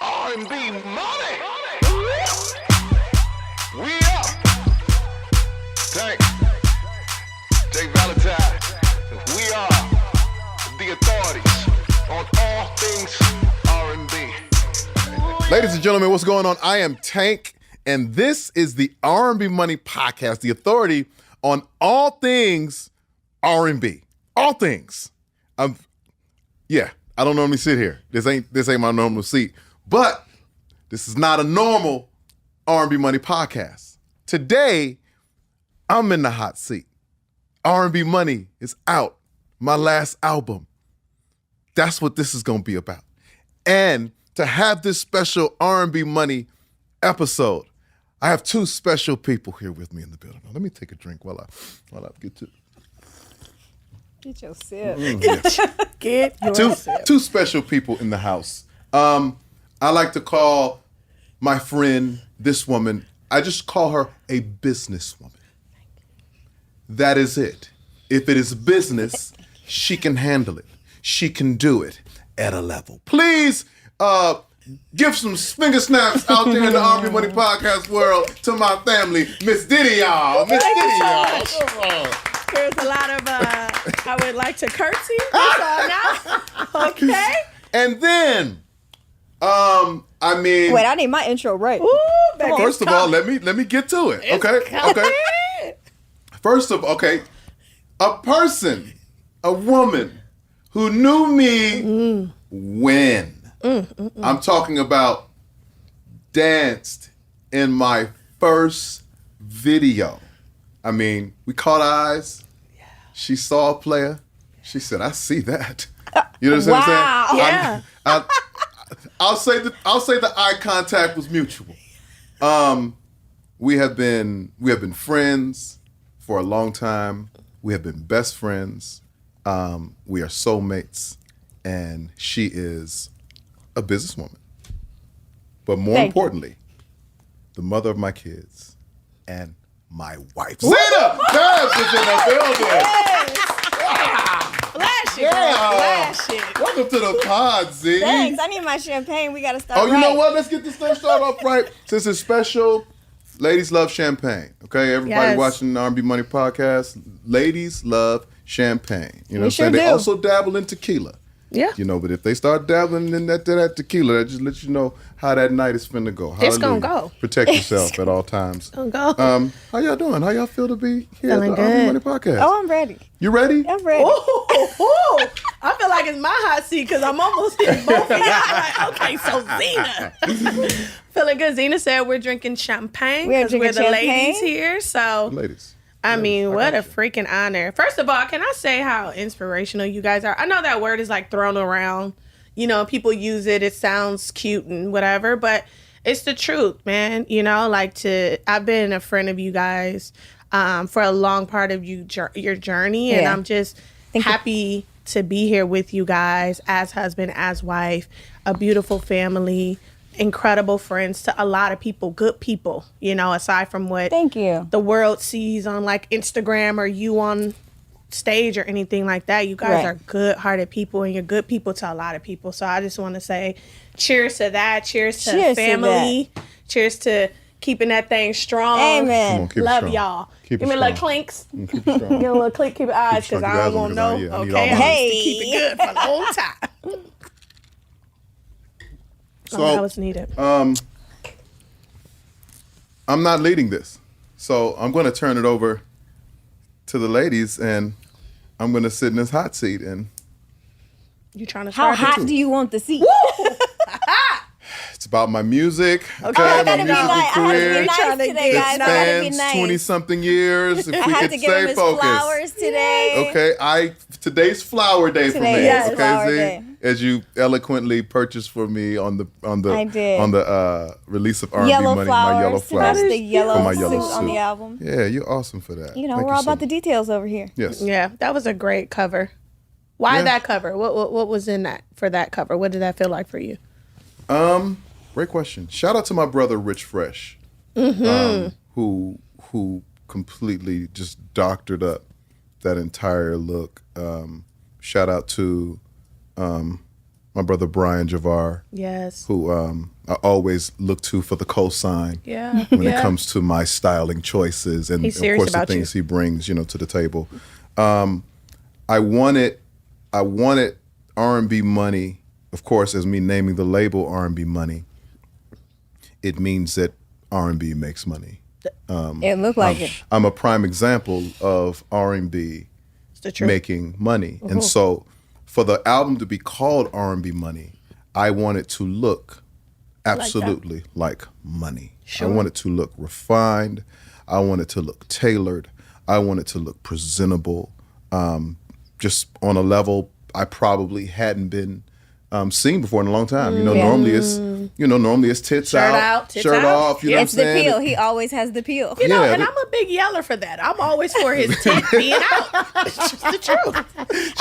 R&BMoney. We up. Take Valentine. We are the authorities on all things R&B. Ladies and gentlemen, what's going on? I am Tank, and this is the R&BMoney podcast, the authority on all things R&B. All things. I don't normally sit here. This ain't my normal seat. But this is not a normal R&BMoney podcast. Today, I'm in the hot seat. R&BMoney is out. My last album. That's what this is going to be about. And to have this special R&BMoney episode, I have two special people here with me in the building. Now, let me take a drink while I get to... Get your sip. Get your sip. Two special people in the house. I like to call my friend, this woman, I just call her a businesswoman. That is it. If it is business, she can handle it. She can do it at a level. Please give some finger snaps out there in the R&BMoney podcast world to my family, Miss Diddy, y'all. Miss Diddy, y'all. Come on. There's a lot of, I would like to curtsy. That's all now. Okay. And then, Wait, I need my intro right. Ooh, baby, first of all, let me get to it. Okay. First of all, okay, a person, a woman who knew me when. I'm talking about danced in my first video. I mean, we caught eyes. Yeah. She saw a player. She said, "I see that." You know what I'm saying? Yeah. I'll say the eye contact was mutual. We have been friends for a long time. We have been best friends. We are soulmates, and she is a businesswoman. But more importantly, the mother of my kids and my wife. Zena Dubs is in the building. Yes. Flash it, Yeah. flash it. Welcome to the pod, Z. Thanks. I need my champagne. We got to start Oh, you right. know what? Let's get this thing started off right. Since it's special, ladies love champagne. Okay, everybody Yes. watching the R&BMoney podcast, ladies love champagne. You know what I'm sure saying? They do. also dabble in tequila. Yeah. You know, but if they start dabbling in that tequila, that just lets you know how that night is finna go. It's gonna Hallelujah. go. Protect yourself at all times. Gonna go. How y'all doing? How y'all feel to be here Feeling at the R&BMoney good. podcast? Oh, I'm ready. You ready? I'm ready. Ooh, I feel like it's my hot seat because I'm almost hitting both of y'all. Like, okay, so Zena. Feeling good. Zena said we're drinking champagne We're because we're drinking the champagne. ladies here. So, Ladies. I mean, what a got you. freaking honor. First of all, can I say how inspirational you guys are? I know that word is like thrown around. You know, people use it. It sounds cute and whatever, but it's the truth, man. You know, I've been a friend of you guys for a long part of your journey, and Yeah. I'm just happy to be here with you guys as husband, as wife, a beautiful family, incredible friends to a lot of people, good people, you know, aside from what Thank you. the world sees on like Instagram or you on stage or anything like that. You guys Right. are good-hearted people, and you're good people to a lot of people. So I just want to say cheers to that. Cheers to Cheers to family. Cheers to keeping that thing strong. Amen. Come on, keep it Love strong. y'all. Keep it Give me a little strong. clinks. Keep it Give strong. me a little clink. Keep your eyes Keep it because strong. I You don't guys want to wanna know. go, yeah, I need Okay, all I my- need to keep it good for the whole time. That was needed. I'm not leading this. So I'm going to turn it over to the ladies, and I'm going to sit in this hot seat. And You trying to How start? hot do you want the seat? it's about my music. Okay, I my gotta be musical nice. I have to career. be nice today, It guys. I gotta be spans nice. 20-something years. If I we have could to give him stay his focused. flowers today. Okay, today's flower day for Today me. is Okay, flower Z, day. as you eloquently purchased for me on the I did. on the release of R&B Yellow Money, flowers my yellow to match flowers the yellow for my suit yellow on the suit. album. Yeah, you're awesome for that. You know, Thank we're all so about the much. details over here. Yes. Yeah, that was a great cover. Why Yeah. that cover? What was in that for that cover? What did that feel like for you? Great question. Shout out to my brother Rich Fresh, who completely just doctored up that entire look. Shout out to my brother Brian Javar, Yes. who I always look to for the cosign Yeah. when it comes to my styling choices and He's of serious course the about things you. he brings, to the table. I wanted R&BMoney, of course, as me naming the label R&BMoney. It means that R&B makes money. It looked like it. I'm a prime example of R&B It's the truth. making money. And so for the album to be called R&B Money, I want it to look absolutely like money. Sure. I want it to look refined. I want it to look tailored. I want it to look presentable, just on a level I probably hadn't been seen before in a long time. Normally it's tits Shirt out, out, tits shirt out. off. You know It's what the I'm saying? peel. He always has the peel. You know, Yeah, and I'm a big yeller for that. I'm always for his tit being out. It's just the truth.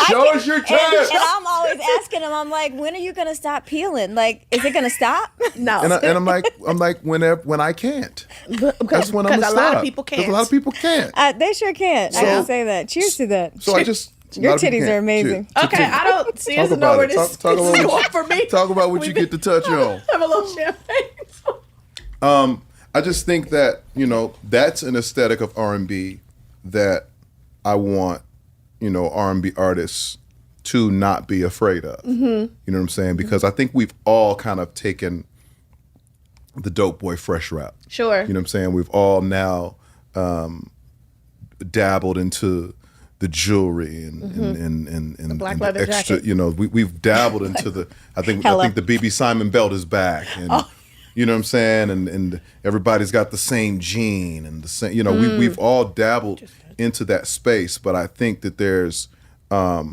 Show us your And tits. I'm always asking him, I'm like, when are you gonna stop peeling? Like, is it gonna stop? No. And I'm like, when I can't. That's when I'm Because gonna a lot stop. of people 'Cause can't. A lot of people can't. They sure can't. I can say that. Cheers to that. So I just Your a lot of people titties can't. are amazing. Cheers. Okay, I don't see Talk us know about where it. this Talk is about going what for me. Talk about what you get to touch on. Have a little champagne. I just think that that's an aesthetic of R&B that I want R&B artists to not be afraid of. Mm-hmm. You know what I'm saying? Because I think we've all kind of taken the dope boy fresh route. Sure. You know what I'm saying? We've all now dabbled into the jewelry and the black leather extra. jacket. We've dabbled into the. I think the BB Simon belt is back, and you know what I'm saying. And everybody's got the same jean and the same. We've all dabbled into that space, but I think that there's a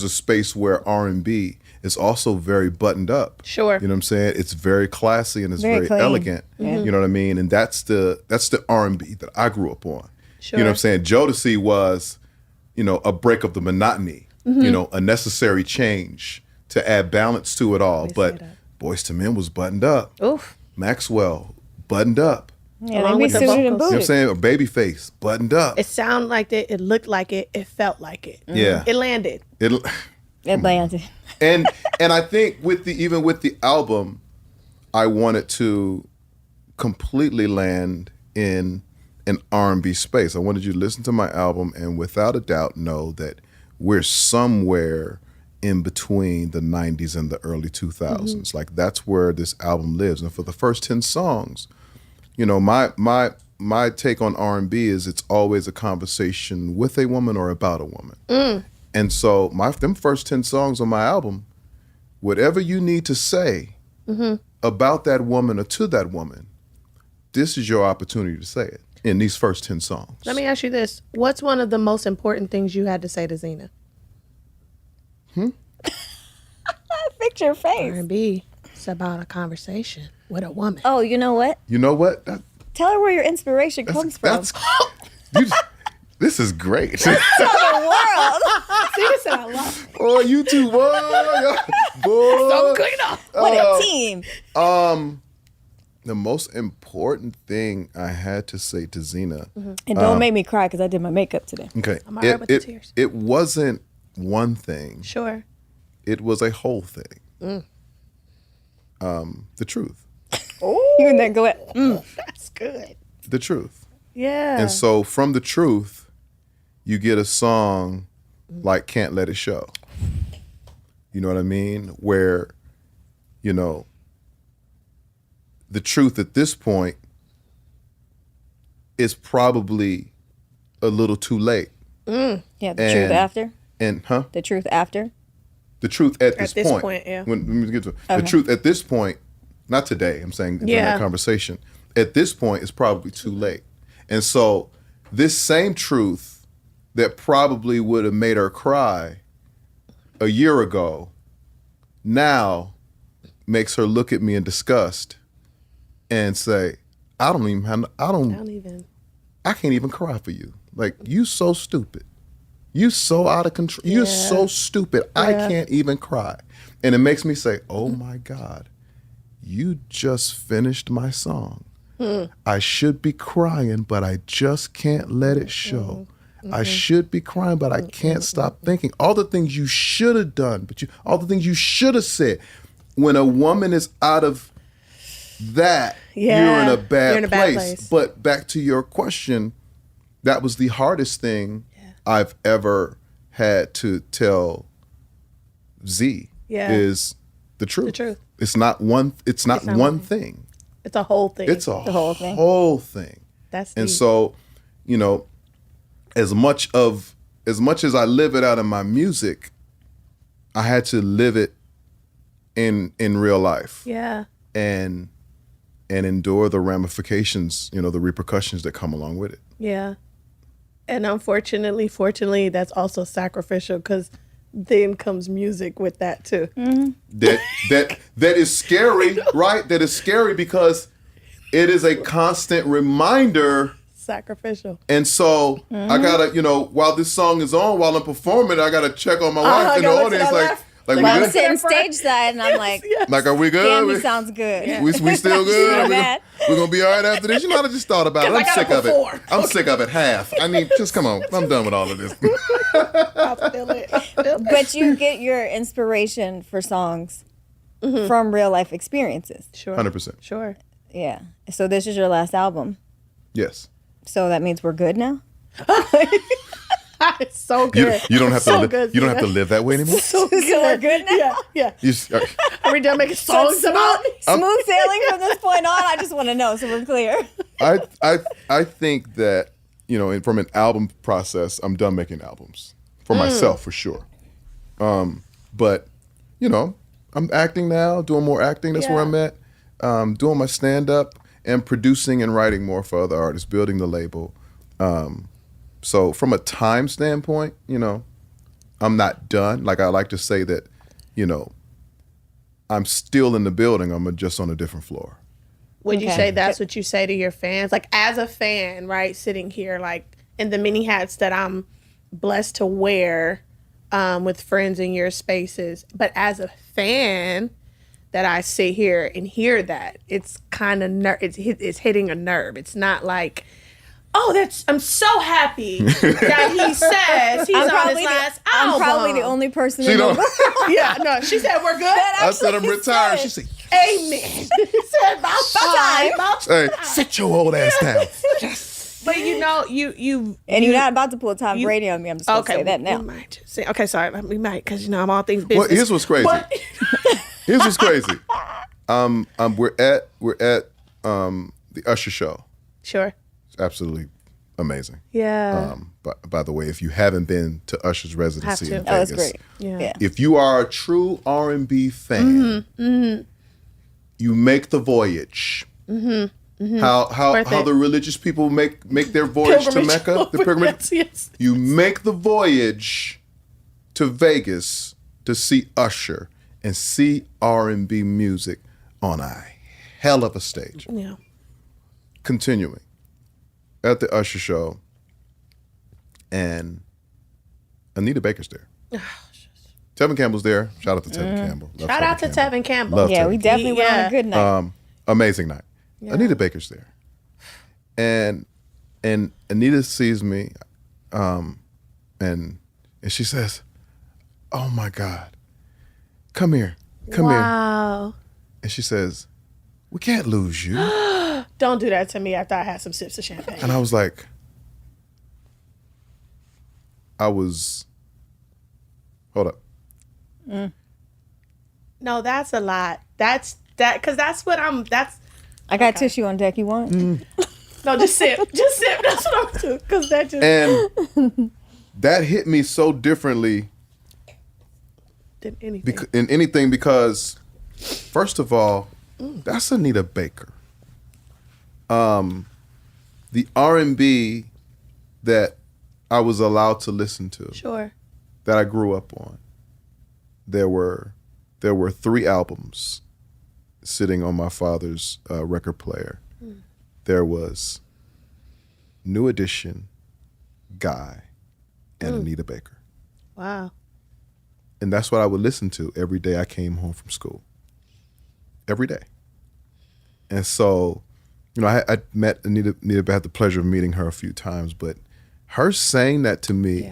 space where R&B is also very buttoned up. Sure. You know what I'm saying? It's very classy and it's Very very clean. elegant. Yeah. You know what I mean? And that's the R&B that I grew up on. Sure. You know what I'm saying? Jodeci was, a break of the monotony, a necessary change to add balance to it all. But Boyz II Men was buttoned up. Oof. Maxwell, buttoned up. Yeah, Along they be with the suited and vocals. You know what I'm booted. saying? Or Babyface, buttoned up. It sounded like it. It looked like it. It felt like it. Yeah. It landed. Atlanta. And I think even with the album, I wanted to completely land in an R&B space. I wanted you to listen to my album and without a doubt know that we're somewhere in between the 90s and the early 2000s. Like that's where this album lives. And for the first 10 songs, my take on R&B is it's always a conversation with a woman or about a woman. And so them first 10 songs on my album, whatever you need to say about that woman or to that woman, this is your opportunity to say it in these first 10 songs. Let me ask you this. What's one of the most important things you had to say to Zena? Fix your face. R&B. It's about a conversation with a woman. Oh, you know what? You know what? Tell her where your inspiration comes from. This is great. The world. Zena said I love it. Oh, you two, boy. So clean up. What a team. The most important thing I had to say to Zena. And don't make me cry because I did my makeup today. Okay. I'm all right with the tears. It wasn't one thing. Sure. It was a whole thing. The truth. You and then go at, That's good. The truth. Yeah. And so from the truth, you get a song like Can't Let It Show. You know what I mean? Where, the truth at this point is probably a little too late. yeah, the truth And- after. And The truth after. the truth at this this point. point, yeah. When we get to the truth at this point, not today, I'm saying during Yeah. that conversation, at this point it's probably too late. And so this same truth that probably would have made her cry a year ago now makes her look at me in disgust and say, I can't even cry for you. Like, you so stupid. You so out of control. You're so stupid. I can't even cry. And it makes me say, oh my God, you just finished my song. I should be crying, but I just can't let it show. I should be crying, but I can't stop thinking. All the things you should have done, all the things you should have said. When a woman is out of that, you're in a bad place. But back to your question, that was the hardest thing I've ever had to tell Z is the truth. The truth. It's not one thing. It's a whole thing. It's The whole thing. whole thing. That's And deep. so, as much as I live it out in my music, I had to live it in real life. Yeah. And endure the ramifications, the repercussions that come along with it. Yeah. And fortunately, that's also sacrificial because then comes music with that too. That is scary, right? That is scary because it is a constant reminder. Sacrificial. And so I gotta, while this song is on, while I'm performing, I gotta check on my wife in the gotta look to audience, the like left. we Well, I'm good? sitting stage side, and I'm like, Like, are we good? Gammy sounds good. We still good? Not Are bad. we're gonna be all right after this? I just thought about it. 'Cause I I'm gotta sick of it. perform. I'm sick of it. Half. I mean, just come on. I'm done with all of this. I feel it. But you get your inspiration for songs from real life experiences. Sure. 100%. Sure. Yeah. So this is your last album. Yes. So that means we're good now? It's so You, good. you don't have So to. good, You don't have to Zena. live that way anymore. So So we're good now? Yeah. Yeah. You just- Are we done making songs about me? Smooth sailing from this point on? I just want to know so we're clear. I think that from an album process, I'm done making albums for myself for sure. But I'm acting now, doing more acting. That's where I'm at. Doing my stand up and producing and writing more for other artists, building the label. So from a time standpoint, I'm not done. Like I like to say that, I'm still in the building. I'm just on a different floor. Would you Okay. say that's what you say to your fans? Like as a fan, right, sitting here like in the many hats that I'm blessed to wear with friends in your spaces, but as a fan that I sit here and hear that, it's kind of it's hitting a nerve. It's not like, oh, I'm so happy that he says he's on his last album. I'm probably the only person in the don't- world. Yeah, no, she said we're good. I said I'm actually retired. said- She said, Amen. He said about time. About "Hey, sit your old ass down." But you And you're not about to pull Tom Brady on me. I'm just going to say that now. We might just say, okay, sorry, we might because I'm all things business. Well, here's what's crazy. But- Here's what's crazy. We're at the Usher show. Sure. It's absolutely amazing. Yeah. But by the way, if you haven't been to Usher's residency Have in to. Oh, it's Vegas, great. Yeah. if you are a true R&B fan, you make the voyage. How Worth it. the religious people make their voyage to Mecca, the pilgrimage. Yes. You make the voyage to Vegas to see Usher and see R&B music on a hell of a stage. Yeah. Continuing at the Usher show, and Anita Baker's there. Tevin Campbell's there. Shout out to Tevin Campbell. Love Shout out to Campbell. Tevin Campbell. Love Yeah, Tevin we Campbell. definitely went on a good night. Amazing night. Anita Baker's there, and Anita sees me, and she says, "Oh my God, come here, come here." Wow. And she says, "We can't lose you." Don't do that to me after I had some sips of champagne. And I was like, hold up. No, that's a lot. That's because that's what I got tissue on deck. You want? no, just sip. Just sip. That's what I'm doing. Because that just And that hit me so differently did anything. in anything because, first of all, that's Anita Baker. The R&B that I was allowed to listen to, Sure. that I grew up on, there were 3 albums sitting on my father's record player. There was New Edition, Guy, and Anita Baker. Wow. And that's what I would listen to every day I came home from school. Every day. And so, I met Anita, I had the pleasure of meeting her a few times, but her saying that to me,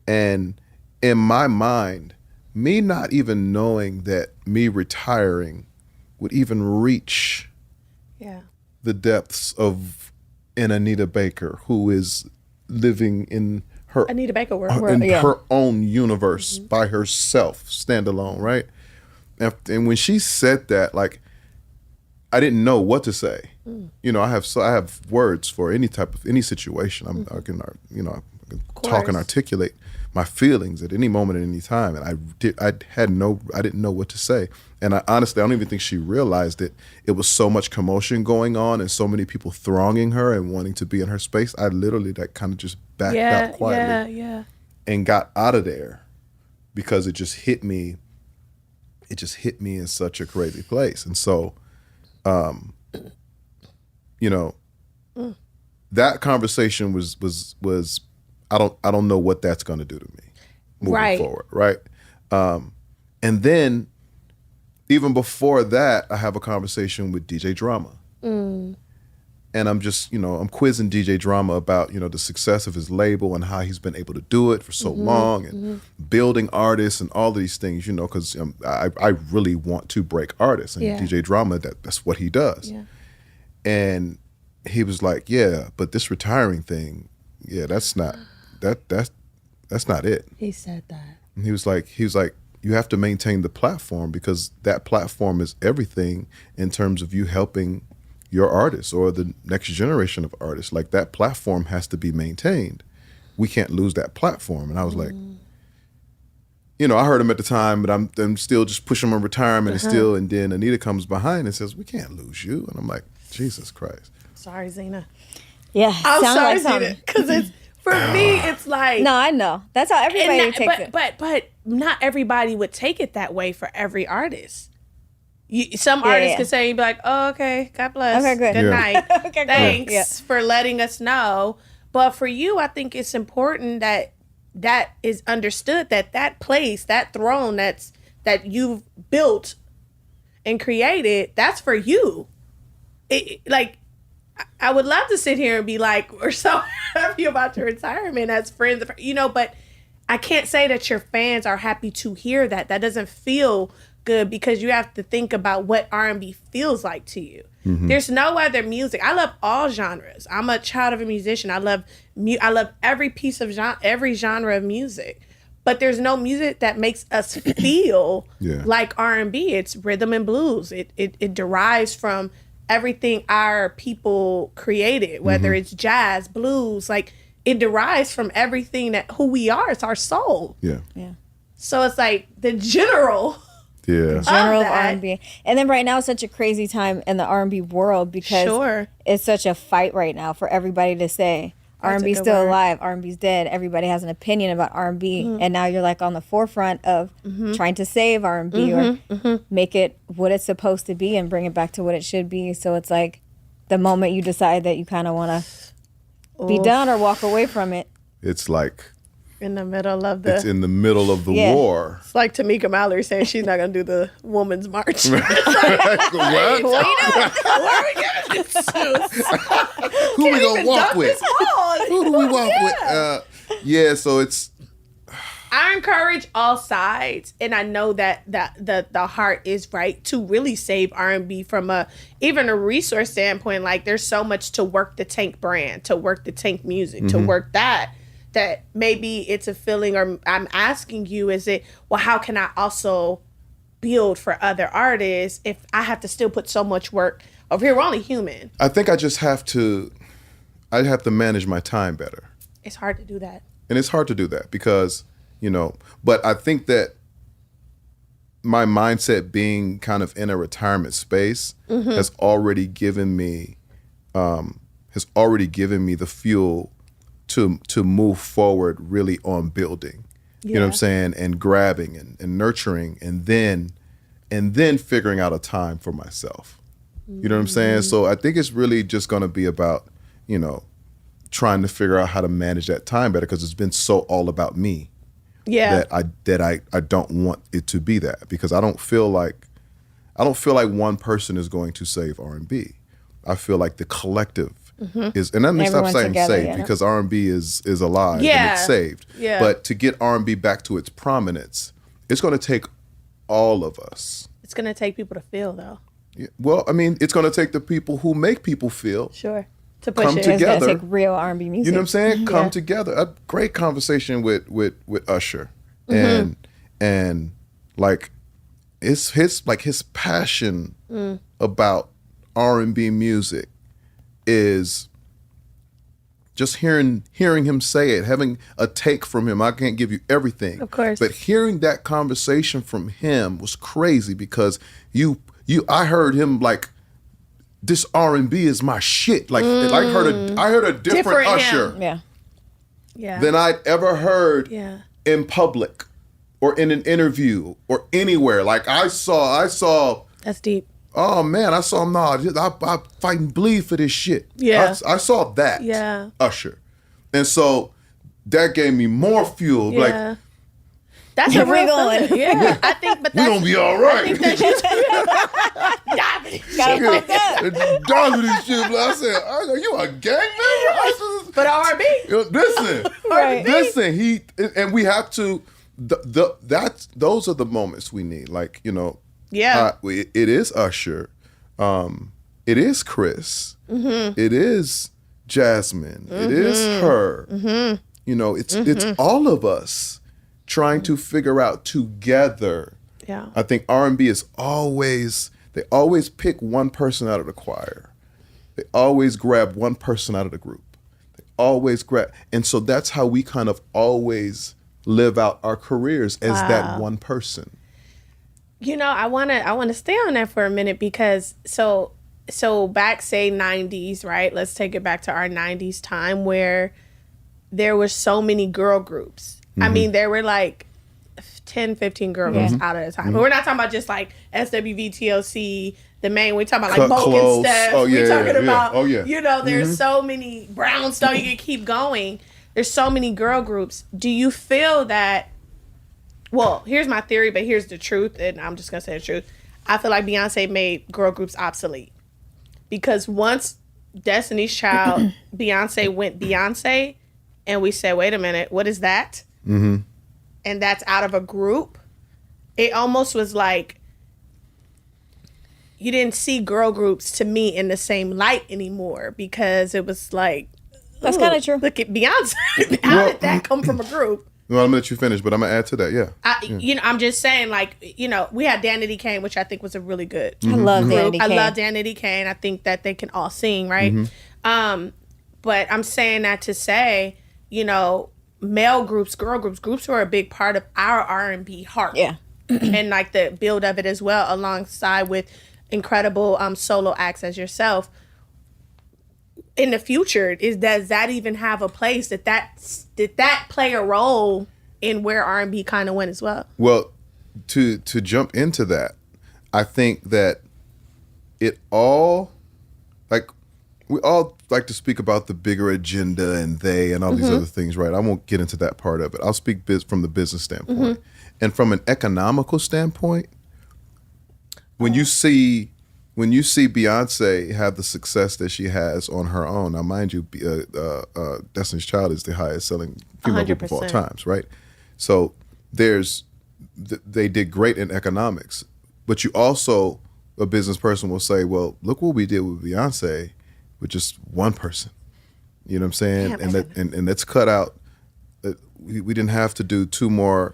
and in my mind, me not even knowing that me retiring would even reach the depths of an Anita Baker, who is living in her Anita Baker world. her own universe by herself, standalone, right? And when she said that, like, I didn't know what to say. You know, I have words for any situation. I can talk and articulate my feelings at any moment, at any time. And I didn't know what to say. And honestly, I don't even think she realized it. It was so much commotion going on and so many people thronging her and wanting to be in her space. I literally kind of just backed out quietly and got out of there because it just hit me. It just hit me in such a crazy place. And so, that conversation was I don't know what that's going to do to me moving forward, right? And then even before that, I have a conversation with DJ Drama. And I'm just, I'm quizzing DJ Drama about, the success of his label and how he's been able to do it for so long and building artists and all these things, because I really want to break artists. And DJ Drama, that's what he does. Yeah. And he was like, yeah, but this retiring thing, that's not it. He said that. And he was like, you have to maintain the platform because that platform is everything in terms of you helping your artists or the next generation of artists. Like, that platform has to be maintained. We can't lose that platform. And I was like, I heard him at the time, but I'm still just pushing my retirement and then Anita comes behind and says, we can't lose you. And I'm like, Jesus Christ. Sorry, Zena. Yeah. I'm sorry, Zena. Because it's, for me, it's like... No, I know. That's how everybody takes it. But not everybody would take it that way for every artist. Some artists could say, you'd be like, oh, okay, God bless. Okay, good. Good night. Okay, Thanks for letting us know. But for you, I think it's important that is understood that place, that throne that you've built and created, that's for you. I would love to sit here and be like, we're so happy about your retirement as friends, but I can't say that your fans are happy to hear that. That doesn't feel good because you have to think about what R&B feels like to you. There's no other music. I love all genres. I'm a child of a musician. I love every piece of every genre of music. But there's no music that makes us feel like R&B. It's rhythm and blues. It derives from everything our people created, whether it's jazz, blues, like it derives from everything who we are. It's our soul. Yeah. So it's like the general of R&B. And then right now it's such a crazy time in the R&B world because it's such a fight right now for everybody to say R&B's still alive, R&B's dead. Everybody has an opinion about R&B. And now you're like on the forefront of trying to save R&B or make it what it's supposed to be and bring it back to what it should be. So it's like the moment you decide that you kind of want to be done or walk away from it. It's like... in the middle of the war. It's like Tamika Mallory saying she's not going to do the Women's March. What? Where are we getting this to? Who we going to walk with? Who do we walk with? So it's... I encourage all sides, and I know that the heart is right to really save R&B from even a resource standpoint. Like, there's so much to work the Tank brand, to work the Tank music, to work that maybe it's a feeling, or I'm asking you, is it, well, how can I also build for other artists if I have to still put so much work over here? We're only human. I think I just have to manage my time better. It's hard to do that. And it's hard to do that because, but I think that my mindset being kind of in a retirement space has already given me the fuel to move forward really on building, you know what I'm saying, and grabbing and nurturing and then figuring out a time for myself. You know what I'm saying? So I think it's really just going to be about, trying to figure out how to manage that time better because it's been so all about me. Yeah. That I don't want it to be that because I don't feel like one person is going to save R&B. I feel like the collective is, and let me stop Everyone saying together, saved yeah. because R&B is alive Yeah. and it's saved. Yeah. But to get R&B back to its prominence, it's going to take all of us. It's gonna take people to feel though. Yeah. Well, I mean, it's going to take the people who make people feel. Sure. To push Come it. together. It's gonna take real R&B music. You know what I'm saying? Come Yeah. together. A great conversation with Usher, and like his passion about R&B music is just hearing him say it, having a take from him. I can't give you everything, Of course. but hearing that conversation from him was crazy because I heard him like, this R&B is my shit. Like I heard a different Usher Yeah. Yeah. than I'd ever heard Yeah. in public or in an interview or anywhere. Like I saw. That's deep. Oh man, I saw him. No, I fight and bleed for this shit. Yeah. I saw that. Yeah. Usher, and so that gave me more fuel. Yeah. Like That's Keep a real going. feeling. Yeah. I think, but we that's gonna be all right. Gotta pump up. Done with this shit. But I said, "Are you a gang member?" I said, but R&B. Listen, Right. listen. And we have to. Those are the moments we need. Like Yeah. it is Usher, it is Chris, it is Jasmine, it is her. It's all of us trying to figure out together. Yeah. I think R&B is they always pick one person out of the choir. They always grab one person out of the group. They always grab, and so that's how we kind of always live out our careers as that one person. I wanna stay on that for a minute because so back, say 90s, right? Let's take it back to our 90s time where there were so many girl groups. I mean, there were like 10, 15 girl groups out at a time. But we're not talking about just like SWV, TLC, the main. We're talking about like Moke and Steph. Oh, we're yeah, talking yeah. about, Oh, yeah. There's so many, Brownstone, you can keep going. There's so many girl groups. Do you feel that, well, here's my theory, but here's the truth, and I'm just going to say the truth. I feel like Beyonce made girl groups obsolete. Because once Destiny's Child, Beyonce went Beyonce, and we said, wait a minute, what is that? Mm-hmm. And that's out of a group. It almost was like you didn't see girl groups to me in the same light anymore because it was like, That's kind of true. look at Beyonce. How did that come from a group? Well, I'm gonna let you finish, but I'm gonna add to that. Yeah. I'm just saying, like, we had Danity Kane, which I think was a really good I love group. Danity Kane. I love Danity Kane. I think that they can all sing, right? But I'm saying that to say, male groups, girl groups were a big part of our R&B heart. Yeah. And like the build of it as well, alongside with incredible solo acts as yourself. In the future, does that even have a place? Did that play a role in where R&B kind of went as well? Well, to jump into that, I think that it all, like, we all like to speak about the bigger agenda and they and all these other things, right? I won't get into that part of it. I'll speak from the business standpoint. And from an economical standpoint, when you see Beyonce have the success that she has on her own, now mind you, Destiny's Child is the highest selling female group of all 100%. times, right? So they did great in economics, but you also, a business person will say, well, look what we did with Beyonce with just one person. You know what I'm saying? Yeah, and let's cut out. We didn't have to do 2 more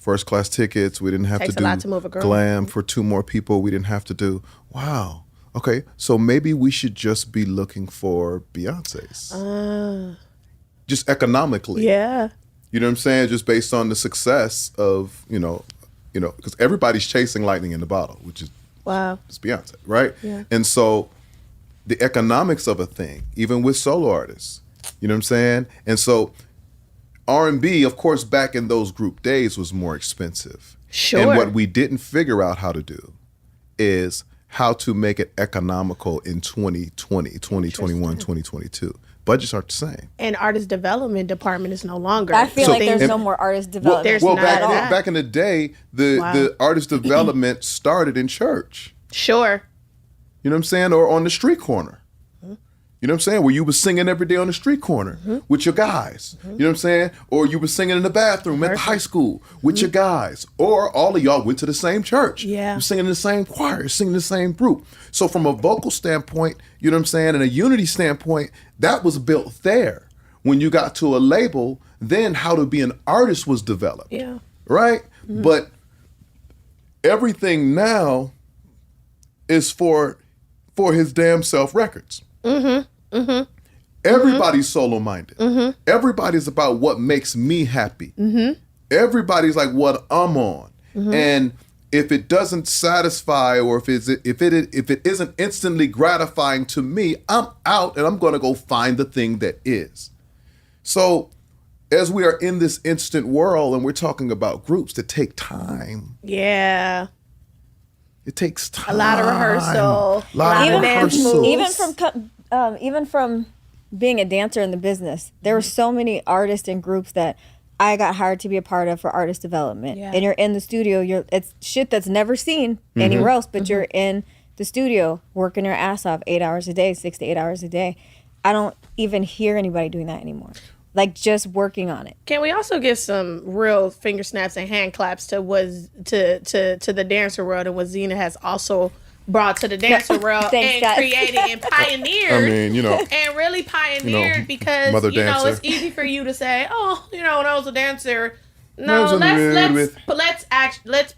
first class tickets. We didn't have Takes to a lot to move a do girl. glam for 2 more people. We didn't have to do. Wow. Okay. So maybe we should just be looking for Beyonce's. Just economically. Yeah. You know what I'm saying? Just based on the success of because everybody's chasing lightning in the bottle, which is Wow. it's Beyonce, right? Yeah. And so the economics of a thing, even with solo artists, you know what I'm saying? And so R&B, of course, back in those group days was more expensive. Sure. And what we didn't figure out how to do is how to make it economical in 2020, 2021, 2022. Budgets aren't the same. And artist development department is no longer. I feel So- like there's and- no more artist development. There's Well, not at all. back in the day, the artist development started in church. Sure. You know what I'm saying? Or on the street corner. You You know what I'm saying? Where you was singing every day on the street corner with your guys. You know what I'm saying? Or you were singing in the bathroom at the high school with your guys. Or all of y'all went to the same church. Yeah. You're singing in the same choir, singing in the same group. So from a vocal standpoint, you know what I'm saying, and a unity standpoint, that was built there. When you got to a label, then how to be an artist was developed. Yeah. Right? But everything now is for his damn self records. Everybody's solo minded. Everybody's about what makes me happy. Everybody's like what I'm on. And if it doesn't satisfy, or if it isn't instantly gratifying to me, I'm out and I'm going to go find the thing that is. So as we are in this instant world and we're talking about groups that take time. Yeah. It takes time. A lot of rehearsal. A lot of rehearsal. Even from being a dancer in the business, there were so many artists and groups that I got hired to be a part of for artist development. Yeah. And you're in the studio, it's shit that's never seen anywhere else, but you're in the studio working your ass off 8 hours a day, 6 to 8 hours a day. I don't even hear anybody doing that anymore. Like just working on it. Can we also give some real finger snaps and hand claps to the dancer world and what Zena has also brought to the dancer world and created and pioneered. I mean, and really pioneered because it's easy for you to say, oh, when I was a dancer. No, let's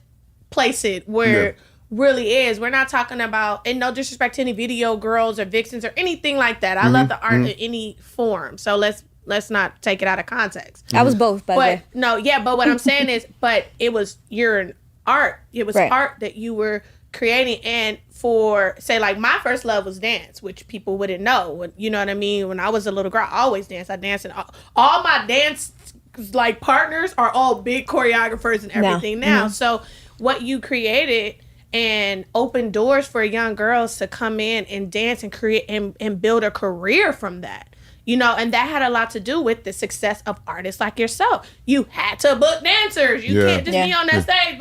place it where it really is. We're not talking about, and no disrespect to any video girls or vixens or anything like that. I love the art in any form. So let's not take it out of context. I was both, by the way. But what I'm saying is, it was your art. It was art that you were creating. And for, say, like, my first love was dance, which people wouldn't know. You know what I mean? When I was a little girl, I always danced. I danced, and all my dance, like, partners are all big choreographers and everything now. So what you created and opened doors for young girls to come in and dance and create and build a career from that. And that had a lot to do with the success of artists like yourself. You had to book dancers. You can't just be on that stage,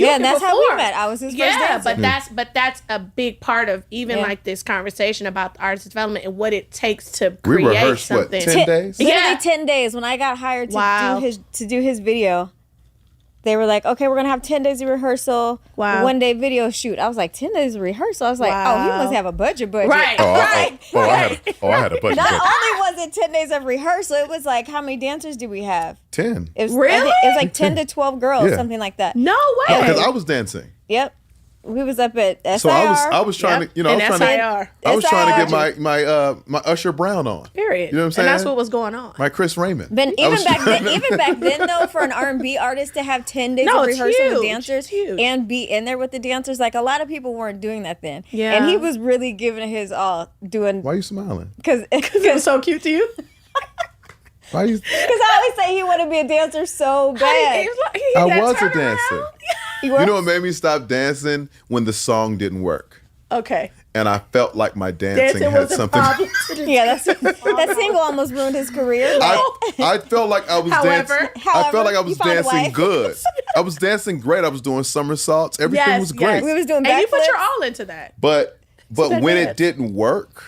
and that's how we met. I was his first dancer. But that's a big part of even like this conversation about the artist development and what it takes to create rehearsed, something. 10 days? Literally 10 days. When I got hired to do his video, they were like, okay, we're going to have 10 days of rehearsal, 1 day video shoot. I was like, 10 days of rehearsal? I was like, oh, he must have a budget. Right. I had a budget. Not only was it 10 days of rehearsal, it was like, how many dancers do we have? 10. It was, really? It was like 10 to 12 girls, something like that. No way. Because I was dancing. Yep. We was up at SIR. So I was trying to, I was trying to get my Usher Brown on. Period. You know what I'm saying? And that's what was going on. My Chris Raymond. But even back then though, for an R&B artist to have 10 days of rehearsal with dancers and be in there with the dancers, like a lot of people weren't doing that then. Yeah. And he was really giving it his all, doing. Why are you smiling? Because it was so cute to you. Why you? Because I always say he wanted to be a dancer so bad. I was a dancer. You know what made me stop dancing? When the song didn't work. Okay. And I felt like my dancing had something. That single almost ruined his career. I felt like I was dancing. I felt like I was dancing good. I was dancing great. I was doing somersaults. Everything was great. We was doing backflips. And you put your all into that. But when it didn't work,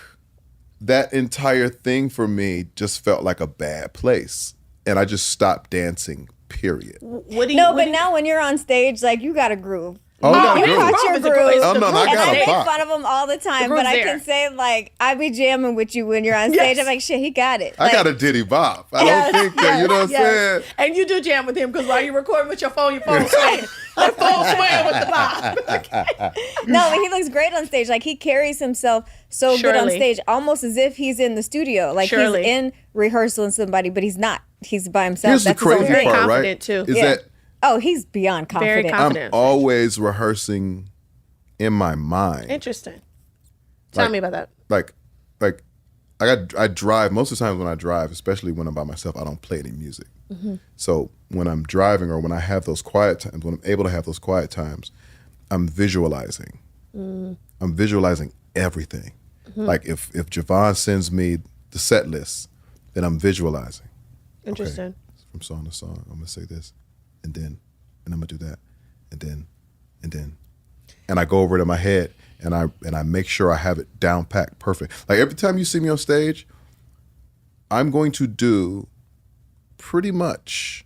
that entire thing for me just felt like a bad place. And I just stopped dancing, period. But now when you're on stage, like, you got a groove. Oh, you caught your groove. Oh, no, I got I a make pop. fun of him all the time, but I can say, like, I be jamming with you when you're on stage. I'm like, shit, he got it. I got a Diddy bop. I don't think that, you know what I'm saying? And you do jam with him because while you're recording with your phone swaying. Your phone swaying with the bop. No, but he looks great on stage. Like, he carries himself so good on stage, almost as if he's in the studio. Like, he's in rehearsal and somebody, but he's not. He's by himself. Here's That's the crazy his own part, right? Confident, too. Is that oh, he's beyond confident. Very confident. I'm always rehearsing in my mind. Interesting. Tell me about that. Like I drive, most of the times when I drive, especially when I'm by myself, I don't play any music. So when I'm driving or when I have those quiet times, when I'm able to have those quiet times, I'm visualizing. I'm visualizing everything. Like if Javon sends me the set list, then I'm visualizing. Interesting. Okay, from song to song, I'm gonna say this, and I'm gonna do that, and then. and I go over it in my head, and I make sure I have it down packed perfect. Like every time you see me on stage, I'm going to do pretty much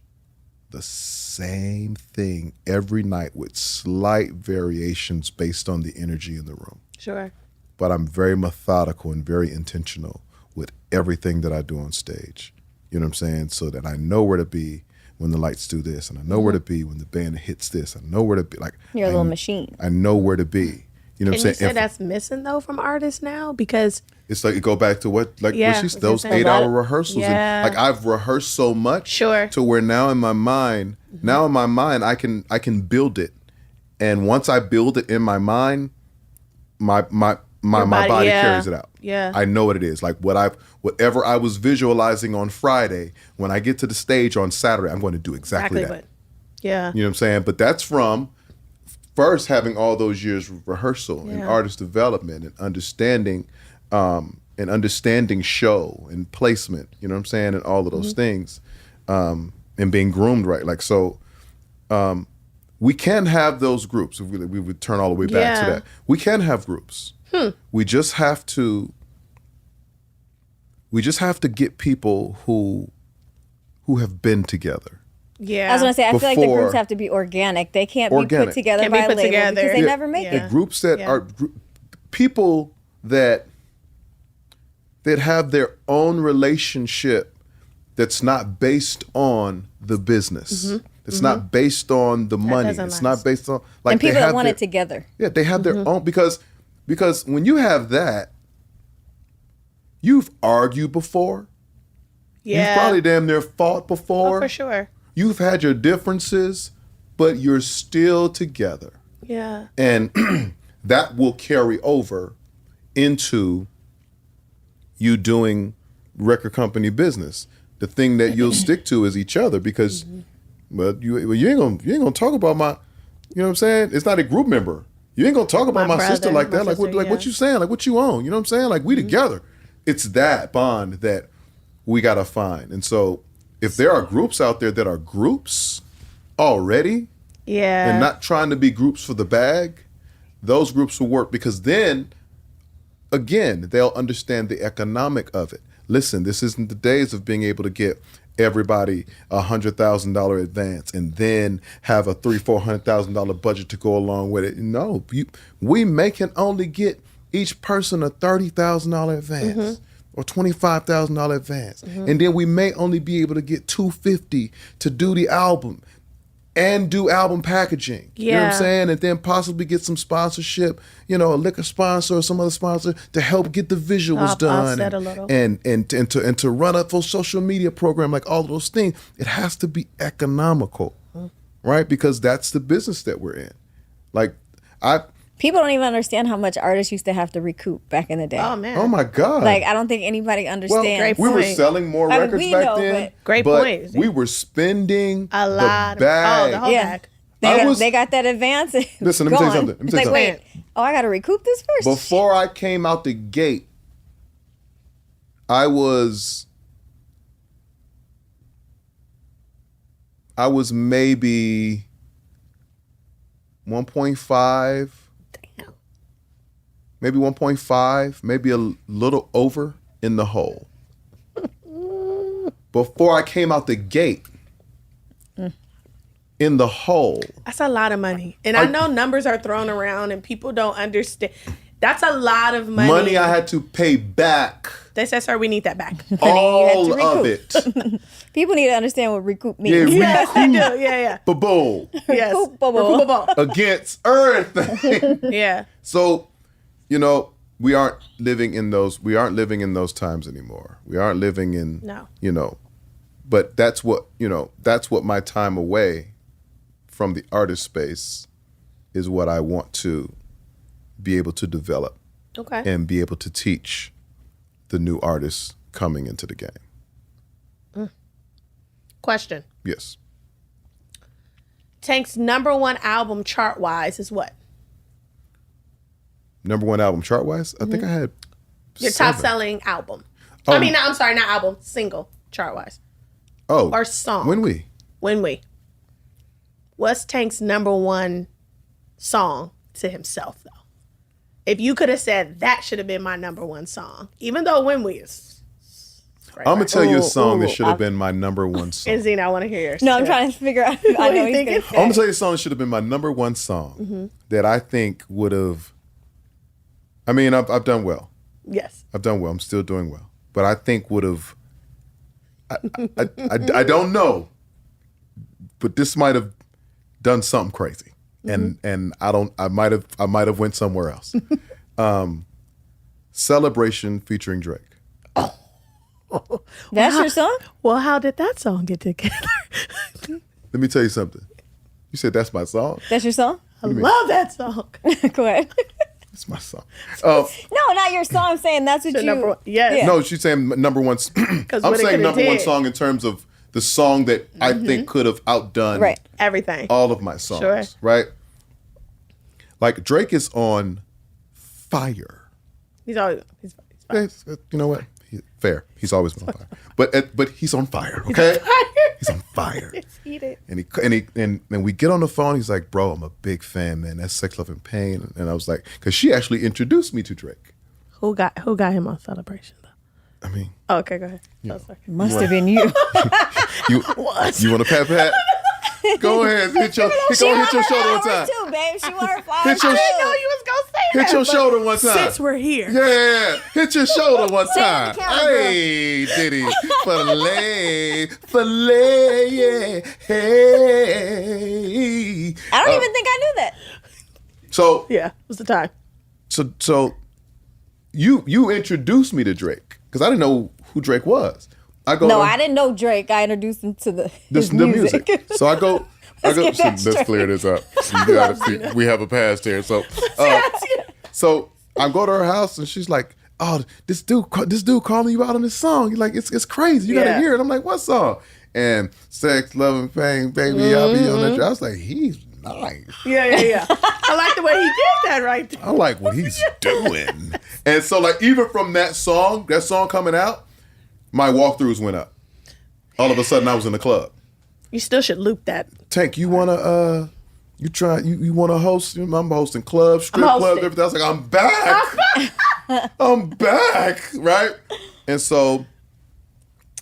the same thing every night with slight variations based on the energy in the room. Sure. But I'm very methodical and very intentional with everything that I do on stage. You know what I'm saying? So that I know where to be when the lights do this, and I know where to be when the band hits this. I know where to be. Like you're a little machine. I know where to be. You know what I'm saying? Can you say that's missing though from artists now? Because it's like you go back to what she's those 8-hour rehearsals. Yeah. And like I've rehearsed so much to where now in my mind, I can build it. And once I build it in my mind, my body carries it out. Yeah. I know what it is. Like whatever I was visualizing on Friday, when I get to the stage on Saturday, I'm going to do exactly that. Yeah. You know what I'm saying? But that's from first having all those years of rehearsal and artist development and understanding show and placement, you know what I'm saying, and all of those things, and being groomed right. Like, so we can have those groups. If we would turn all the way back to that. We can have groups. We just have to get people who have been together. Yeah, I was gonna say I feel like the groups have to be organic. They can't be put together by a label because they never make it. Groups that are people that have their own relationship that's not based on the business. It's not based on the money. It's not based on like, and people that want it together. Yeah, they have their own because when you have that, you've argued before. Yeah, you've probably damn near fought before. Oh, for sure. You've had your differences, but you're still together. Yeah. And that will carry over into you doing record company business. The thing that you'll stick to is each other because you ain't gonna talk about my, you know what I'm saying? It's not a group member. You ain't gonna talk about my sister like that. Sister, like what you saying? Like what you own? You know what I'm saying? Like we together. It's that bond that we gotta find. And so if there are groups out there that are groups already, and not trying to be groups for the bag, those groups will work because then, again, they'll understand the economic of it. Listen, this isn't the days of being able to get everybody $100,000 advance and then have a $300,000-$400,000 budget to go along with it. No, we can only get each person a $30,000 advance. Or $25,000 advance, and then we may only be able to get $250 to do the album, and do album packaging. You know what I'm saying, and then possibly get some sponsorship, a liquor sponsor or some other sponsor to help get the visuals done, and to run a full social media program, like all of those things. It has to be economical, right? Because that's the business that we're in. Like people don't even understand how much artists used to have to recoup back in the day. Oh, man. Oh, my God. Like, I don't think anybody understands. Well, we were selling more records back then. Great point. We were spending a lot the bag. The whole bag. They got that advance. Listen, let me tell you something. It's like, wait, I got to recoup this first? Before I came out the gate, I was maybe 1.5. Maybe 1.5, maybe a little over in the hole. Before I came out the gate, in the hole. That's a lot of money. And I know numbers are thrown around and people don't understand. That's a lot of money. Money I had to pay back. They said, sir, we need that back. All of it. People need to understand what recoup means. Yeah, they do. Yeah. Ba-boom. Yes. Recoup. Against everything. Yeah. So, we aren't living in those times anymore. We aren't living in, but that's what my time away from the artist space is what I want to be able to develop. Okay. And be able to teach the new artists coming into the game. Question. Yes. Tank's #1 album chart-wise is what? #1 album chart-wise? I think I had your top-selling album. I'm sorry, not album, single chart-wise. Oh. Or song. When We. What's Tank's #1 song to himself, though? If you could have said that should have been my number one song, even though When We is I'm gonna tell you a song that should have been my number one song. And Zena, I want to hear yours. No, I'm trying to figure out. I know he's gonna say. I'm gonna tell you a song that should have been my number one song that I think would have. I mean, I've done well. Yes, I've done well. I'm still doing well, but I think would have. I don't know, but this might have done something crazy, and I might have went somewhere else. Celebration featuring Drake. That's your song? Well, how did that song get together? Let me tell you something. You said that's my song. That's your song? I love that song. Go ahead. It's my song. No, not your song. I'm saying that's what So you. number one, yes. Yeah. No, she's saying number one. I'm saying number one song in terms of the song that I think could have outdone everything, all of my songs. Sure. Right? Like Drake is on fire. He's fire. You know what? Fair. He's always been on fire. But he's on fire. Okay. He's on fire. Eat it. And we get on the phone. He's like, "Bro, I'm a big fan, man. That's Sex, Love, and Pain." And I was like, because she actually introduced me to Drake. Who got him on Celebration though? I mean, okay, go ahead. Must have been you. You want to pat? Go ahead, hit your shoulder one time. Too, babe. She want her flowers. I didn't know you was gonna say that. Hit your shoulder one time. Since we're here, yeah, hit your shoulder one time. camera, Hey, Diddy, filet, yeah, hey. I don't even think I knew that. So yeah, it was the time. So you introduced me to Drake because I didn't know who Drake was. I didn't know Drake. I introduced him to the music. So I go. Let's clear this up. You gotta see, we have a past here. So I go to her house and she's like, "Oh, this dude calling you out on this song. You're like, it's crazy. You gotta hear it." I'm like, "What song?" And Sex, Love, and Pain, baby, I'll be on that. I was like, he's nice. Yeah. I like the way he did that right there. I like what he's doing. And so like even from that song coming out, my walkthroughs went up. All of a sudden I was in the club. You still should loop that. Tank, you wanna you wanna host? I'm hosting clubs, strip clubs, everything. I was like, I'm back. I'm back, right? And so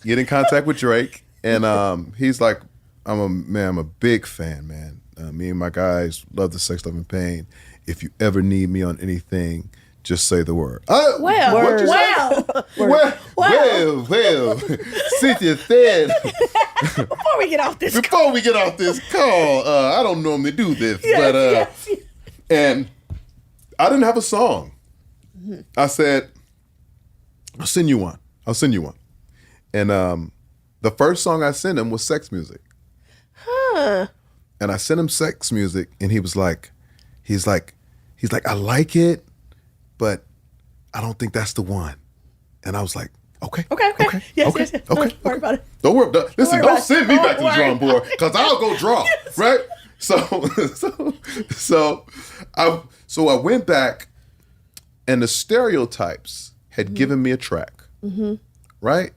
get in contact with Drake, and he's like, I'm a big fan, man. Me and my guys love the Sex, Love, and Pain. If you ever need me on anything, just say the word. Well. Cynthia said. Before we get off this call, I don't normally do this, yes. And I didn't have a song. I said, I'll send you one. And the first song I sent him was sex music. Huh. And I sent him sex music, and he's like, I like it, but I don't think that's the one. And I was like, okay. Yes. Don't worry about it. Don't worry. Listen, don't send me back to the drawing board because I'll go draw, right? So I went back, and the Stereotypes had given me a track, right?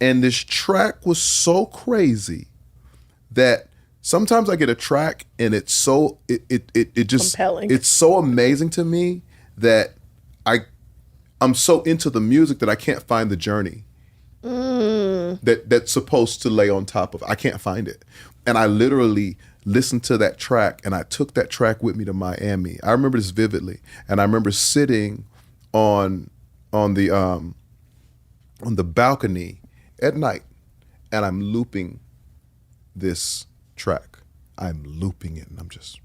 And this track was so crazy that sometimes I get a track and it's so it just compelling. It's so amazing to me that I'm so into the music that I can't find the journey that's supposed to lay on top of. I can't find it. And I literally listened to that track, and I took that track with me to Miami. I remember this vividly, and I remember sitting on the balcony at night, and I'm looping this track. I'm looping it, and I'm just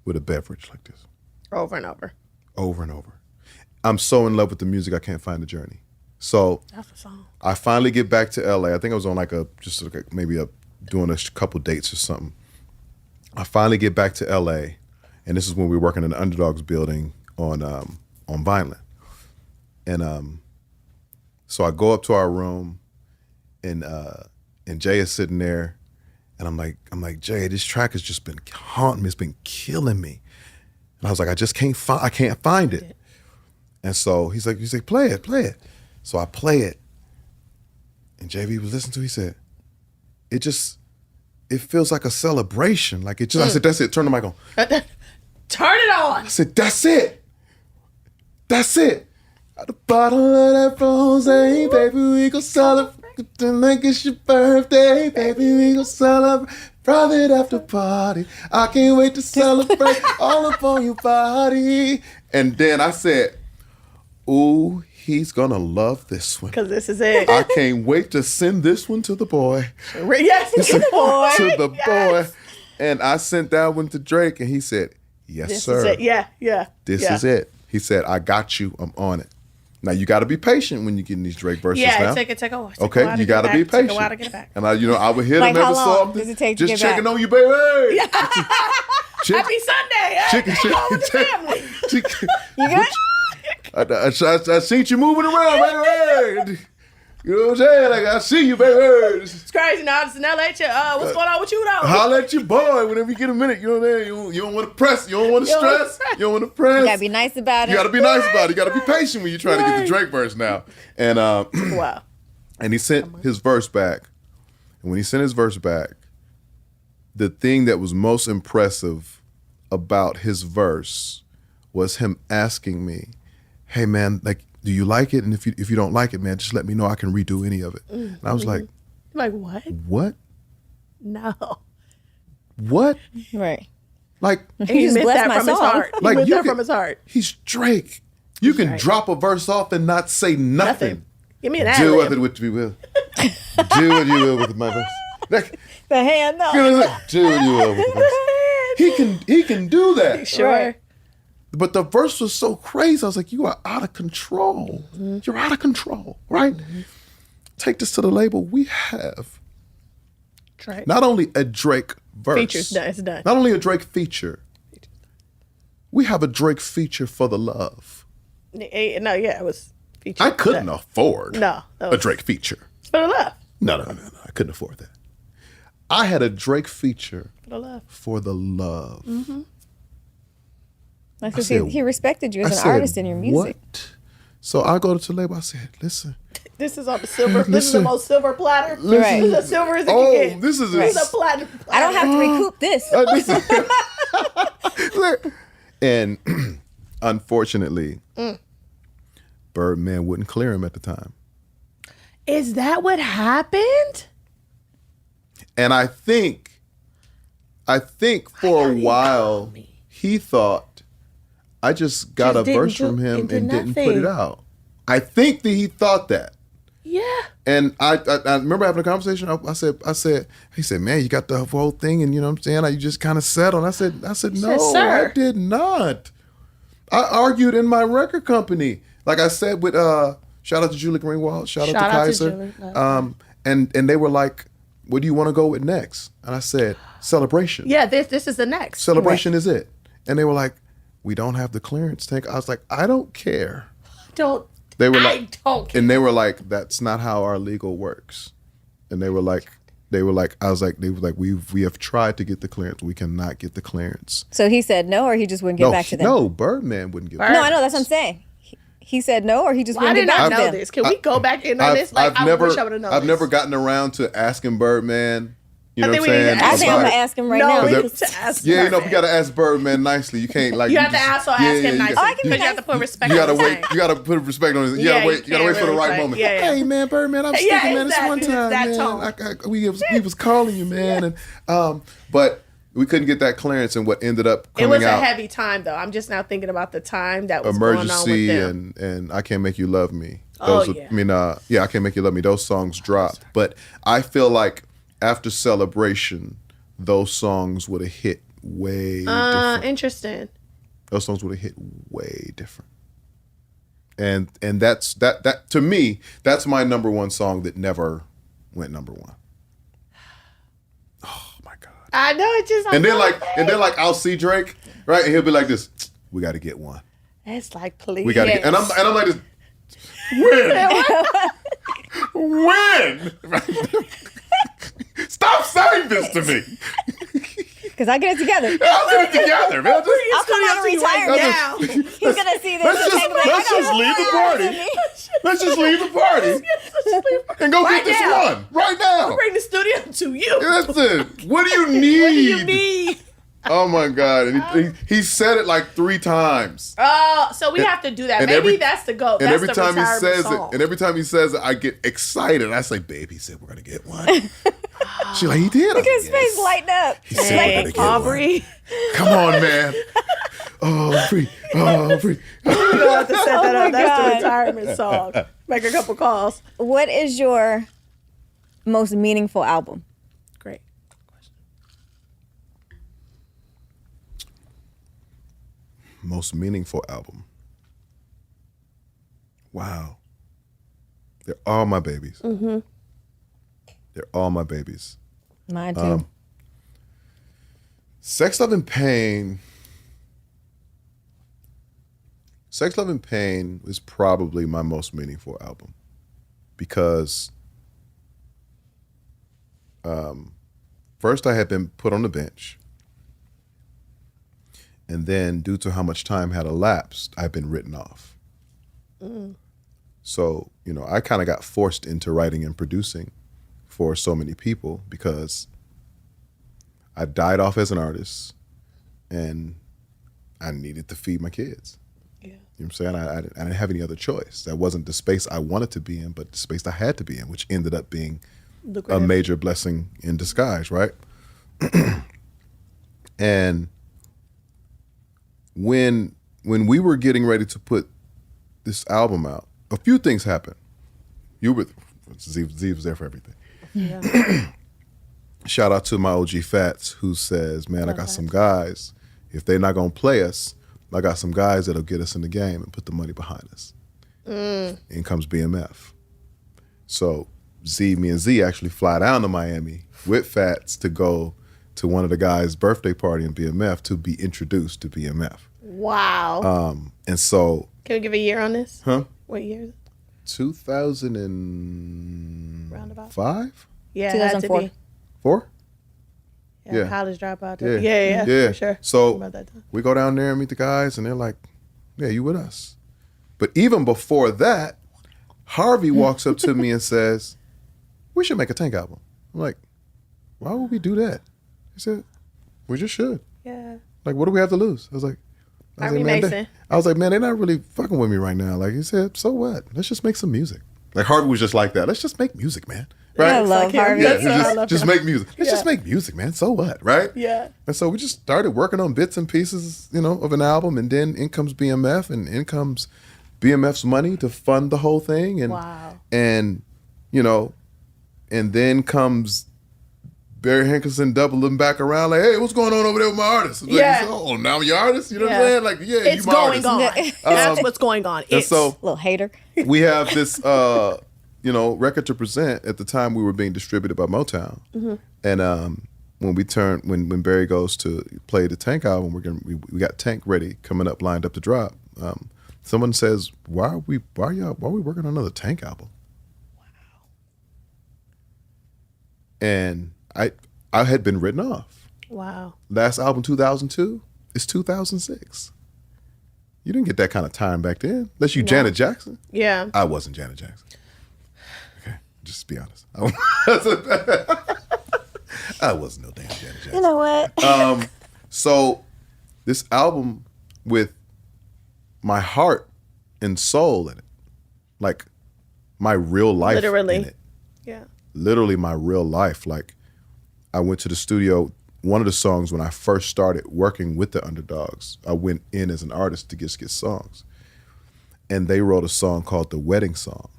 with a beverage like this. Over and over. Over and over. I'm so in love with the music, I can't find the journey. So that's the song. I finally get back to LA. I think I was on doing a couple dates or something. I finally get back to LA, and this is when we were working in the Underdogs building on Vineland. And so I go up to our room, and Jay is sitting there, and I'm like, Jay, this track has just been haunting me. It's been killing me. And I was like, I can't find it. And so he's like, play it. So I play it. And JV was listening to it, he said, it feels like a celebration. Like it just, I said, that's it, turn the mic on. Turn it on. I said, that's it. That's it. At the bottom of that rose, baby, we gon' celebrate. Like it's your birthday, baby, we gon' celebrate. Private after party. I can't wait to celebrate all up on your body. And then I said, ooh, he's gonna love this one. Because this is it. I can't wait to send this one to the boy. Yes, to the boy. To the boy. And I sent that one to Drake, and he said, yes, This sir. is it. Yeah. This is it. He said, I got you. I'm on it. Now, you got to be patient when you get in these Drake verses now. Take a while. Okay, you got to be patient. Take a while to get it back. And I would hit Like him how every so long often. does it take to just get checking back? on you, baby. Happy Sunday. Chicken, With the family. You good? I seen you moving around, baby. You know what I'm saying? Like, I see you, baby. It's crazy now. It's an LA chick. What's going on with you, though? Holla at your boy whenever you get a minute. You know what I'm saying? You don't want to press. You don't want to stress. You don't want to press. You gotta be nice about it. You got to be nice about it. You got to be patient when you're trying to get the Drake verse now. And Wow. and he sent his verse back. And when he sent his verse back, the thing that was most impressive about his verse was him asking me, "Hey man, like, do you like it? And if you don't like it, man, just let me know. I can redo any of it." And I was like, Like, what? "What? No. What?" Right. Like, He just meant blessed that my from his song. heart. like He meant you that can- from his heart. He's Drake. You can Drake. drop a verse off and not say nothing. Give me an Do with ad-lib. it what you will. Do what you will with my verse. Like, The hand, though. do what you will with the verse. He can do that. Sure. Right. But the verse was so crazy. I was like, you are out of control. You're out of control, right? Take this to the label. We have Drake. not only a Drake verse. Features. No, it's done. Not only a Drake feature. We have a Drake feature for the love. No, it was featured. I couldn't afford No. that a was Drake feature. For the love. No. I couldn't afford that. I had a Drake feature For the love. for the love. Like, I said, he respected you I as an said, artist in your music. What? So I go to the label. I said, listen. This is on the silver. This is the Listen. most silver platter. Right. This is as silver as it Oh, can get. this is This is a platinum platter. I don't have to recoup this. And unfortunately, Birdman wouldn't clear him at the time. Is that what happened? And I think for a while he thought I just got Just a verse didn't from do- him and did and didn't put nothing. it out. I think that he thought that. Yeah. And I remember having a conversation. I said, he said, man, you got the whole thing, and you know what I'm saying? You just kind of settled. I said, no, sir. I did not. I argued in my record company. Like I said with shout out to Julie Greenwald, shout out to Kaiser. Julie. And they were like, what do you want to go with next? And I said, Celebration. Yeah, this is the next. Celebration is it. And they were like, we don't have the clearance tank. I was like, I don't care. Don't. They were I like, don't care. and they were like, that's not how our legal works. And they were like, they were like, we have tried to get the clearance. We cannot get the clearance. So he said no, or he just wouldn't get back to them? No, Birdman wouldn't give. No, I know. That's what I'm saying. He said no, or he just Well, I wouldn't did get not back to know them. this. Can we go back in on this? Like, I wish I would have known I've this. never gotten around to asking Birdman. You know I what think I'm we need saying? to I ask think I'm About- gonna ask him right No, now. we They're- need to ask Yeah, you know, we Birdman. gotta ask Birdman nicely. You can't like. You have to also ask him you nicely. Oh, I can be Because you nice. have to put respect You gotta on his wait. name. You gotta put respect on his. You Yeah, gotta you wait. You gotta wait can't for the really right say- moment. yeah, yeah. Hey man, Birdman, I'm Yeah, sticking man. This exactly. one It's time, that man. tone. We was calling you, man, and but we couldn't get that clearance, and what ended up It coming was a out, heavy time, though. I'm just now thinking about the time that was going on with Emergency them. and I Can't Make You Love Me. Oh, Those yeah. I mean, I Can't Make You Love Me. Those songs dropped, but I feel like after Celebration, those songs would have hit way different. Interesting. Those songs would have hit way different. And that's that to me, that's my number one song that never went number one. Oh my God. I know it just. And then like I'll see Drake, right? And he'll be like this, we gotta get one. It's like, please. We gotta get and I'm like this. When? Stop saying this to me. Because I get it together. I'll get it together, man. I'll come out of retirement. now. He's gonna see this. Let's and be like, just I got leave the one party. in me. Let's just leave the party and go Right get this now. one right now. Bring the studio to you. That's it. What do you need? What do you need? Oh my God. And he said it like 3 times. Oh, so we have to do that. Maybe that's the goal. And that's every the time he says song. it, and every time he says it, I get excited. I say, babe, he said we're gonna get one. She's like, he did. Look at his face lighten up. He said we're gonna get Aubrey. one. Come on, man. Aubrey. We're gonna have to set that up. That's the retirement song. Make a couple calls. What is your most meaningful album? Great. Most meaningful album. Wow. They're all my babies. Mm-hmm. They're all my babies. Mine too. Sex, Love, and Pain. Sex, Love, and Pain is probably my most meaningful album because first I had been put on the bench, and then due to how much time had elapsed, I've been written off. So, I kind of got forced into writing and producing for so many people because I died off as an artist and I needed to feed my kids. Yeah. You know what I'm saying? I didn't have any other choice. That wasn't the space I wanted to be in, but the space I had to be in, which ended up being a major blessing in disguise, right? And when we were getting ready to put this album out, a few things happened. Z was there for everything. Yeah. Shout out to my OG Fats who says, man, I got some guys. If they're not going to play us, I got some guys that'll get us in the game and put the money behind us. In comes BMF. So me and Z actually fly down to Miami with Fats to go to one of the guys' birthday party in BMF to be introduced to BMF. Wow. And so... Can we give a year on this? Huh? What year is it? 2005? Yeah, 2004. 4? Yeah. College dropout. Yeah, for sure. So we go down there and meet the guys, and they're like, yeah, you with us. But even before that, Harvey walks up to me and says, we should make a Tank album. I'm like, why would we do that? He said, we just should. Yeah. Like, what do we have to lose? I was like, man, they're not really fucking with me right now. Like, he said, so what? Let's just make some music. Like, Harvey was just like that. Let's just make music, man. Right? I love Harvey. Yeah, just make music. Let's just make music, man. So what, right? Yeah. And so we just started working on bits and pieces, of an album, and then in comes BMF, and in comes BMF's money to fund the whole thing, and and then comes Barry Hankinson doubling back around like, hey, what's going on over there with my artist? Like, oh, now I'm your artist? You know what I'm saying? Like, yeah, it's you my going artist. on. That's what's going on. It's so little hater. We have this record to present. At the time we were being distributed by Motown. Mm-hmm. And when Barry goes to play the Tank album, we got Tank ready, coming up, lined up to drop. Someone says, why are we working on another Tank album? Wow. And I had been written off. Wow. Last album, 2002, is 2006. You didn't get that kind of time back then, unless you Janet Jackson. Yeah. I wasn't Janet Jackson. Okay, just be honest. I wasn't no damn Janet Jackson. You know what? So this album with my heart and soul in it, like my real life in it. Yeah. Literally my real life. Like, I went to the studio, one of the songs when I first started working with the Underdogs, I went in as an artist to get songs. And they wrote a song called The Wedding Song.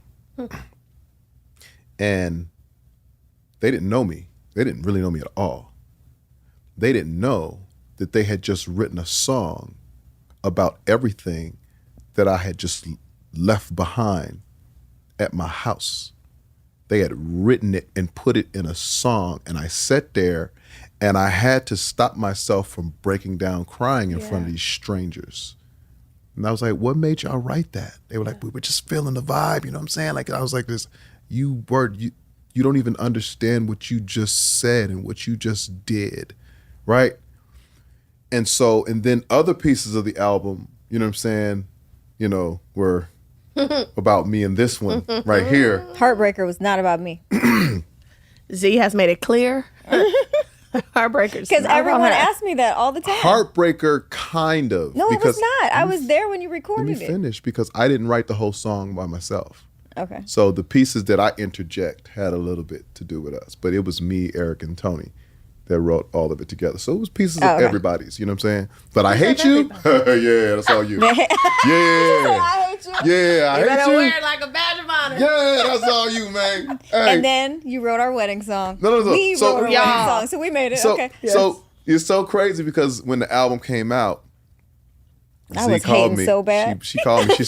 And they didn't know me. They didn't really know me at all. They didn't know that they had just written a song about everything that I had just left behind at my house. They had written it and put it in a song, and I sat there and I had to stop myself from breaking down crying in front of these strangers. And I was like, what made y'all write that? They were like, we were just feeling the vibe, you know what I'm saying? Like, I was like, you don't even understand what you just said and what you just did, right? And then other pieces of the album, you know what I'm saying, were about me and this one right here. Heartbreaker was not about me. Z has made it clear. Heartbreakers. Because everyone asks me that all the time. Heartbreaker, kind of. No, it was not. I was there when you recorded Let me finish because I didn't write the whole song by myself. Okay. So the pieces that I interject had a little bit to do with us, but it was me, Eric, and Tony that wrote all of it together. So it was pieces of everybody's, you know what I'm saying? But I hate you. Yeah, that's all you. Yeah. I hate you. Yeah, I hate you. You better wear it like a badge of honor. Yeah, that's all you, man. Hey. And then you wrote our wedding song. No. We wrote our wedding song, so we made it. Okay. So it's so crazy because when the album came out, I was hating so bad. She called me. She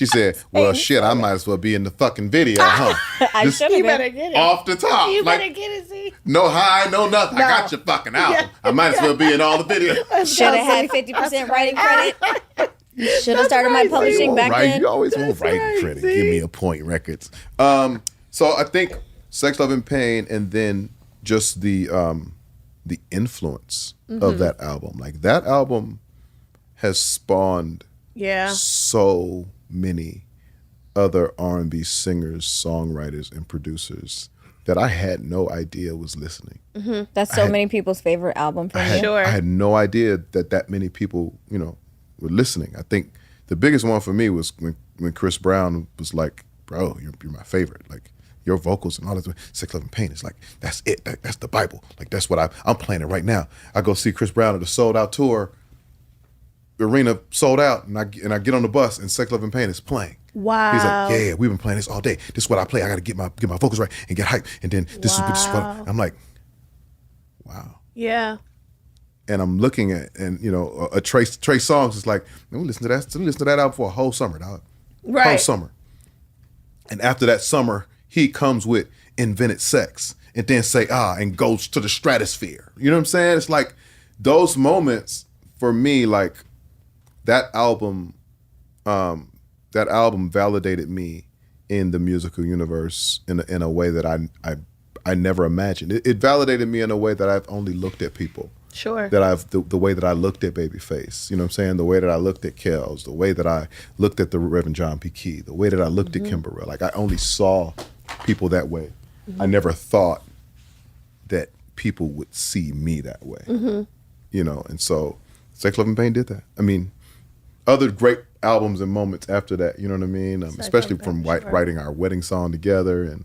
said, well, shit, I might as well be in the fucking video, huh? I should have You been. better get it. Off the top. You like, better get it, Z. no high, no nothing. I got your fucking album. I might as well be in all the videos. Should have had 50% writing credit. Should have started my publishing back then. You always want writing credit. Give me a point, records. So I think Sex, Love, and Pain, and then just the influence of that album. Like that album has spawned so many other R&B singers, songwriters, and producers that I had no idea was listening. That's many people's favorite album for me. Sure. I had no idea that many people, were listening. I think the biggest one for me was when Chris Brown was like, bro, you're my favorite. Like, your vocals and all that, Sex, Love, and Pain. It's like, that's it. That's the Bible. Like, that's what I'm playing it right now. I go see Chris Brown at a sold-out tour. The arena sold out, and I get on the bus, and Sex, Love, and Pain is playing. Wow. He's like, yeah, we've been playing this all day. This is what I play. I got to get my vocals right and get hype. And then this is what I'm like, wow. Yeah. And I'm looking at, and a Trey Songz is like, man, we listen to that album for a whole summer, dog. Right. Whole summer. And after that summer, he comes with Invented Sex, and then say and goes to the stratosphere. You know what I'm saying? It's like those moments for me, like that album validated me in the musical universe in a way that I never imagined. It validated me in a way that I've only looked at people. Sure. That I've the way that I looked at Babyface, you know what I'm saying? The way that I looked at Kells, the way that I looked at the Reverend John P. Key, the way that I looked at Kimberell. Like I only saw people that way. I never thought that people would see me that way. And so Sex, Love, and Pain did that. I mean, other great albums and moments after that, you know what I mean? Especially from writing our wedding song together and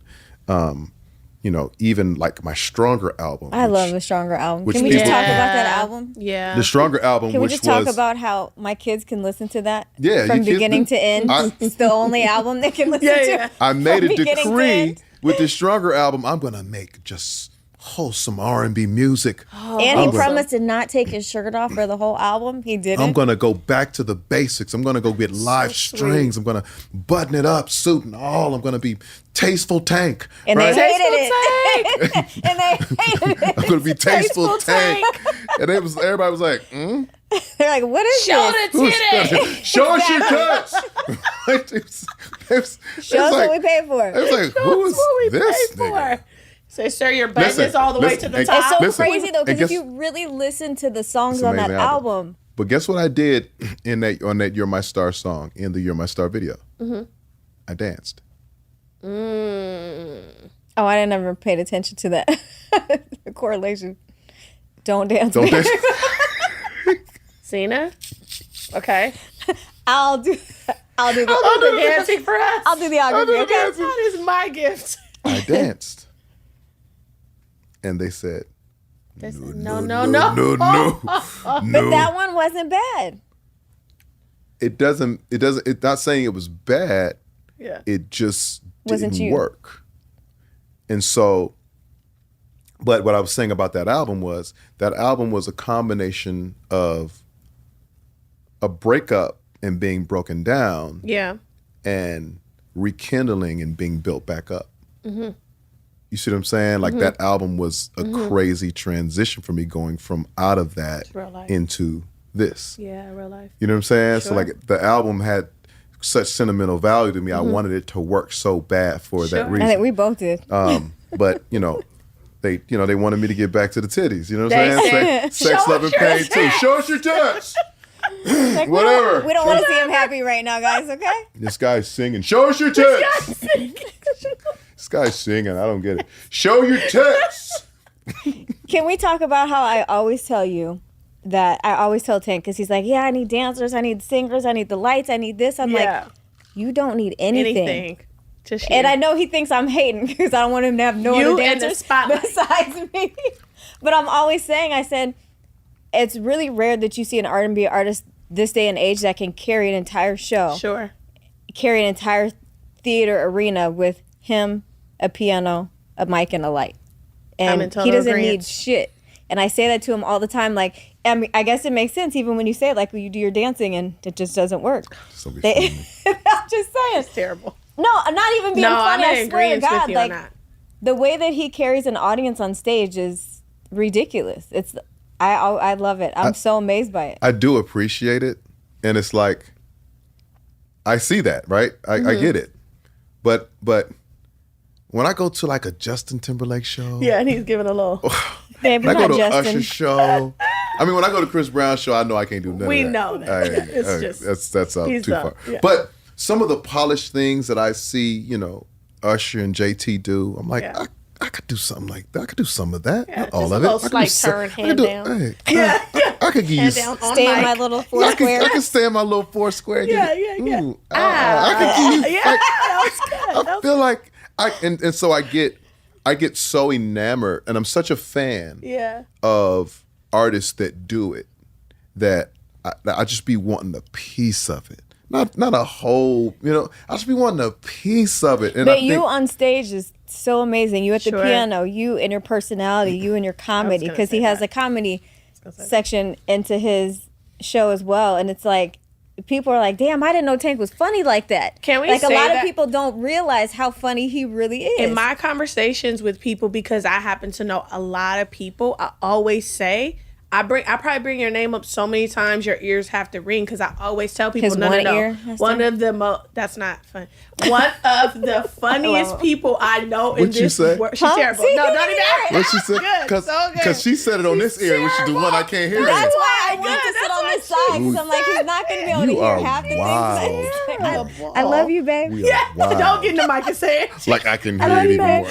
even like my Stronger album. I love the Stronger album. Can we just talk about that album? Yeah. The Stronger album, Can we just talk about how my kids can listen to that? Yeah. From beginning to end. It's the only album they can listen to. I made a decree with the Stronger album, I'm going to make just wholesome R&B music. And he promised to not take his shirt off for the whole album. He didn't. I'm going to go back to the basics. I'm going to go get live strings. I'm going to button it up, suit and all. I'm going to be Tasteful Tank. And right? they hated it. And they hated it. I'm going to be Tasteful Tank. And everybody was like, They're like, what is Show this? the titty. Show us your cuts. Show us what we paid for. It was like, who is this nigga? So, sir, your button is all the way to the top. It's so crazy, though, because if you really listen to the songs on that album. But guess what I did on that You're My Star song, in the You're My Star video? I danced. Oh, I didn't ever paid attention to that. The correlation. Don't dance. Don't dance. Zena? Okay. I'll do the dancing for us. I'll do the choreography, okay? That is my gift. I danced. And they said, no. But that one wasn't bad. It's not saying it was bad. Yeah. It just Wasn't didn't you. work. And so, but what I was saying about that album was a combination of a breakup and being broken down. Yeah. And rekindling and being built back up. You see what I'm saying? Like that album was a crazy transition for me, going from out of that into this. Yeah, real life. You know what I'm saying? Sure. So like the album had such sentimental value to me. I wanted it to work so bad for that reason. I think we both did. But they wanted me to get back to the titties. You know what I'm saying? Sex, Love, and Pain too. Show us your tits. Like, Whatever. We don't want to see him happy right now, guys, okay? This guy's singing. Show us your tits. This guy's singing. I don't get it. Show your tits. Can we talk about how I always tell you that I always tell Tank, because he's like, yeah, I need dancers, I need singers, I need the lights, I need this. I'm like, you don't need anything. And I know he thinks I'm hating because I don't want him to have no other dancers besides me. But I'm always saying, I said, it's really rare that you see an R&B artist this day and age that can carry an entire show. Sure. Carry an entire theater arena with him, a piano, a mic, and a light. And he doesn't need shit. And I say that to him all the time. Like, I mean, I guess it makes sense even when you say it, like when you do your dancing and it just doesn't work. I'm just saying. It's terrible. No, I'm not even being funny. I swear to God, like the way that he carries an audience on stage is ridiculous. I love it. I'm so amazed by it. I do appreciate it, and it's like I see that, right? I get it, but when I go to like a Justin Timberlake show, and he's giving a little. Baby, when I go to Justin. Usher show, I mean, when I go to Chris Brown show, I know I can't do nothing. We of that. know that. It's just that's too far. Yeah. But some of the polished things that I see, you know, Usher and JT do, I'm like, I could do something like that. I could do some of that. Yeah, Not all just of a it. little slight turn, hand down. I could give you. Stay in my little four square. I can stay in my little four square. Yeah. I could give you. That was good. I feel like and so I get so enamored, and I'm such a fan of artists that do it that I just be wanting a piece of it. Not a whole, you know, I just be wanting a piece of it. And but you on stage is so amazing. You at the piano, you and your personality, you and your comedy, because he has a comedy section into his show as well. And it's like, people are like, damn, I didn't know Tank was funny like that. Can we like say a lot that? of people don't realize how funny he really is. In my conversations with people, because I happen to know a lot of people, I always say, I probably bring your name up so many times your ears have to ring, because I always tell people, one of the that's not fun. One of the funniest people I know in this world. She's terrible. See, no, don't even ask. What she said? Because she said it on this ear. We should do one I can't hear. That's why I need to sit on this side, because I'm like, he's not going to be able to hear half the things I say. I love you, babe. Don't get in the mic and say it. Like I can hear it even more.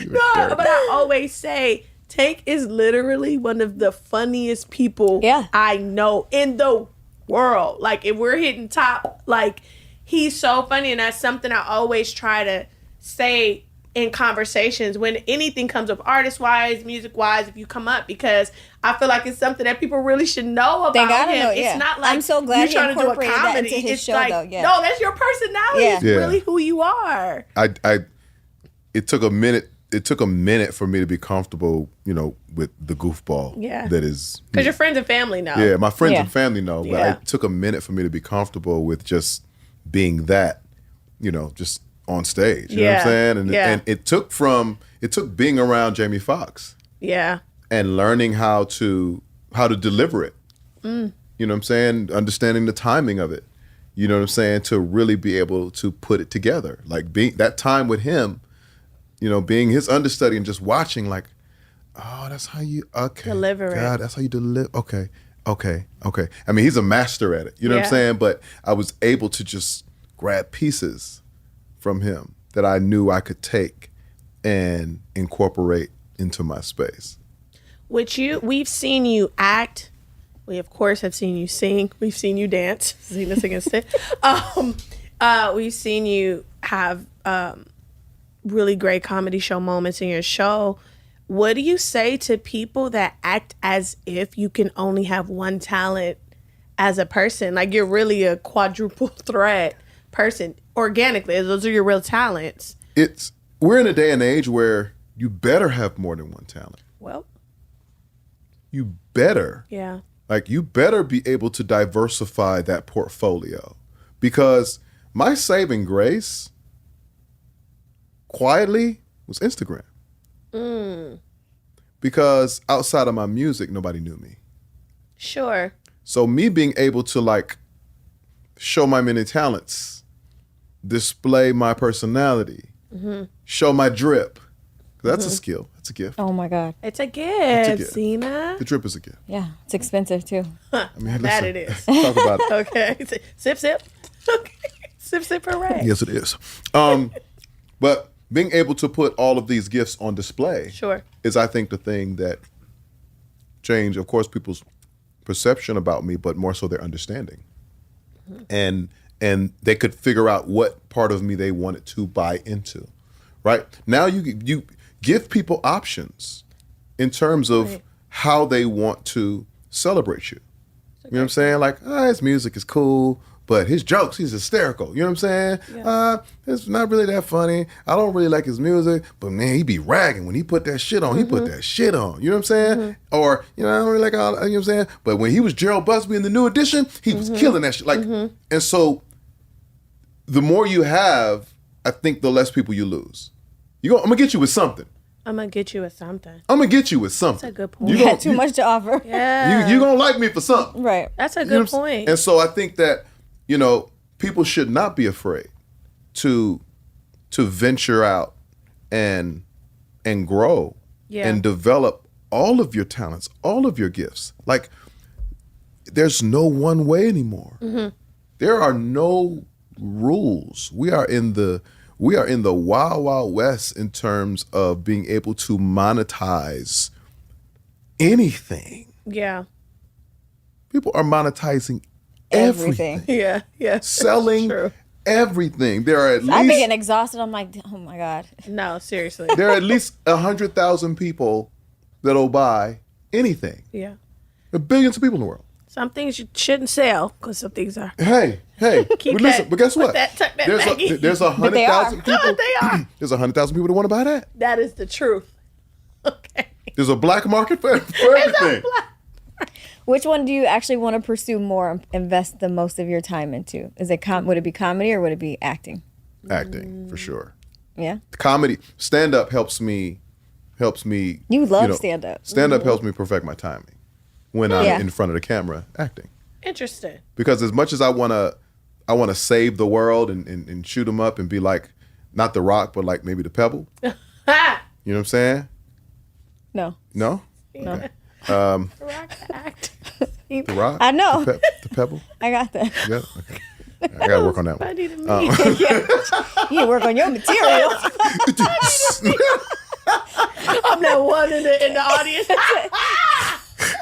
No, but I always say, Tank is literally one of the funniest people I know in the world. Like, if we're hitting top, like, he's so funny. And that's something I always try to say in conversations when anything comes up, artist-wise, music-wise, if you come up, because I feel like it's something that people really should know about him. It's not like I'm so glad you're trying to do a incorporated comedy. that into his it's show, like, though. Yeah. No, that's your personality. It's really who you are. It took a minute. It took a minute for me to be comfortable, you know, with the goofball. That is. Because your friends and family know. Yeah, my friends and family know. But it took a minute for me to be comfortable with just being that, you know, just on stage. You know what I'm saying? And it took being around Jamie Foxx. Yeah. And learning how to deliver it. You know what I'm saying? Understanding the timing of it. You know what I'm saying? To really be able to put it together. Like being that time with him, you know, being his understudy and just watching, like, oh, that's how you deliver it. God, that's how you deliver. Okay. I mean, he's a master at it. You know what I'm saying? But I was able to just grab pieces from him that I knew I could take and incorporate into my space. We've seen you act. We of course have seen you sing. We've seen you dance. Zena singing stick. We've seen you have really great comedy show moments in your show. What do you say to people that act as if you can only have one talent as a person? Like, you're really a quadruple threat person organically. Those are your real talents. We're in a day and age where you better have more than one talent. Well, you better. Yeah. Like, you better be able to diversify that portfolio, because my saving grace quietly was Instagram. Because outside of my music, nobody knew me. Sure. So me being able to, like, show my many talents, display my personality, show my drip. That's a skill. That's a gift. Oh my God. It's a gift, Zena. The drip is a gift. Yeah, it's expensive too. I mean, that it is. Talk about it. Okay. Sip, sip. Okay. Sip, sip, hooray. Yes, it is. But being able to put all of these gifts on display is, I think, the thing that changed, of course, people's perception about me, but more so their understanding. And they could figure out what part of me they wanted to buy into. Right? Now you give people options in terms of how they want to celebrate you. You know what I'm saying? Like, his music is cool, but his jokes, he's hysterical. You know what I'm saying? Yeah. It's not really that funny. I don't really like his music, but man, he be ragging. When he put that shit on, he put that shit on. You know what I'm saying? Or, I don't really like all, you know what I'm saying? But when he was Gerald Busby in the New Edition, he was killing that shit. Like, and so the more you have, I think the less people you lose. I'm gonna get you with something. I'm gonna get you with something. That's a good point. You got too much to offer. Yeah. You're gonna like me for something. Right. That's a good point. And so I think that, people should not be afraid to venture out and grow and develop all of your talents, all of your gifts. Like, there's no one way anymore. There are no rules. We are in the wild, wild west in terms of being able to monetize anything. Yeah. People are monetizing everything. Yeah. Selling everything. There are at least... I've been getting exhausted. I'm like, oh my God. No, seriously. There are at least 100,000 people that'll buy anything. Yeah. There are billions of people in the world. Some things you shouldn't sell because some things are. Hey. Keep but listen, but guess what? There's 100,000 people. They are. There's 100,000 people that want to buy that. That is the truth. Okay. There's a black market for everything. Which one do you actually want to pursue more, invest the most of your time into? Is it would it be comedy or would it be acting? Acting, for sure. Yeah. Comedy, stand-up helps me. You love stand-up. Stand-up helps me perfect my timing when I'm in front of the camera acting. Interesting. Because as much as I wanna save the world and shoot them up and be like, not the Rock, but like maybe the Pebble. You know what I'm saying? No. No? Yeah. Okay. The Rock to act. The Rock? I know. The Pebble? I got that. Yeah? Okay. I gotta work on that one. Funny to me. You work on your material. I'm that one in the audience.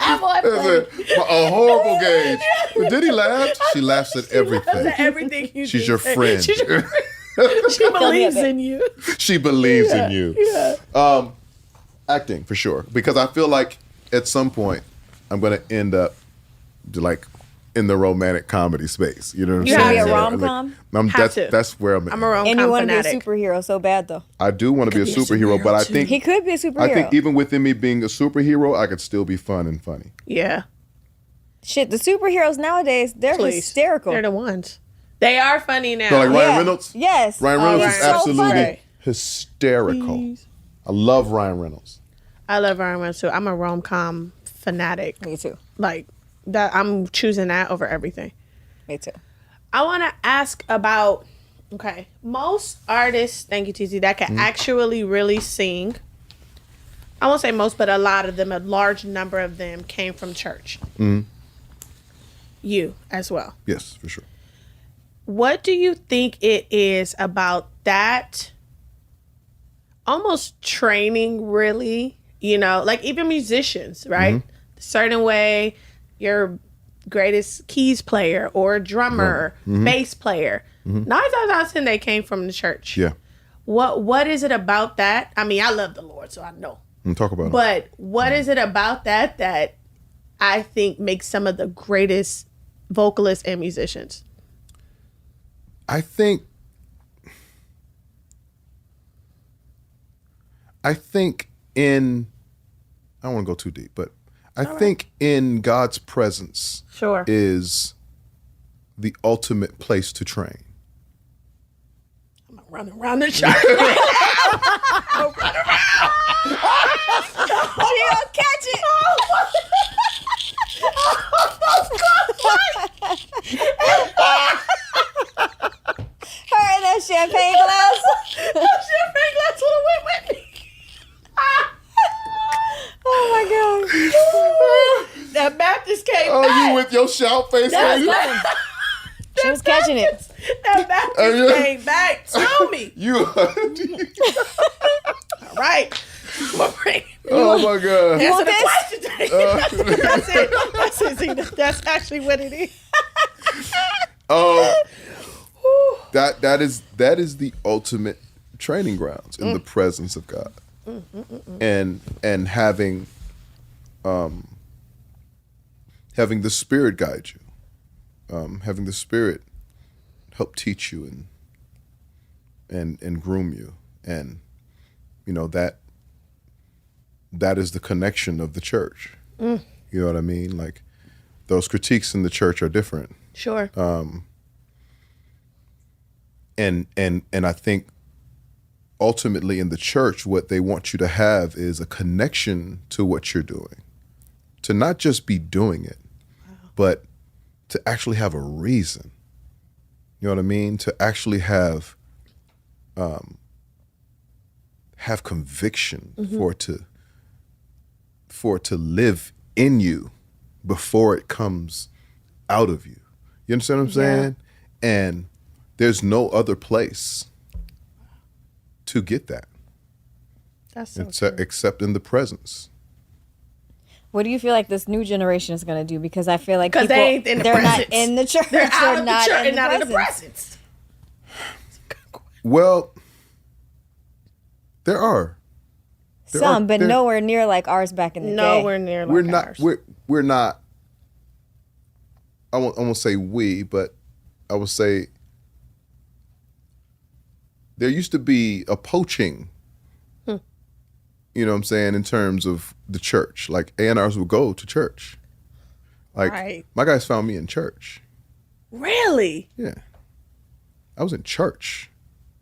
I'm like, a horrible gauge. But Diddy laughed. She laughs at everything. Everything you She's do. your friend. She believes in you. She believes in you. Yeah. Acting, for sure. Because I feel like at some point I'm going to end up like in the romantic comedy space. You know what I'm saying? You want to be a rom-com? That's where I'm at. I'm a rom-com And you want to be a fanatic. superhero so bad, though. I do want to be a superhero, but I think He could be a superhero. I think even within me being a superhero, I could still be fun and funny. Yeah. Shit, the superheroes nowadays, they're hysterical. They're the ones. They are funny now. So like Ryan Reynolds? Yes. Ryan Reynolds he's is so absolutely funny. hysterical. Please. I love Ryan Reynolds. I love Ryan Reynolds too. I'm a rom-com fanatic. Me too. Like that, I'm choosing that over everything. Me too. I want to ask about, most artists, thank you, TZ, that can actually really sing. I won't say most, but a lot of them, a large number of them came from church. You as well. Yes, for sure. What do you think it is about that almost training, really? Like even musicians, right? A certain way, your greatest keys player or drummer, bass player. 9 times out of 10, they came from the church. Yeah. What is it about that? I mean, I love the Lord, so I know. Talk about it. But what is it about that I think makes some of the greatest vocalists and musicians? I think in, I don't want to go too deep, but I think in God's presence is the ultimate place to train. I'm running around the church. I'm running around. She gonna catch it. Her and that champagne glass. Champagne glass would have went with me. Oh my God. That Baptist came Oh, back. you with your shout face? She was catching imagine it. That Baptist came back to me. All right. Oh my God. Answer the question. That's it, Zena. That's actually what it is. That is the ultimate training grounds in the presence of God. And having the Spirit guide you. Having the Spirit help teach you and groom you. And that is the connection of the church. You know what I mean? Like, those critiques in the church are different. Sure. And I think ultimately in the church, what they want you to have is a connection to what you're doing. To not just be doing it, but to actually have a reason. You know what I mean? To actually have conviction for it to live in you before it comes out of you. You understand what I'm saying? And there's no other place to get that. That's so except in the presence. What do you feel like this new generation is going to do? Because I feel like they ain't in the they're presence. not in the church. They're out of the not church in and the not in the presence. presence. Well, there are. Some, but nowhere near like ours back in the day. Nowhere near like ours. We're not. I won't say we, but I would say there used to be a poaching. You know what I'm saying, in terms of the church. Like, A&Rs would go to church. Like, my guys found me in church. Really? Yeah. I was in church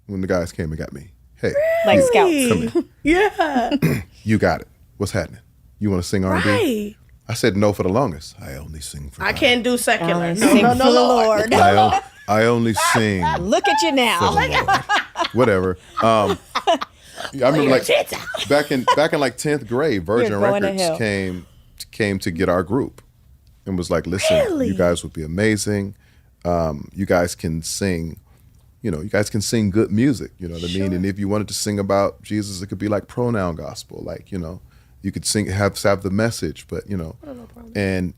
when the guys came and got me. Hey. Like Come scouts. here. Yeah. You got it. What's happening? You want to sing R&B? Right. I said no for the longest. I only sing for God. I can't do secular. Sing for the Lord. I only sing Look at you for now. the Lord. Whatever. I remember like back in like 10th grade, Virgin You're going to Records hell. came to get our group and was like, listen, you guys would be amazing. You guys can sing, you guys can sing good music, you know what I mean? And if you wanted to sing about Jesus, it could be like pronoun gospel, like, you could sing, have the message, but, and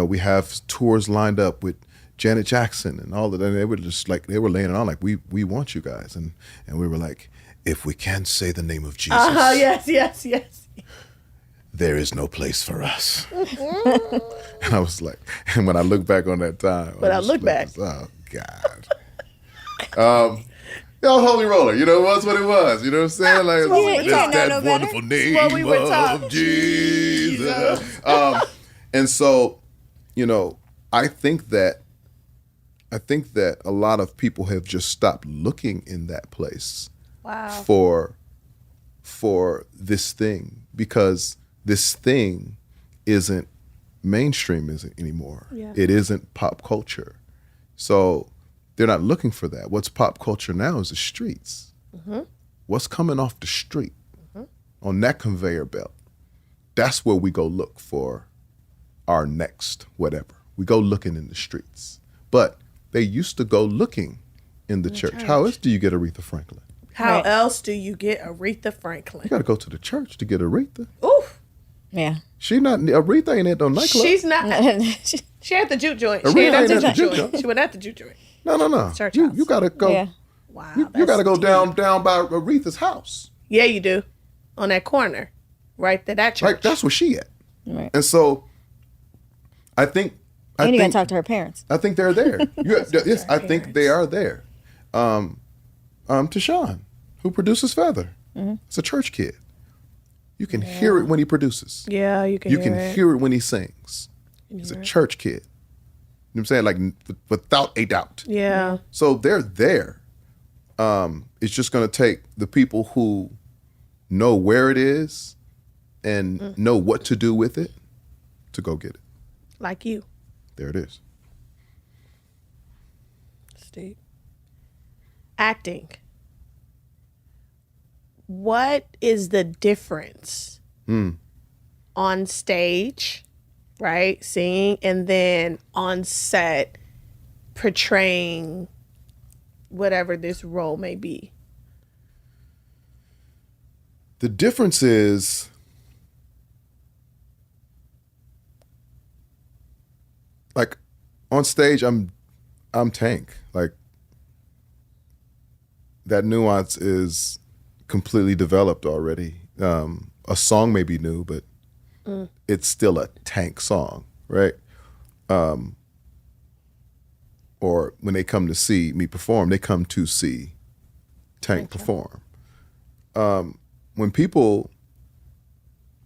we have tours lined up with Janet Jackson and all of that. And they were just like, they were laying it on like, we want you guys. And we were like, if we can't say the name of Jesus, Yes. there is no place for us. And I was like, and when I look back on that time, oh God. Holy roller, it was what it was. You know what I'm saying? Like, that wonderful name of Jesus. And so, I think that a lot of people have just stopped looking in that place. Wow. For this thing, because this thing isn't mainstream anymore. Yeah. It isn't pop culture. So they're not looking for that. What's pop culture now is the streets. Mm-hmm. What's coming off the street on that conveyor belt? That's where we go look for our next whatever. We go looking in the streets. But they used to go looking in the church. How else do you get Aretha Franklin? How else do you get Aretha Franklin? You got to go to the church to get Aretha. Oof. Yeah. Aretha ain't at no nightclub. She's not. She at the juke joint. Aretha She ain't ain't at the juke joint. She went at the juke joint. No. Church You house. got to go. Yeah. Wow. You got to go down by Aretha's house. Yeah, you do. On that corner. Right there, that church. Right, that's where she at. Right. And so I think And you got to talk to her parents. I think they're there. Yes, I think they are there. Tashawn, who produces Feather. Mm-hmm. It's a church kid. You can hear it when he produces. Yeah, you can hear it when he sings. He's a church kid. You know what I'm saying? Like, without a doubt. Yeah. So they're there. It's just going to take the people who know where it is and know what to do with it to go get it. Like you. There it is. Steve. Acting. What is the difference on stage, right, singing, and then on set portraying whatever this role may be? The difference is like on stage I'm Tank. Like that nuance is completely developed already. A song may be new, but it's still a Tank song, right? Or when they come to see me perform, they come to see Tank perform. When people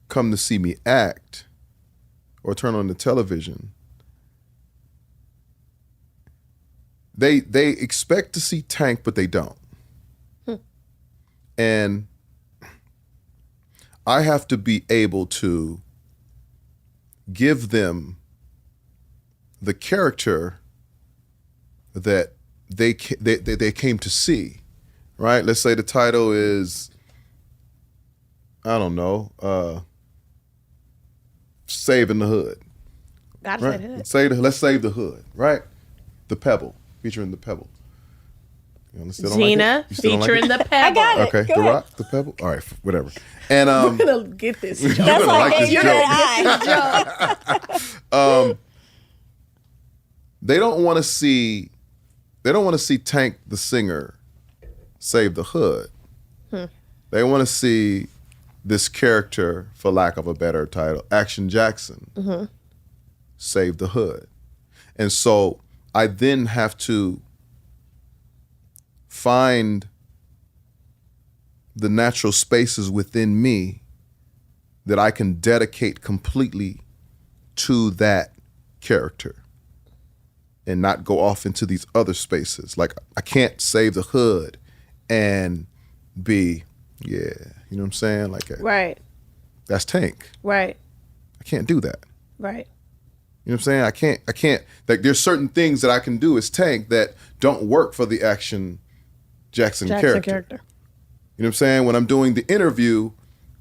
come to see me act or turn on the television, they expect to see Tank, but they don't. And I have to be able to give them the character that they came to see, right? Let's say the title is, I don't know, Saving the Hood. Gotta Right? say the hood. Let's save the hood, right? The Pebble, featuring the Pebble. You still don't Zena, like it? You still don't like featuring it? the Pebble. I got it. Okay, Go the ahead. Rock, the Pebble. All right, whatever. And I'm gonna get this. you're That's gonna why I like gave this you joke. that eye. They don't want to see Tank the singer save the hood. They want to see this character, for lack of a better title, Action Jackson, save the hood. And so I then have to find the natural spaces within me that I can dedicate completely to that character and not go off into these other spaces. Like I can't save the hood and be, you know what I'm saying? Like Right. that's Tank. Right. I can't do that. Right. You know what I'm saying? I can't, like there's certain things that I can do as Tank that don't work for the Action Jackson character. You know what I'm saying? When I'm doing the interview,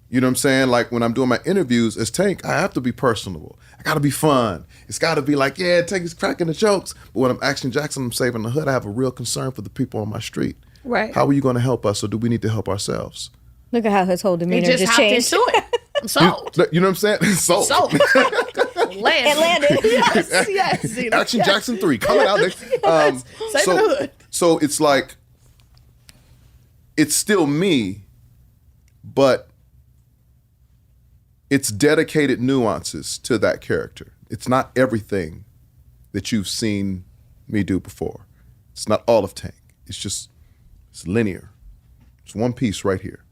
you know what I'm saying? Like when I'm doing my interviews as Tank, I have to be personable. I gotta be fun. It's gotta be like, yeah, Tank is cracking the jokes. But when I'm Action Jackson, I'm saving the hood, I have a real concern for the people on my street. Right. How are you gonna help us, or do we need to help ourselves? Look at how his whole You demeanor just just hopped changed. into it. I'm sold. You know what I'm saying? Sold. Sold. It landed. Yes. Zena. Action Jackson 3 coming out next. Saving the hood. So it's like, it's still me, but it's dedicated nuances to that character. It's not everything that you've seen me do before. It's not all of Tank. It's linear. It's one piece right here.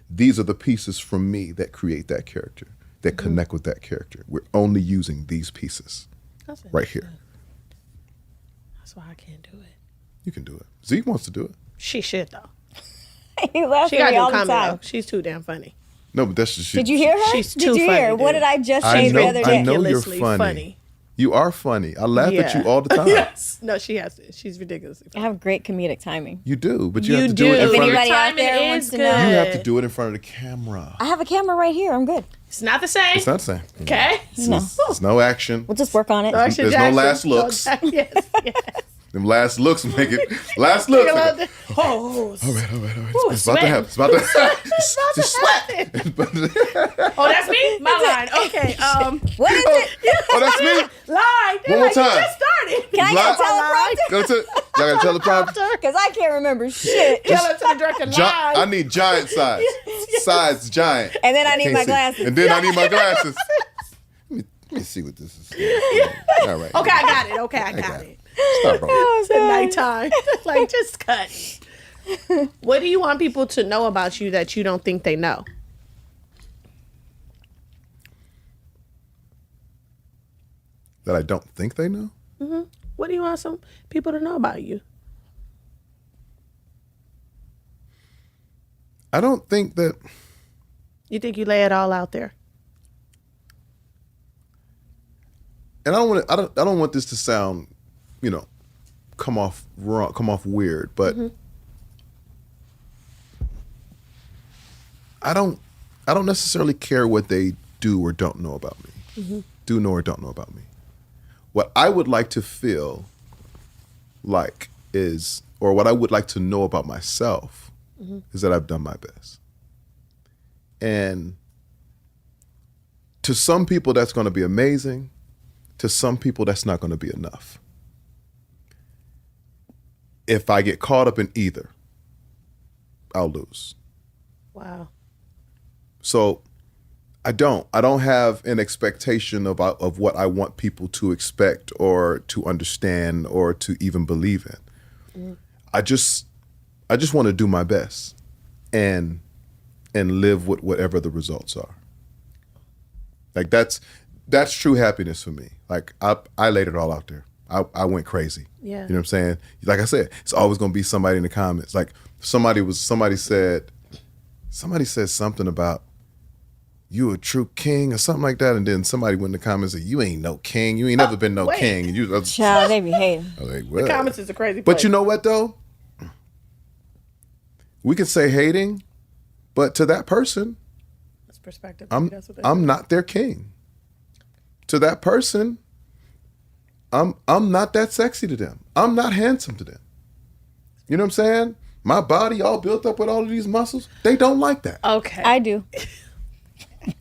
These are the pieces from me that create that character, that connect with that character. We're only using these pieces right here. That's why I can't do it. You can do it. Z wants to do it. She should though. He laughs She at got me to all do the comedy time. though. She's too damn funny. No, but that's just Did you hear her? She's Did too you funny, hear? What dude. did I just I change know, the other I day? know you're Ridiculously funny. funny. You are funny. I laugh at you all the time. Yes. No, she has to. She's ridiculously I funny. have great comedic timing. You do, but you You have to do it in do. front of Anybody the, out timing there is wants to good. know? you have to do it in front of the camera. I have a camera right here. I'm good. It's not the same. It's not the same. Okay. There's no action. We'll just work on it. Action There's no Jackson. last looks. Yes. Yes. Them last looks make it. Last looks. Oh, All right. It's about to happen. It's about to happen. Just sweat. Oh, that's me? My line. Okay. What is it? Oh, that's me. Line. One more time. You just started. Can I Line. get a teleprompter? Go to. Y'all gotta teleprompter. Because I can't remember shit. Tell it to the director. Line. I need giant size. Size giant. And then I need Can't my see. glasses. And then I need my glasses. Let me see what this is. All right. Okay, I got it. Okay, I got it. Stop, bro. It's at nighttime. Like, just cut. What do you want people to know about you that you don't think they know? That I don't think they know? What do you want some people to know about you? I don't think that. You think you lay it all out there? And I don't want. I don't want this to sound, come off wrong, come off weird. But I don't necessarily care what they do or don't know about me. Do know or don't know about me. What I would like to feel like is or what I would like to know about myself is that I've done my best. And to some people, that's going to be amazing. To some people, that's not going to be enough. If I get caught up in either, I'll lose. Wow. So I don't have an expectation of what I want people to expect or to understand or to even believe in. I just want to do my best and live with whatever the results are. Like that's true happiness for me. Like I laid it all out there. I went crazy. Yeah. You know what I'm saying? Like I said, it's always gonna be somebody in the comments. Like somebody said something about you a true king or something like that, and then somebody went in the comments and said, you ain't no king. You ain't never been no king. And Child, they be hating. I was like, well. The comments is a crazy place. But you know what though? We can say hating, but to that person, that's perspective. I'm not their king. To that person, I'm not that sexy to them. I'm not handsome to them. You know what I'm saying? My body all built up with all of these muscles. They don't like that. Okay. I do.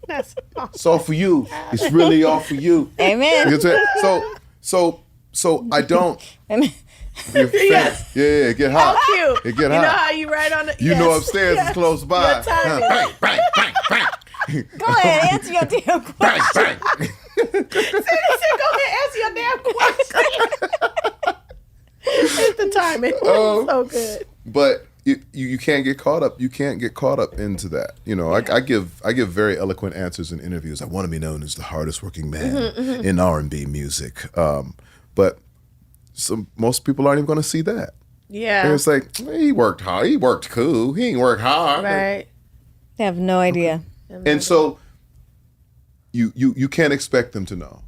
That's awesome. It's all for you. It's really all for you. Amen. You know what I'm saying? So I don't. Amen. Yes. Yeah, get hot. How cute. It get You hot. know how you write on the... You know upstairs is close by. Your timing. Bang, bang, bang, bang. Go ahead, answer your damn Bang, question. bang. He said, go ahead, answer your damn question. It's the timing. So good. But you can't get caught up. You can't get caught up into that. You know, I give very eloquent answers in interviews. I want to be known as the hardest working man in R&B music. But most people aren't even going to see that. Yeah. And it's like, he worked hard. He worked cool. He ain't worked hard. Right. They have no idea. And so you can't expect them to know.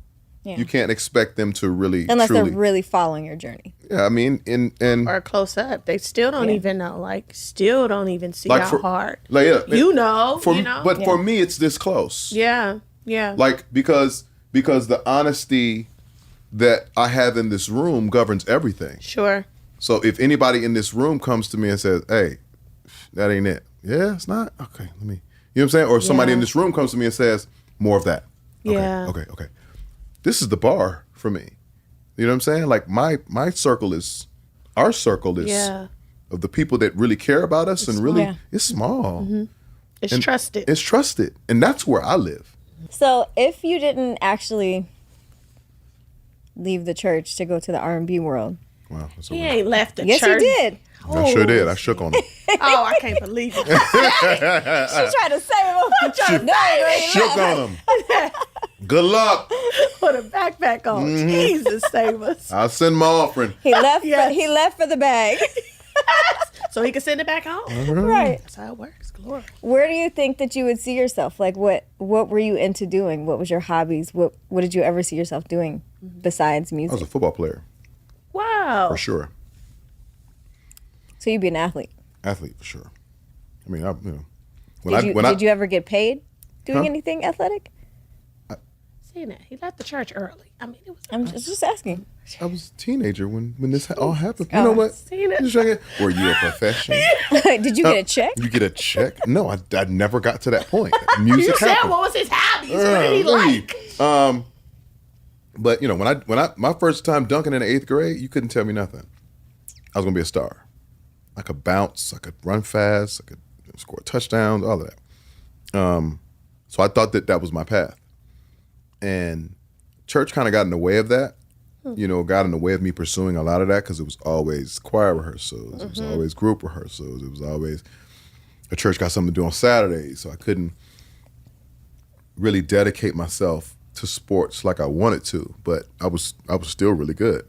Yeah. You can't expect them to really, Unless truly. they're really following your journey. Yeah, I mean, and Or close up. They still don't even know. Like, still don't even see Like how for- hard. like, yeah, You know. for you know. but for me, it's this close. Yeah. Yeah. Like because the honesty that I have in this room governs everything. Sure. So if anybody in this room comes to me and says, "Hey, that ain't it," yeah, it's not. Okay, let me. You know what I'm saying? Or somebody in this room comes to me and says, "More of that." Okay, Yeah. Okay. This is the bar for me. You know what I'm saying? Like our circle is Yeah. of the people that really care about us and really it's small. It's And trusted. It's trusted, and that's where I live. So if you didn't actually leave the church to go to the R&B world. Wow, that's He ain't left the Yes, church. you did. I sure did. I shook on him. Oh, I can't believe it. She tried to save him. Shook on him. Good luck. Put a backpack on. Jesus save us. I'll send my offering. He left. Yes. He left for the bag. So he can send it back home. Right. That's how it works. Glory. Where do you think that you would see yourself? Like, what were you into doing? What was your hobbies? What did you ever see yourself doing besides I was music? a football player Wow. for sure. So you'd be an athlete. Athlete for sure. I mean, Did you ever get paid doing Huh? anything athletic? Seeing that. He left the church early. I mean, it was. I'm just asking. I was a teenager when this all happened. You know what? Seen it. Just checking. Were you a professional? Did you get a check? You get a check? No, I never got to that point. Music You said happened. what was his hobbies? What did he like? But you know, when I my first time dunking in the 8th grade, you couldn't tell me nothing. I was gonna be a star. I could bounce, I could run fast, I could score touchdowns, all of that. So I thought that was my path. And church kind of got in the way of that. You know, got in the way of me pursuing a lot of that because it was always choir rehearsals, it was always group rehearsals, it was always the church got something to do on Saturdays, so I couldn't really dedicate myself to sports like I wanted to, but I was still really good.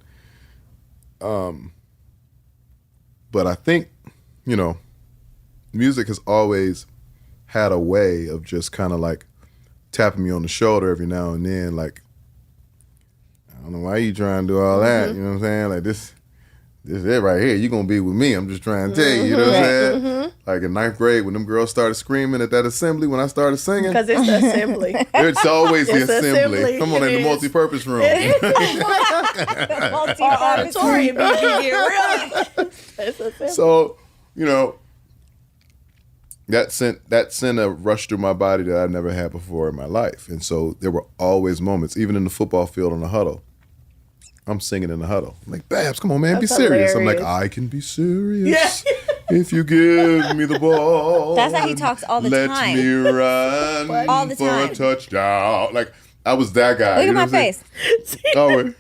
But I think, you know, music has always had a way of just kind of like tapping me on the shoulder every now and then, like, I don't know why you trying to do all that, you know what I'm saying? Like this is it right here. You're going to be with me. I'm just trying to tell you, you know what I'm saying? Like in 9th grade when them girls started screening at that assembly when I started singing. Because it's the assembly. It's always the It's the assembly. assembly. Come on, It in the is. multi-purpose room. Or auditorium, you can get real. It's so simple. So, you know, that sent a rush through my body that I've never had before in my life. And so there were always moments, even in the football field in the huddle. I'm singing in the huddle. I'm like, Babs, come on, man, be serious. I'm like, I can be serious if you give me the ball. That's how he talks all the time. Let me run all the for time. a touchdown. Like, I was that guy. Look at my face. Oh,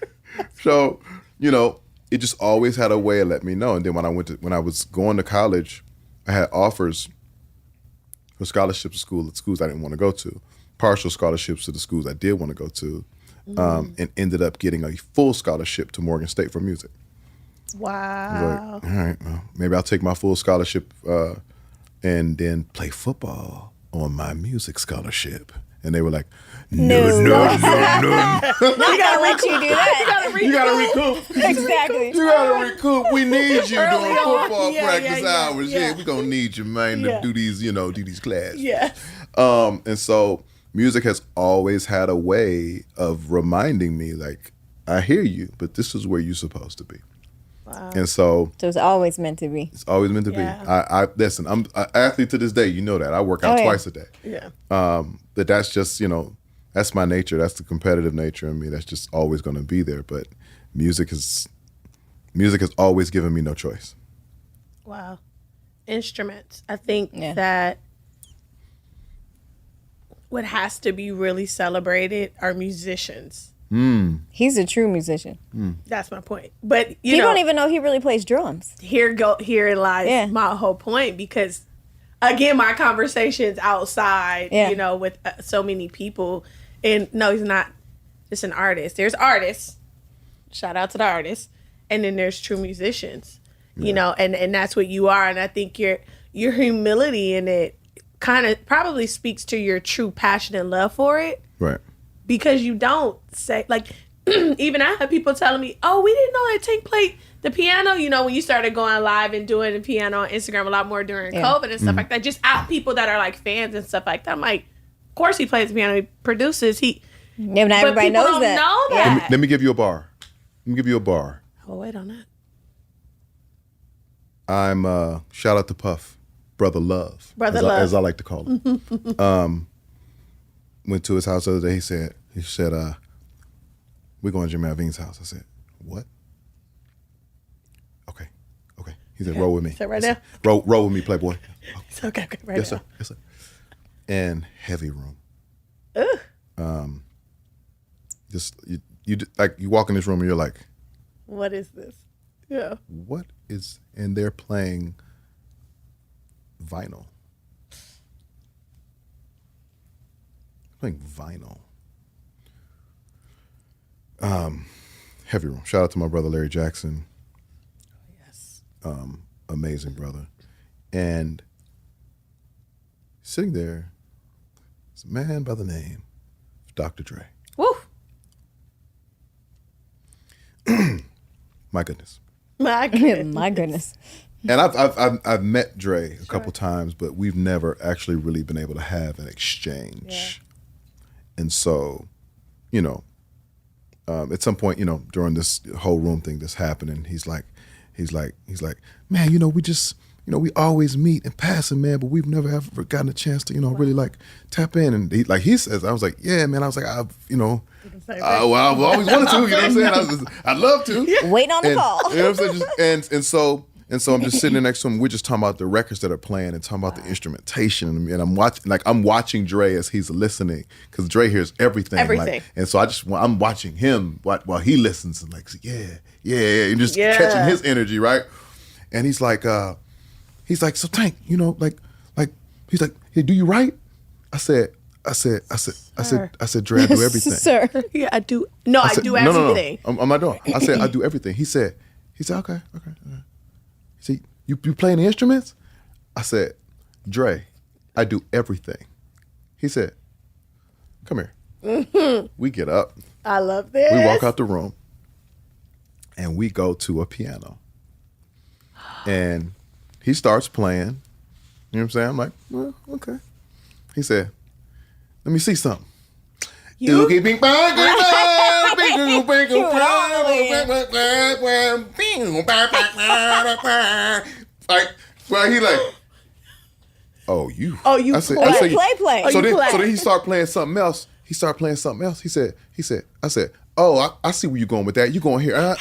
so, you know, it just always had a way of letting me know. And then when I was going to college, I had offers for scholarships to schools I didn't want to go to, partial scholarships to the schools I did want to go to, and ended up getting a full scholarship to Morgan State for music. Wow. I was like, all right, well, maybe I'll take my full scholarship and then play football on my music scholarship. And they were like, no. We gotta let you do that. You gotta recoup. Exactly. You gotta recoup. We need you during football practice hours. Yeah, we're gonna need you, man, to do these classes. Yeah. And so music has always had a way of reminding me, like, I hear you, but this is where you're supposed to be. Wow. And so it's always meant to be. It's always meant to be. I listen, I'm an athlete to this day. You know that. I work out twice a day. Yeah. But that's just, that's my nature. That's the competitive nature in me. That's just always going to be there. But music has always given me no choice. Wow. Instruments. I think that what has to be really celebrated are musicians. He's a true musician. That's my point. But you don't even know he really plays drums. Here lies my whole point, because again, my conversations outside, with so many people, and no, he's not just an artist. There's artists. Shout out to the artists. And then there's true musicians, and that's what you are. And I think your humility in it kind of probably speaks to your true passion and love for it. Right. Because you don't say, like, even I had people telling me, oh, we didn't know that Tank played the piano. When you started going live and doing the piano on Instagram a lot more during COVID and stuff like that, just out people that are like fans and stuff like that. I'm like, of course he plays the piano, he produces, but not everybody knows that. Know that. Let me give you a bar. Oh, wait on that. I'm shout out to Puff, Brother Love, as I like to call him. Went to his house the other day. He said, we're going to Jim Alvin's house. I said, what? Okay. He said, roll with me. So right now? Roll with me, Playboy. It's okay, right yes, now. Sir. Yes, sir. And heavy room. Ugh. Just you like you walk in this room and you're like, what is this? Yeah. What is? And they're playing vinyl. Playing vinyl. Heavy room. Shout out to my brother Larry Jackson. Yes. Amazing brother. And sitting there is a man by the name of Dr. Dre. Woo. My goodness. My goodness. My goodness. And I've met Dre a couple times, but we've never actually really been able to have an exchange. And so, at some point, during this whole room thing that's happening, he's like, man, we always meet in passing, man, but we've never ever gotten a chance to, really like tap in. And he says, I was like, yeah, man. I was like, I've always wanted to, you know what I'm saying? I'd love to. Waiting on the call. You know what I'm saying? And so I'm just sitting there next to him. We're just talking about the records that are playing and talking about the instrumentation. And I'm watching Dre as he's listening, because Dre hears everything. Everything. And so I'm watching him while he listens and like, and just catching his energy, right? And he's like, so Tank, he's like, hey, do you write? I said, Dre, I do everything. Sir. Yeah, I do. No, I do everything. No. I'm not doing. I said, I do everything. He said, okay. See, you playing the instruments? I said, Dre, I do everything. He said, come here. Mm-hmm. We get up. I love this. We walk out the room and we go to a piano. And he starts playing. You know what I'm saying? I'm like, well, okay. He said, let me see something. You? Bing, bang, bing, bang, bing, Like, well, he like, oh, you. I said, play. So then he started playing something else. He said, I said, oh, I see where you're going with that. You're going here.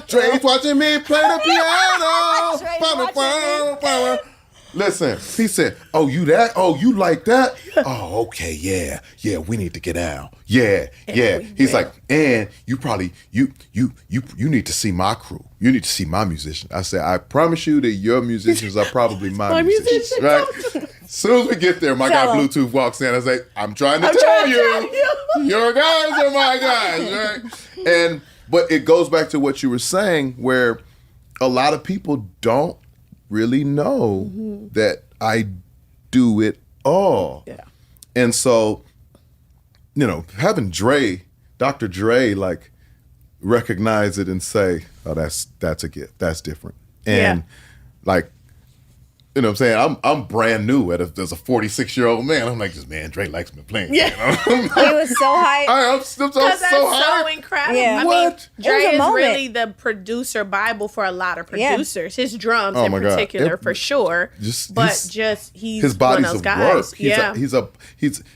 Dre's watching me play the piano. Listen, he said, oh, you that? Oh, you like that? Oh, okay, yeah, we need to get out. Yeah. He's like, and you probably, you need to see my crew. You need to see my musicians. I said, I promise you that your musicians are probably my musicians, right? As soon as we get there, my guy Bluetooth walks in. I say, I'm trying to tell you, your guys are my guys, right? But it goes back to what you were saying, where a lot of people don't really know that I do it all. Yeah. And so, having Dr. Dre, like, recognize it and say, oh, that's a gift. That's different. And like, you know what I'm saying? I'm brand new as a 46-year-old man. I'm like, this man, Dre likes me playing. Yeah. He was so hyped. I'm so incredible. Yeah. I mean, Dre is really the producer Bible for a lot of producers. His drums in particular, for sure. He's his bodies one of those of guys. Work.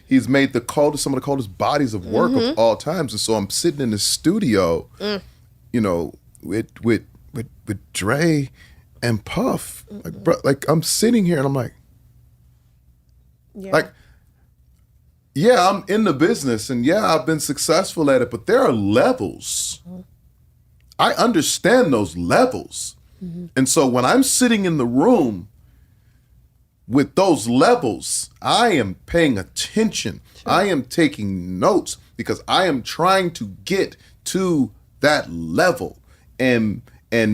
He's made some of the coldest bodies of work of all times. And so I'm sitting in the studio, with Dre and Puff, like I'm sitting here and I'm like, I'm in the business and I've been successful at it, but there are levels. I understand those levels. And so when I'm sitting in the room with those levels, I am paying attention. Sure. I am taking notes because I am trying to get to that level and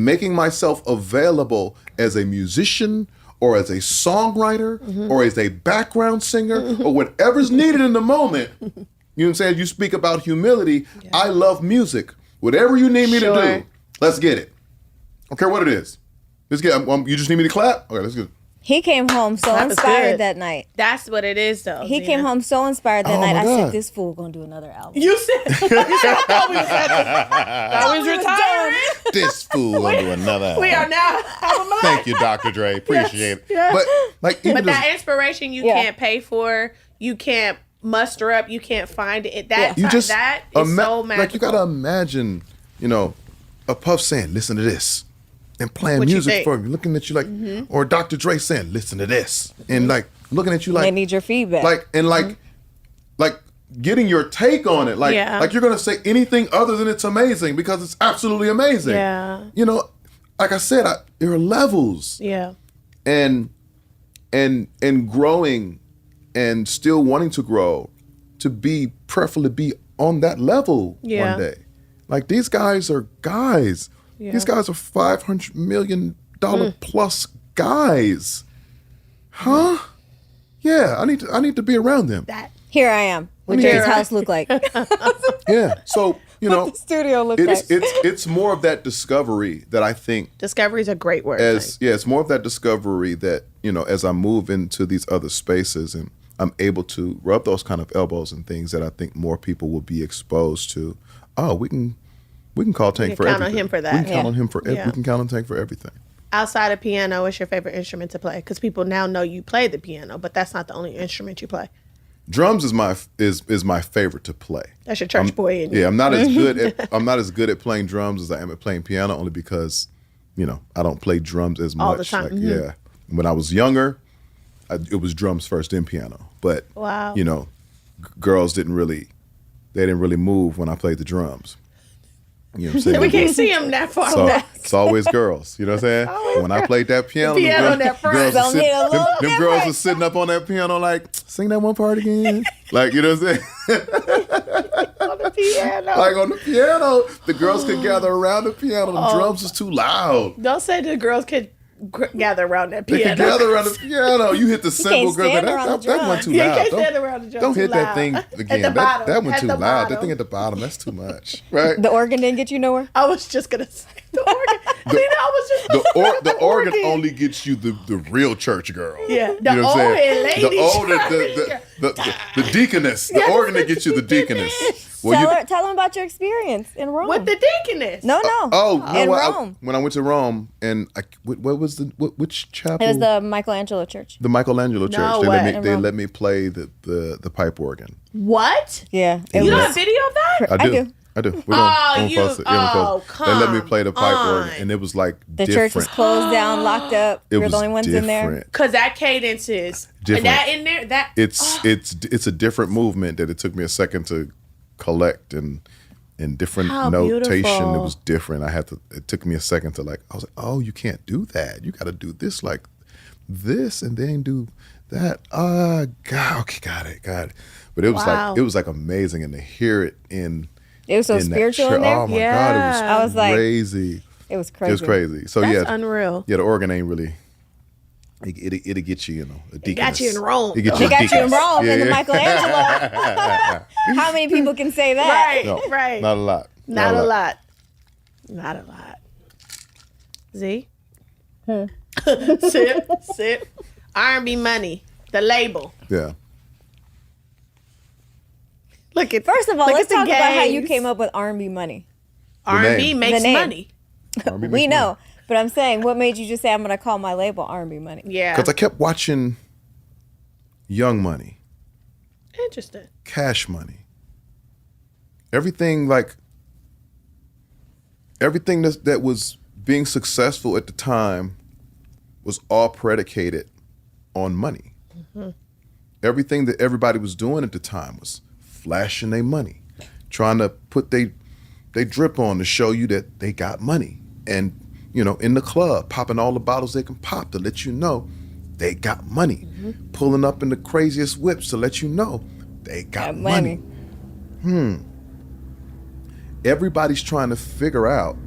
making myself available as a musician or as a songwriter or as a background singer or whatever's needed in the moment. You know what I'm saying? You speak about humility. Yeah. I love music. Whatever you need me to do, let's get it. I don't care what it is. Let's get it. You just need me to clap? Okay, let's get it. He came home so inspired that night. That's what it is, though. He came home so inspired that night. I said, this fool gonna do another album. You said I was retiring. This fool gonna do another album. We are now. Thank you, Dr. Dre. Appreciate it. Yes. But that inspiration you can't pay for, you can't muster up, you can't find it. That is so magical. Like, you gotta imagine, a Puff saying, listen to this. And playing music for me, looking at you like, or Dr. Dre saying, listen to this. And like, looking at you like. They need your feedback. Like, and like getting your take on it. Like, like you're going to say anything other than it's amazing because it's absolutely amazing. Yeah. Like I said, there are levels. Yeah. And growing and still wanting to grow, to preferably be on that level one day. Like, these guys are guys. Yeah. These guys are $500 million plus guys. Huh? Yeah, I need to be around them. Here I am. What does Jay's house look like? Yeah. So, what the studio look like? It's more of that discovery that I think. Discovery is a great word. It's more of that discovery that, as I move into these other spaces and I'm able to rub those kind of elbows and things that I think more people will be exposed to. Oh, we can call Tank for everything. Count on him for that. We can count on him for we can count on Tank for everything. Outside of piano, what's your favorite instrument to play? Because people now know you play the piano, but that's not the only instrument you play. Drums is my favorite to play. That's your church boy in you. Yeah, I'm not as good at playing drums as I am at playing piano, only because, I don't play drums as much. All the time. Like, when I was younger, it was drums first, then piano. But girls didn't really move when I played the drums. You know what I'm saying? We can't see them that far back. It's always girls. You know what I'm saying? When I played that piano, them girls were sitting up on that piano like, sing that one part again. Like, you know what I'm saying? On the piano. Like, on the piano, the girls could gather around the piano. The drums was too loud. Don't say the girls could gather around that They piano. can gather around the piano. You hit the cymbal, girl. stand around the That one drum. too Yeah, you loud. can't stand around the drum Don't too hit that loud. thing At again. the bottom. That one At too the loud. That bottom. thing at the bottom, that's too much. Right? The organ didn't get you nowhere. I was just gonna say the organ. The organ only gets you the real church girl. Yeah, You know what I'm saying? lady. The deaconess. The organ that gets you the deaconess. Well, Tell them about your experience in Rome. With the deaconess. No. in Rome. When I went to Rome, and what was which chapel? It was the Michelangelo Church. The Michelangelo Church. No They way. let me play the pipe organ. What? Yeah. You don't have video of that? I do. We're gonna post it. Yeah, we're gonna post it. They let me play the pipe organ, and it was like The different. church was closed down, locked up. It We're was the only ones in there. different. Because that cadence is Different. that in there. That It's a different movement that it took me a second to collect and different How notation. beautiful. It was different. It took me a second to I was like, oh, you can't do that. You got to do this like this and then do that. God, okay, got it. But it was Wow. like amazing, and to hear it in It was so that spiritual church- in there. Oh my God, Yeah. it was crazy. It was It crazy. was crazy. So That's yeah, unreal. yeah, the organ ain't really. It'll get you, a deaconess. It got you in Rome. It get He you a got you in deaconess. Rome Yeah, in the yeah. Michelangelo. How many people can say that? Right, No, right. not a lot. Not a lot. Not a lot. Z? Sip. R&BMoney, the label. Yeah. Look at First of all, look let's at the talk about how you gaze. came up with R&BMoney. R&B name. makes The name. money. R&B We makes know, money. but I'm saying, what made you just say I'm going to call my label R&BMoney? Yeah. Because I kept watching Young Money, Interesting. Cash Money, everything that was being successful at the time was all predicated on money. Mm-hmm. Everything that everybody was doing at the time was flashing their money, trying to put they drip on to show you that they got money, and in the club popping all the bottles they can pop to let you know they got money, pulling up in the craziest whips to let you know they got money. Everybody's trying to figure out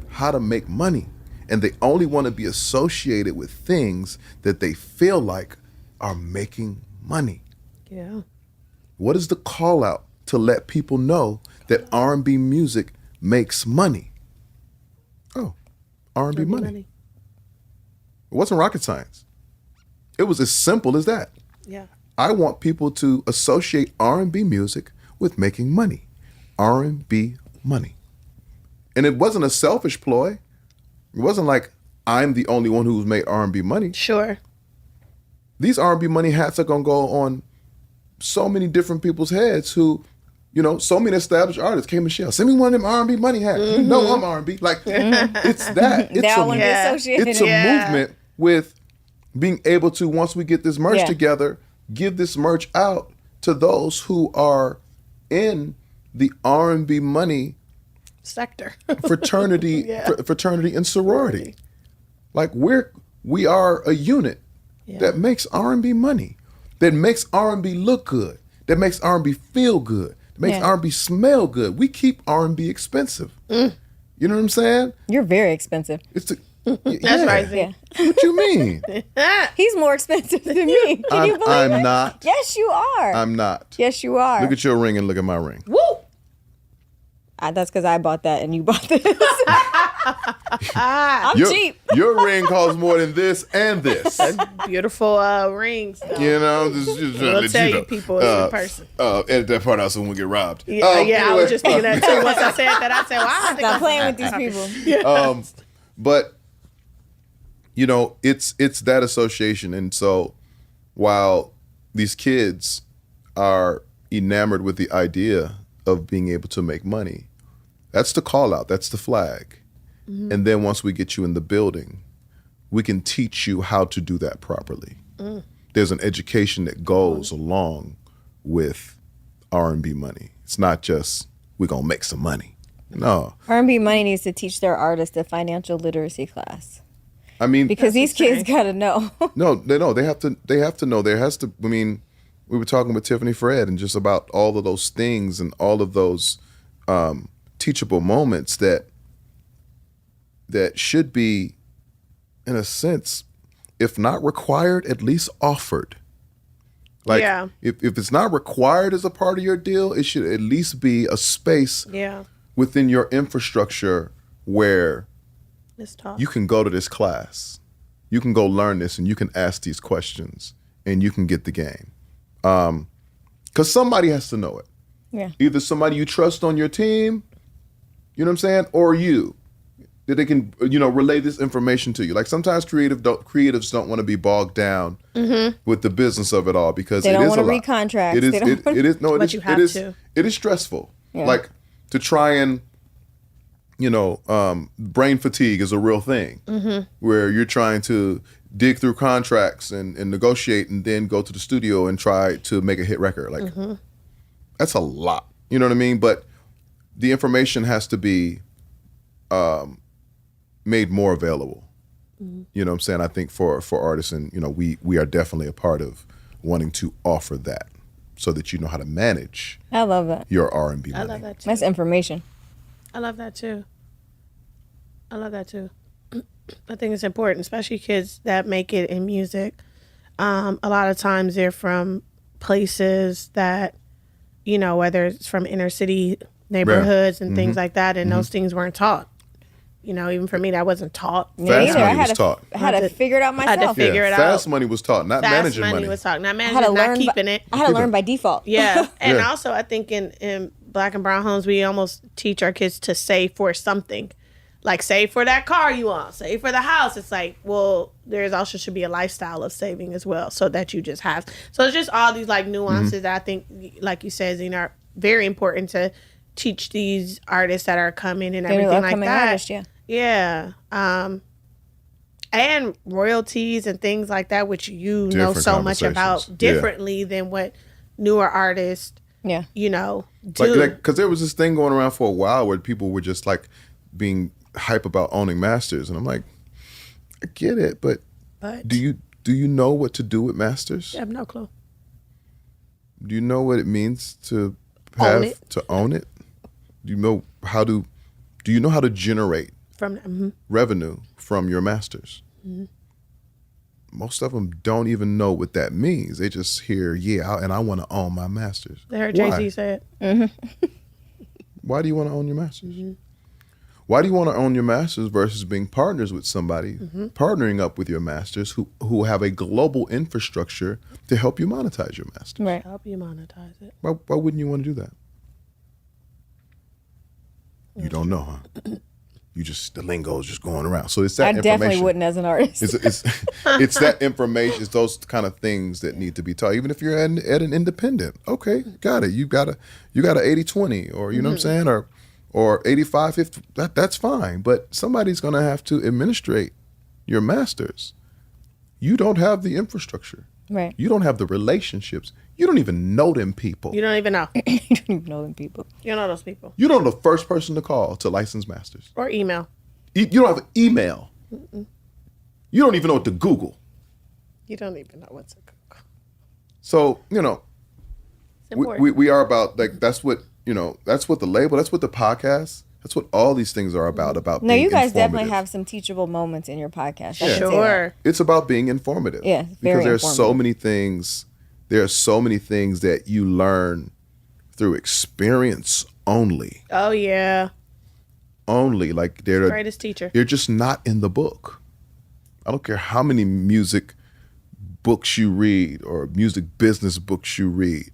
how to make money, and they only want to be associated with things that they feel like are making money. Yeah. What is the call out to let people know that R&B music makes money? Oh, R&B money. It wasn't rocket science. It was as simple as that. Yeah. I want people to associate R&B music with making money. R&B money. And it wasn't a selfish ploy. It wasn't like I'm the only one who's made R&B money. Sure. These R&B money hats are going to go on so many different people's heads who, so many established artists. K. Michelle, send me one of them R&B money hats. You know I'm R&B. Like, it's that. They all want to be associated. It's a movement with being able to, once we get this merch Yeah. together, give this merch out to those who are in the R&B money Sector. fraternity, fraternity and sorority. Like we are a unit that makes R&B money, that makes R&B look good, that makes R&B feel good, that makes R&B smell good. We keep R&B expensive. You know what I'm saying? You're very expensive. It's That's right. Z. Yeah. What you mean? He's more expensive than me. Can you believe it? I'm not. Yes, you are. I'm not. Yes, you are. Look at your ring and look at my ring. Woo! That's because I bought that and you bought this. I'm cheap. Your ring costs more than this and this. Beautiful rings, though. We'll tell you people in person. Edit that part out so we won't get robbed. Yeah, I Anyway. was just thinking that too. Once I said that, I said, well, I think Stop I'm playing with these people. But it's that association, and so while these kids are enamored with the idea of being able to make money, that's the call out, that's the flag. And then once we get you in the building, we can teach you how to do that properly. There's an education that goes along with R&B money. It's not just we're gonna make some money. No. R&BMoney needs to teach their artists a financial literacy class. I mean, Because these kids got to know. No, they know. They have to know. There has to. I mean, we were talking with Tiffany Fred and just about all of those things and all of those teachable moments that should be in a sense, if not required, at least offered. Like, if it's not required as a part of your deal, it should at least be a space within your infrastructure where you can go to this class, you can go learn this, and you can ask these questions, and you can get the game. Because somebody has to know it. Yeah. Either somebody you trust on your team, you know what I'm saying, or you, that they can, relay this information to you. Like sometimes creatives don't want to be bogged down with the business of it all because they it don't is want a to lot. read contracts. It is stressful. Yeah. Like to try and, brain fatigue is a real thing where you're trying to dig through contracts and negotiate and then go to the studio and try to make a hit record. Like that's a lot. You know what I mean? But the information has to be made more available. You know what I'm saying? I think for artists, and we are definitely a part of wanting to offer that so that you know how to manage. I love that. Your R&B money. I love that too. That's information. I love that too. I think it's important, especially kids that make it in music. A lot of times they're from places that, whether it's from inner city neighborhoods and things like that, and those things weren't taught. Even for me, that wasn't taught. Fast money was taught. I had to figure it out myself. I had to figure it out. Fast money was taught, not managing money. Fast money was taught, not managing, not keeping it. I had to learn by default. Yeah, and also I think in Black and brown homes, we almost teach our kids to save for something. Like save for that car you want, save for the house. It's like, well, there's also should be a lifestyle of saving as well, so that you just have. So it's just all these like nuances that I think, like you said, Zena, are very important to teach these artists that are coming and everything like that. Artists, yeah. And royalties and things like that, which know Different so much about differently than what newer artists, do. Because there was this thing going around for a while where people were just like being hype about owning masters, and I'm like, I get it, but do you know what to do with masters? I have no clue. Do you know what it means to Own it? own it? Do you know how to generate From revenue from your masters? Most of them don't even know what that means. They just hear, and I want to own my masters. They heard Jay-Z say it. Why do you want to own your masters? Why do you want to own your masters versus being partners with somebody, partnering up with your masters who have a global infrastructure to help you monetize your masters? Right. Help you monetize it. Why wouldn't you want to do that? You don't know, huh? The lingo is just going around. So it's that information. I definitely wouldn't as an artist. It's that information. It's those kind of things that need to be taught. Even if you're at an independent, okay, got it. You got a 80-20, or you know what I'm saying, or 85-50. That's fine. But somebody's going to have to administrate your masters. You don't have the infrastructure. Right. You don't have the relationships. You don't even know them people. You don't even know. You don't even know them people. You don't know those people. You don't know the first person to call to license masters. Or email. You don't have an email. You don't even know what to Google. You don't even know what to Google. So, we are about, like, that's what the label, that's what the podcast, that's what all these things are about No, being you guys informative. definitely have some teachable moments in your podcast. Yeah. Sure. It's about being informative. Yeah, because there's so many things. There are so many things that you learn through experience only. Oh, yeah. Only. Like they're the greatest teacher. They're just not in the book. I don't care how many music books you read or music business books you read.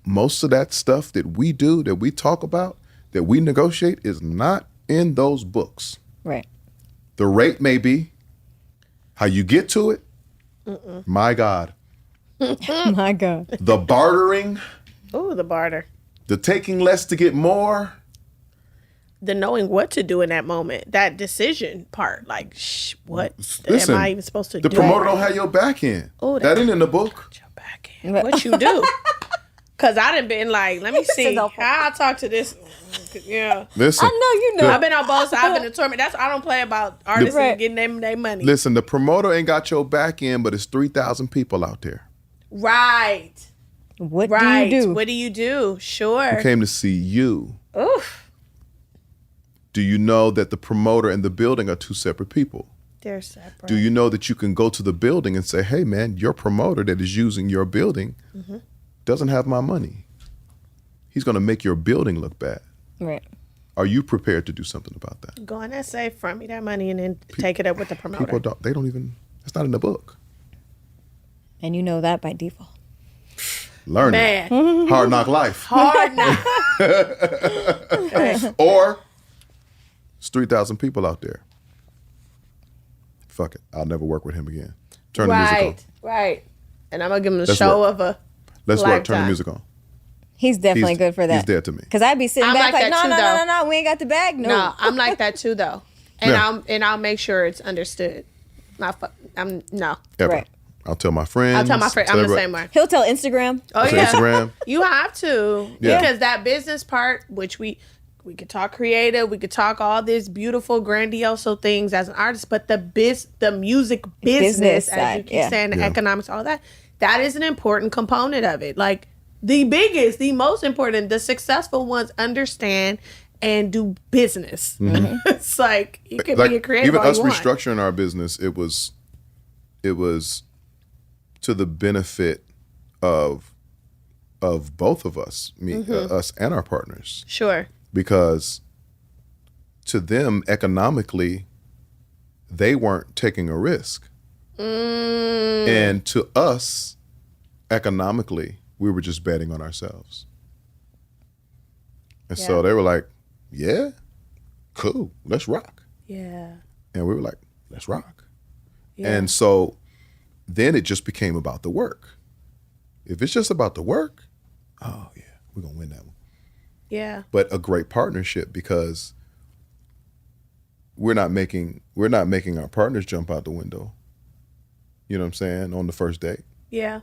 Most of that stuff that we do, that we talk about, that we negotiate is not in those books. Right. The rate may be. How you get to it, my God. My God. The bartering. Ooh, the barter. The taking less to get more. The knowing what to do in that moment. That decision part. Like, what Listen, am I even supposed to do? The promoter don't have your back end. Oh, that ain't in the book. Your back end. What you do? Because I done been like, let me see how I talk to this. Yeah. Listen. I know you know. I've been on both sides. I've been determined. I don't play about artists and getting them their money. Listen, the promoter ain't got your back end, but it's 3,000 people out there. Right. What do you do? What do you do? Sure. Who came to see you. Oof. Do you know that the promoter and the building are two separate people? They're separate. Do you know that you can go to the building and say, hey, man, your promoter that is using your building doesn't have my money. He's going to make your building look bad. Right. Are you prepared to do something about that? Go on and say, front me that money and then take it up with the promoter. People don't even, it's not in the book. And you know that by default. Learn Man. it. Hard knock life. Hard knock. Or it's 3,000 people out there. Fuck it. I'll never work with him again. Turn the music on. Right. And I'm going to give him the Let's show work. of a Let's lifetime. work. Turn the music on. He's definitely good for that. He's dead to me. Because I'd be sitting I'm back like that too, no, we ain't got the bag. No, I'm like that too, though. And Yeah. I'll make sure it's understood. No. Ever. Right. I'll tell my friends. I'll tell my friend. I'm the same way. He'll tell Instagram. Oh, To yeah. Instagram. You have to. Yeah. Because that business part, which we could talk creative, we could talk all this beautiful, grandiose things as an artist, but the music business, as you side, keep saying, the economics, all that is an important component of it. Like the biggest, the most important, the successful ones understand and do business. It's like you can be a creative even all us you want. restructuring our business, it was to the benefit of both of us, us and our partners. Sure. Because to them, economically, they weren't taking a risk. And to us, economically, we were just betting on ourselves. And so they were like, yeah, cool, let's rock. Yeah. And we were like, let's rock. Yeah. And so then it just became about the work. If it's just about the work, oh yeah, we're going to win that one. Yeah. But a great partnership, because we're not making our partners jump out the window. You know what I'm saying? On the first date. Yeah.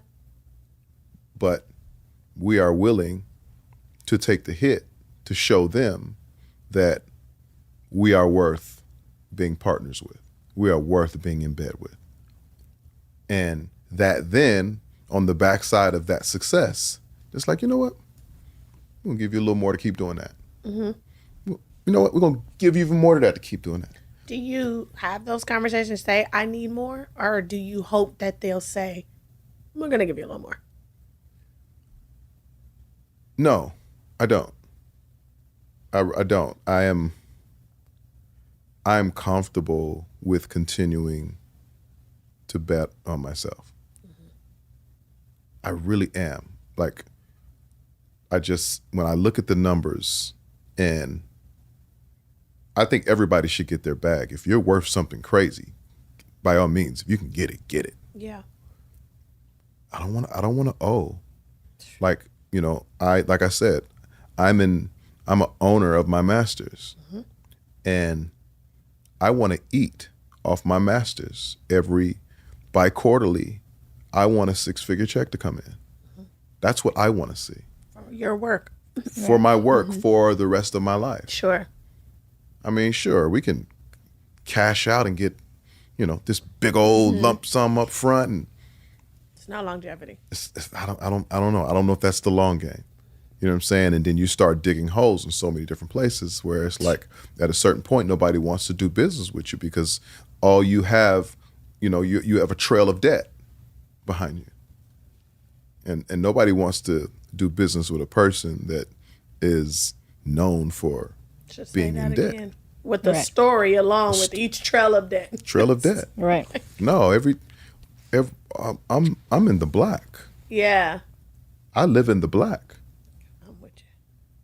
But we are willing to take the hit to show them that we are worth being partners with. We are worth being in bed with. And that then, on the backside of that success, it's like, you know what? We're going to give you a little more to keep doing that. You know what? We're going to give you even more to that to keep doing that. Do you have those conversations, say, I need more? Or do you hope that they'll say, we're going to give you a little more? No, I don't. I don't. I am comfortable with continuing to bet on myself. I really am. Like, when I look at the numbers, and I think everybody should get their bag. If you're worth something crazy, by all means, if you can get it, get it. Yeah. I don't want to owe. Like, like I said, I'm an owner of my masters, and I want to eat off my masters bi-quarterly. I want a 6-figure check to come in. That's what I want to see. Your work. For my work, for the rest of my life. Sure. I mean, sure, we can cash out and get, this big old lump sum up front, and It's not longevity. I don't know. I don't know if that's the long game. You know what I'm saying? And then you start digging holes in so many different places where it's like, at a certain point, nobody wants to do business with you because all you have, you have a trail of debt behind you. And nobody wants to do business with a person that is known for Just being say in that debt. again. With the story along with each trail of debt. Trail of debt. Right. No, I'm in the black. Yeah. I live in the black. I'm with you.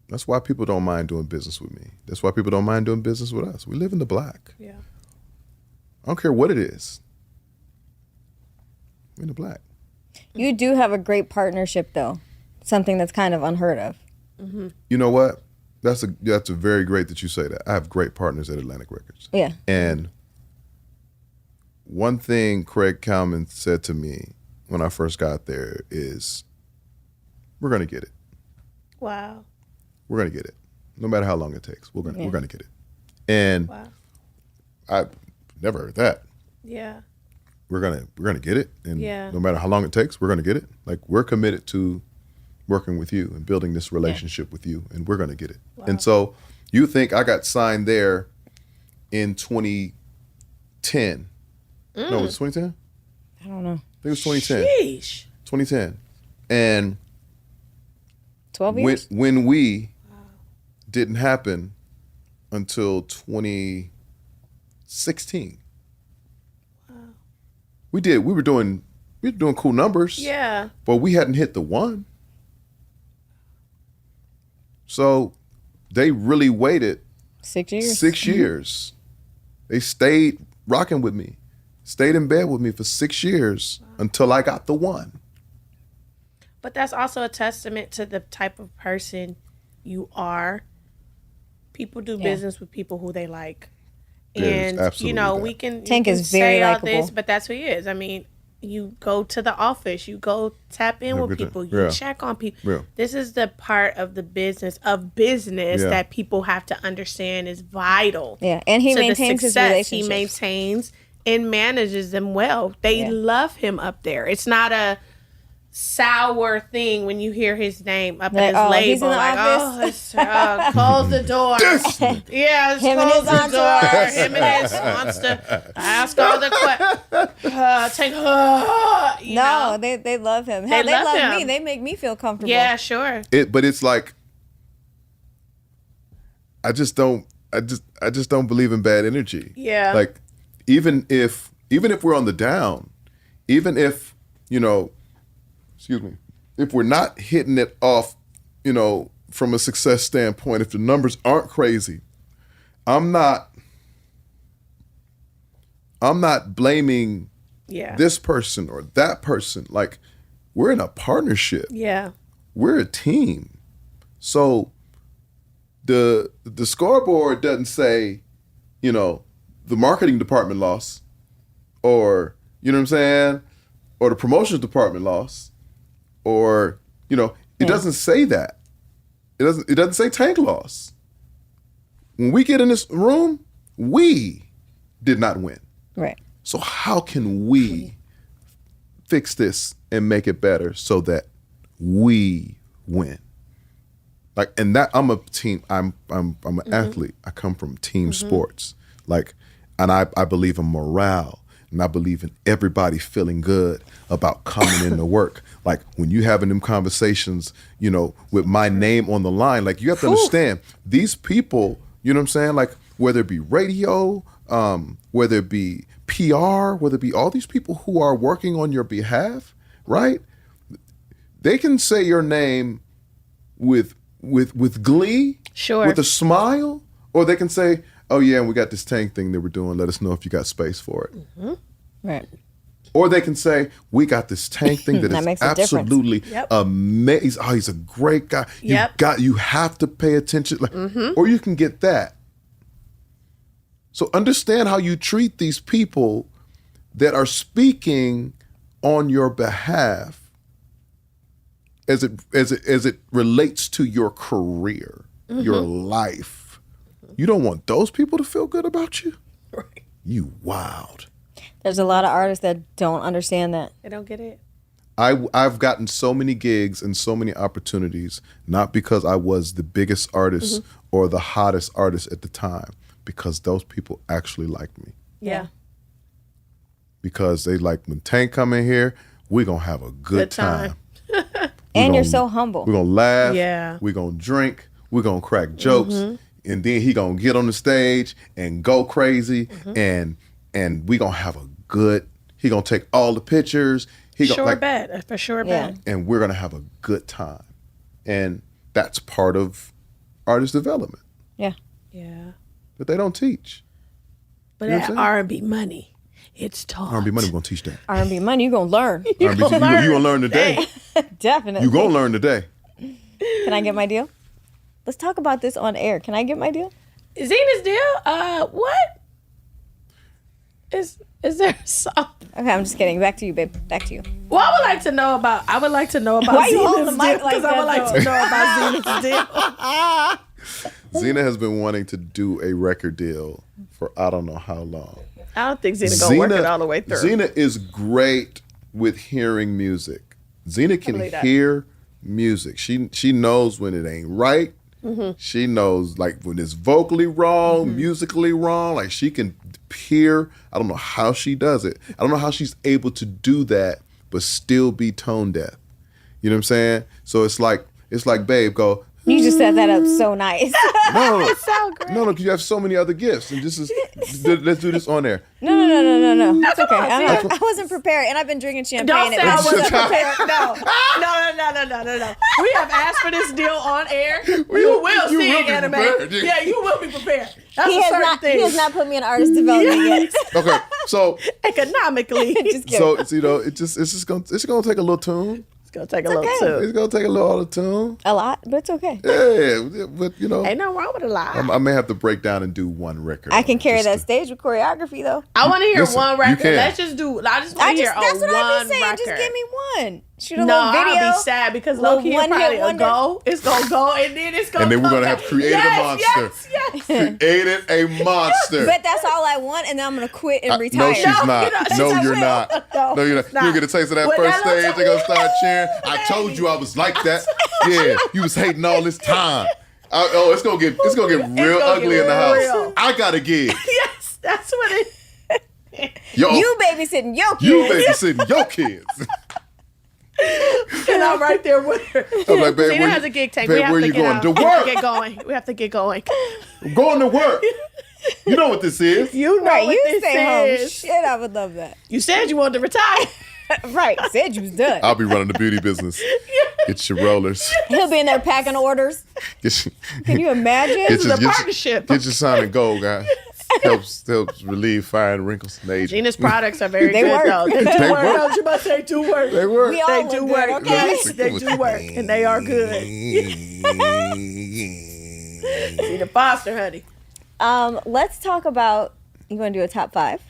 That's why people don't mind doing business with me. That's why people don't mind doing business with us. We live in the black. Yeah. I don't care what it is. We're in the black. You do have a great partnership, though. Something that's kind of unheard of. You know what? That's a very great that you say that. I have great partners at Atlantic Records. Yeah. And one thing Craig Kalman said to me when I first got there is, we're going to get it. Wow. We're going to get it. No matter how long it takes, we're going to get it. And Wow. I've never heard that. Yeah. We're gonna get it, and Yeah. no matter how long it takes, we're gonna get it. Like, we're committed to working with you and building this relationship with you, and we're gonna get it. Wow. And so, you think I got signed there in 2010 No, it was 2010? I don't know. I think it was 2010. Sheesh. 2010. And 12 years? When We didn't happen until 2016. Wow. We were doing cool numbers. Yeah. But we hadn't hit the 1. So they really waited 6 years. 6 years. They stayed rocking with me, stayed in bed with me for 6 years until I got the 1. But that's also a testament to the type of person you are. People do business with people who they like. And, you know, we can, Tank is say very all likable. this, but that's who he is. I mean, you go to the office, you go tap in with people, you check on people. Yeah. This is the part of the business that people have to understand is vital. Yeah, and he to maintains the his success. relationships. He maintains and manages them well. They love him up there. It's not a sour thing when you hear his name up in his label. He's in the office. Close the door. Yeah, him and his the door. Him and his wants to ask all the questions. No, they love him. Hell, they love him. me. They make me feel comfortable. Yeah, sure. But it's like I just don't believe in bad energy. Yeah. Like even if we're on the down, even if, you know, if we're not hitting it off, you know, from a success standpoint, if the numbers aren't crazy, I'm not blaming this person or that person. Like, we're in a partnership. Yeah. We're a team. So the scoreboard doesn't say, you know, the marketing department lost, or, you know what I'm saying, or the promotions department lost, or, you know, it doesn't say that. It doesn't say Tank lost. When we get in this room, we did not win. Right. So how can we fix this and make it better so that we win? Like, and that I'm a team. I'm an athlete. I come from team sports. Like, and I believe in morale, and I believe in everybody feeling good about coming into work. Like, when you having them conversations, you know, with my name on the line, like, you have to understand these people. You know what I'm saying? Like, whether it be radio, whether it be PR, whether it be all these people who are working on your behalf, right? They can say your name with glee, sure, with a smile, or they can say, "Oh yeah, and we got this Tank thing that we're doing. Let us know if you got space for it." Right. Or they can say, "We got this Tank thing that, That is absolutely amazing. Oh, he's a great guy. You have to pay attention." Like, or you can get that. So understand how you treat these people that are speaking on your behalf as it relates to your career, your life. You don't want those people to feel good about you. Right. You wild. There's a lot of artists that don't understand that. They don't get it. I've gotten so many gigs and so many opportunities, not because I was the biggest artist or the hottest artist at the time, because those people actually liked me. Yeah. Because they like, when Tank come in here, we're going to have a good time. And you're so humble. We're going to laugh. Yeah. We're going to drink. We're going to crack jokes. And then he going to get on the stage and go crazy. And we're going to have a good, he going to take all the pictures. For sure bet. And we're going to have a good time. And that's part of artist development. Yeah. Yeah. That they don't teach. But at R&BMoney, it's taught. R&BMoney, we're going to teach that. R&BMoney, you're going to learn. You're going to learn today. Definitely. You're going to learn today. Can I get my deal? Let's talk about this on air. Can I get my deal? Zena's deal? What? Is there a song? Okay, I'm just kidding. Back to you, babe. Back to you. Well, I would like to know about Why you holding the mic like that? Because I would like to know about Zena's deal. Zena has been wanting to do a record deal for I don't know how long. I don't think Zena's going to work it all the way through. Zena is great with hearing music. Zena can hear music. She knows when it ain't right. She knows like when it's vocally wrong, musically wrong, like she can peer. I don't know how she does it. I don't know how she's able to do that but still be tone deaf. You know what I'm saying? So it's like, babe, go. You just set that up so nice. No, It sound great. no, because you have so many other gifts, and this is let's do this on there. No. That's okay. on, I wasn't prepared, and I've been drinking champagne. Don't say I It was- wasn't prepared. No. We have asked for this deal on air. You will you see will it, be Anime. prepared. Yeah, you will be prepared. That's He a certain has thing. not put me in artist development yet. Okay, so Economically. Just kidding. so you know, it's gonna take a little tune. It's going to take a okay. little too. It's gonna take a little auto tune. A lot, but it's okay. Yeah, but you know, Ain't nothing wrong with a lie. I may have to break down and do one record. I can carry Just that to- stage with choreography though. I want to hear Listen, one you record. can. Let's just do. I just want to hear That's what I've one been saying. record. Just give me one. Shoot a No, little video. I'll be sad because Little low-key one-hit probably a wonder. go. It's gonna go, and then it's gonna. And then we're come gonna back. have created a monster. Yes. Created a monster. But that's all I want, and then I'm gonna quit and retire. No, she's not. you're not. No, Yes, I you're will. not. No, you're not. Nah. You'll get a taste of that With first that little stage. They're gonna start cheering. I told you I was like that. Yeah, you was hating all this time. It's gonna get real gonna ugly get in the house. real. I got a gig. Yes, that's what it. Yo, You babysitting your kids. you babysitting your kids. And I'm right there with her. I'm like, babe, Zena where has you- a gig tank. babe, We have where to you get going? out. To We have work. to get going. We have to get going. I'm going to work. You know what this is. You know Right, what you this stay home. is. Shit, I would love that. You said you wanted to retire. Right, said you was done. I'll be running the beauty business. Get your rollers. He'll be in there packing orders. Get your, Can you imagine? get your, a partnership. Get your Sonic Gold, guy. Helps relieve fine wrinkles and aging. Gina's products are very They good, work. though. They do They work. work. I was about to say do work. They work. We all They look do good, work. okay? Yes, they do work. And they are good. Gina Foster, honey. Let's talk about. You want to do a top 5?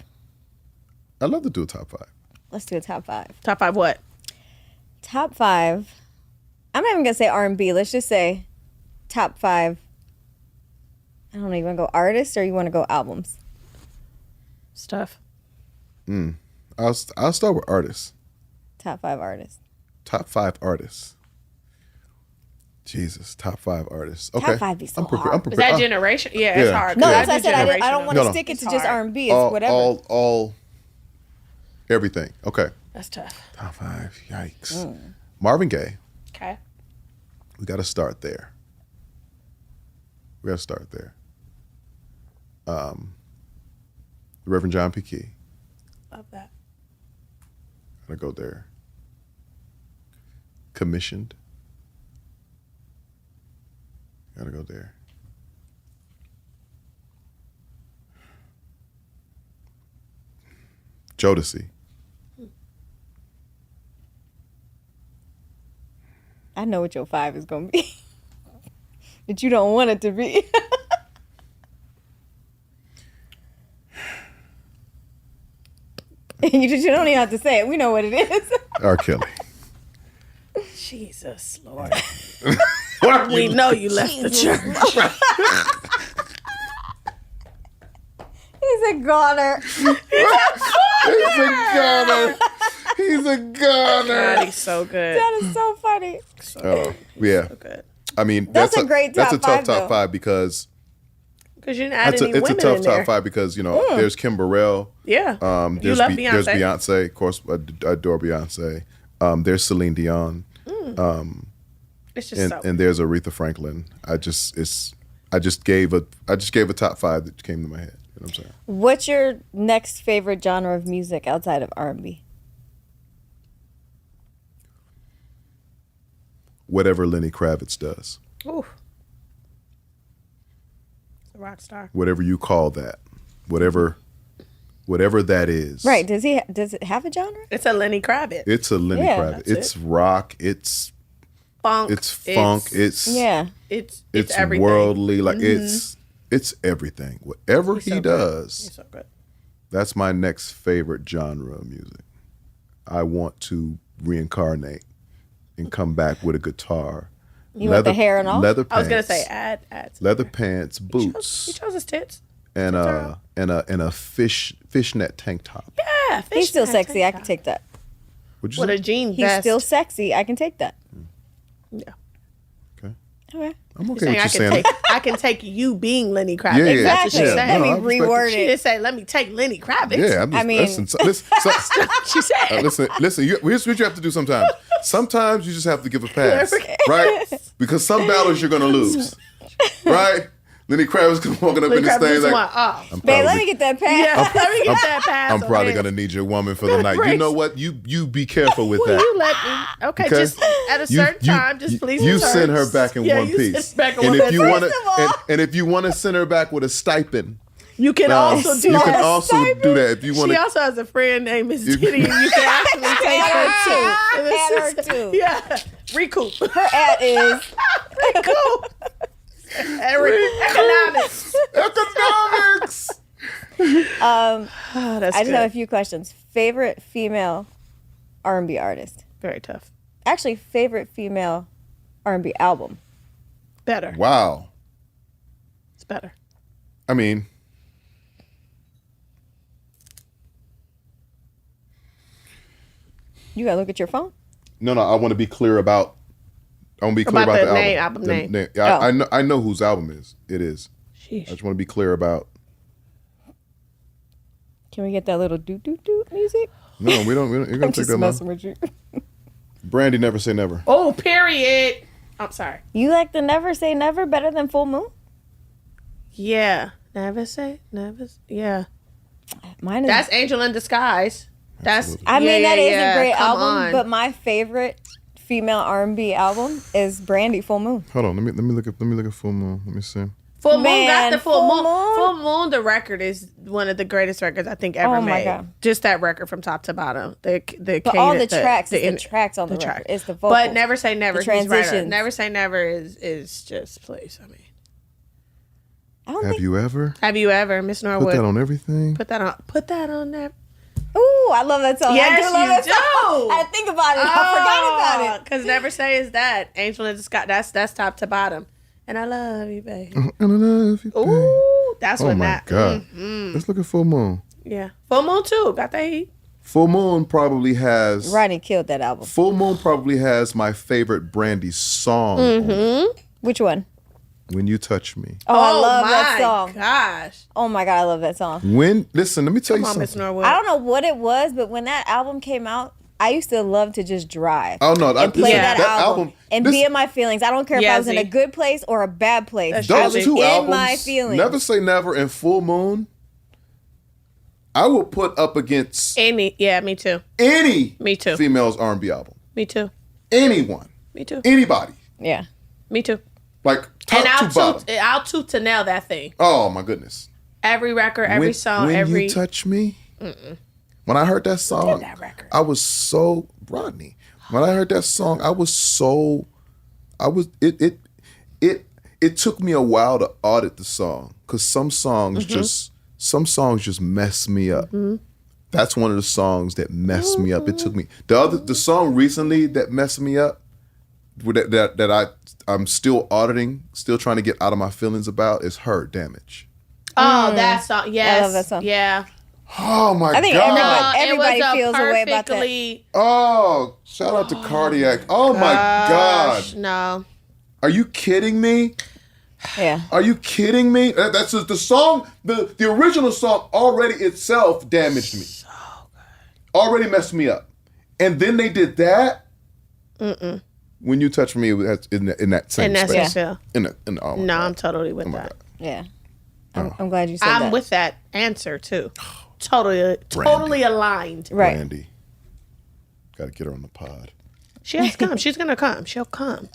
I'd love to do a top 5. Let's do a top 5. Top 5 what? Top 5. I'm not even gonna say R&B. Let's just say top 5. I don't know. You want to go artists or you want to go albums? Stuff. I'll start with artists. Top 5 artists. Top 5 artists. Jesus, top 5 artists. Okay. Top 5 be so hard. I'm Is prepared. that generation? Yeah, it's Yeah. hard. No, Yeah. that's what I said. I don't want to No. stick it to It's just hard. R&B. It's whatever. all, everything. Okay. That's tough. Top 5. Yikes. Marvin Gaye. Okay. We got to start there. Reverend John P. Key. Love that. Gotta go there. Commissioned. Gotta go there. Jodeci. I know what your 5 is gonna be, but you don't want it to be. You don't even have to say it. We know what it is. R. Kelly. Jesus, Lord. We know you left the church. He's a goner. He's a gunner. He's a gunner. God, he's so good. That is so funny. Oh, yeah. So good. I mean, That's a great That's a top tough five, top though. 5 because Because you didn't add any it's a women tough in there. top 5 because there's Kim Burrell. Yeah. You There's love There's Beyonce. Beyonce, of course. I adore Beyonce. There's Celine Dion, It's just so and there's Aretha Franklin. I just gave a top 5 that came to my head. You know what I'm saying? What's your next favorite genre of music outside of R&B? Whatever Lenny Kravitz does, Ooh. A rock star. whatever you call that, whatever that is. Right? Does it have a genre? It's a Lenny Kravitz. It's a Lenny Yeah, Kravitz. that's It's rock. It's Funk. funk. It's Yeah. It's worldly. everything. Like it's everything. Whatever He's he so good. does. He's so good. That's my next favorite genre of music. I want to reincarnate and come back with a guitar. You want the hair and all? Leather pants. I was gonna say add. leather pants, He boots, chose his tits. and a fishnet tank top. Yeah, He's still fishnet sexy. I tank can top. take that. Would you With say? a jean He's vest. still sexy. I can take that. Yeah. Okay. Okay. I'm okay with you saying I can take you being Lenny Kravitz. Yeah, yeah, That's what she yeah. said. Let me No, I respect reword She it. didn't say, let me take Lenny Kravitz. Yeah, I mean- listen, She said. listen. Here's what you have to do sometimes. Sometimes you just have to give a pass, right? Because some battles you're gonna lose, right? Lenny Kravitz comes walking up in this thing like, Babe, let me get that pass. Yeah, let me get that pass. I'm probably on gonna need your woman for the night. You know what? You be careful with that. You let me. Okay, Okay. just at a certain time, just please. You return. send her back in one you piece. send back in And one if piece. you want First of all- to, and if you want to send her back with a stipend, You can also do you can that. also do that if you want She to. also has a friend named Miss Diddy, and you can actually take her too. Add her too. Yeah, recoup. Her ad is Recoup. Economics. Economics. Oh, that's I good. just have a few questions. Favorite female R&B artist? Very tough. Actually, favorite female R&B album? Better. Wow. It's better. I mean, You gotta look at your phone. no. I want to be clear about. I want to be clear About about the the name, album. album name. Yeah, Oh. I know whose album it is. I Sheesh. just want to be clear about. Can we get that little doo doo doo music? No, we don't. You're gonna I'm take just that long. messing with you. Brandy, never say never. Oh, period. I'm sorry. You like the Never Say Never better than Full Moon? Yeah. Never say never. Yeah. Mine is. That's Angel in Disguise. That's. I mean, that is a great Come album, on. but my favorite female R&B album is Brandy Full Moon. Hold on. Let me look at Full Moon. Let me see. Full Moon Man, got the Full Full Moon. Moon? Full Moon. The record is one of the greatest records I think ever Oh, my made. God. Just that record from top to bottom. The But all the cadence, tracks, the it's the tracks on the track. record. It's the vocals. But Never Say Never. The he's right on. transitions. Never Say Never is just please. I mean, I don't Have think. you ever have you ever, Miss put Norwood? that on everything? Put that on there. Ooh, I love that song. Yes, I do love you that do. song. I think about it. I forgot about it. Because Never Say is that. Angel in Disguise. That's top to bottom. And I love you, babe. And I love you, babe. Ooh, that's Oh what my that. God. Let's look at Full Moon. Yeah. Full Moon too. Got that heat. Full Moon probably has. Rodney killed that album. Full Moon probably has my favorite Brandy song. on Which one? When You Touch Me. Oh, I love that my song. Gosh. Oh my God, I love that song. Listen, let me tell Come you on, Miss something. Norwood. I don't know what it was, but when that album came out, I used to love to just drive. Oh no, and play yeah. that album and this- be in my feelings. I don't care if Yeah, I was in a Z. good place or a bad place. That's I those was two in albums, my feelings. Never Say Never and Full Moon, I will put up against Yeah, me too. any Me too. female's R&B album. Me too. Anyone, Me too. anybody, Yeah. Me too. like top And to bottom. I'll toot to nail that thing. Oh my goodness. Every record, every song, when every. You Touch Me. When I heard that song, that record? I was so Rodney. When I heard that song, I was it took me a while to audit the song because some songs just mess me up. That's one of the songs that messed me up. It took me the song recently that messed me up that I'm still auditing, still trying to get out of my feelings about is Her Damage. Oh, that song. Yes. I love that song. Yeah. Oh my I think God. everybody it was a feels a way about that. perfectly- Oh, shout out to Cardiac. Oh my Gosh, God. no. Are you kidding me? Yeah. Are you kidding me? That's the song, the original song already itself damaged me. So good. Already messed me up. And then they did that. When You Touch Me, that's in that same And that's space. yeah. Oh my No, God. I'm totally with Oh my that. God. Yeah. I'm glad you said I'm that. with that answer too. Totally aligned. Right. Brandy. Got to get her on the pod. She has to come. She's gonna come. She'll come.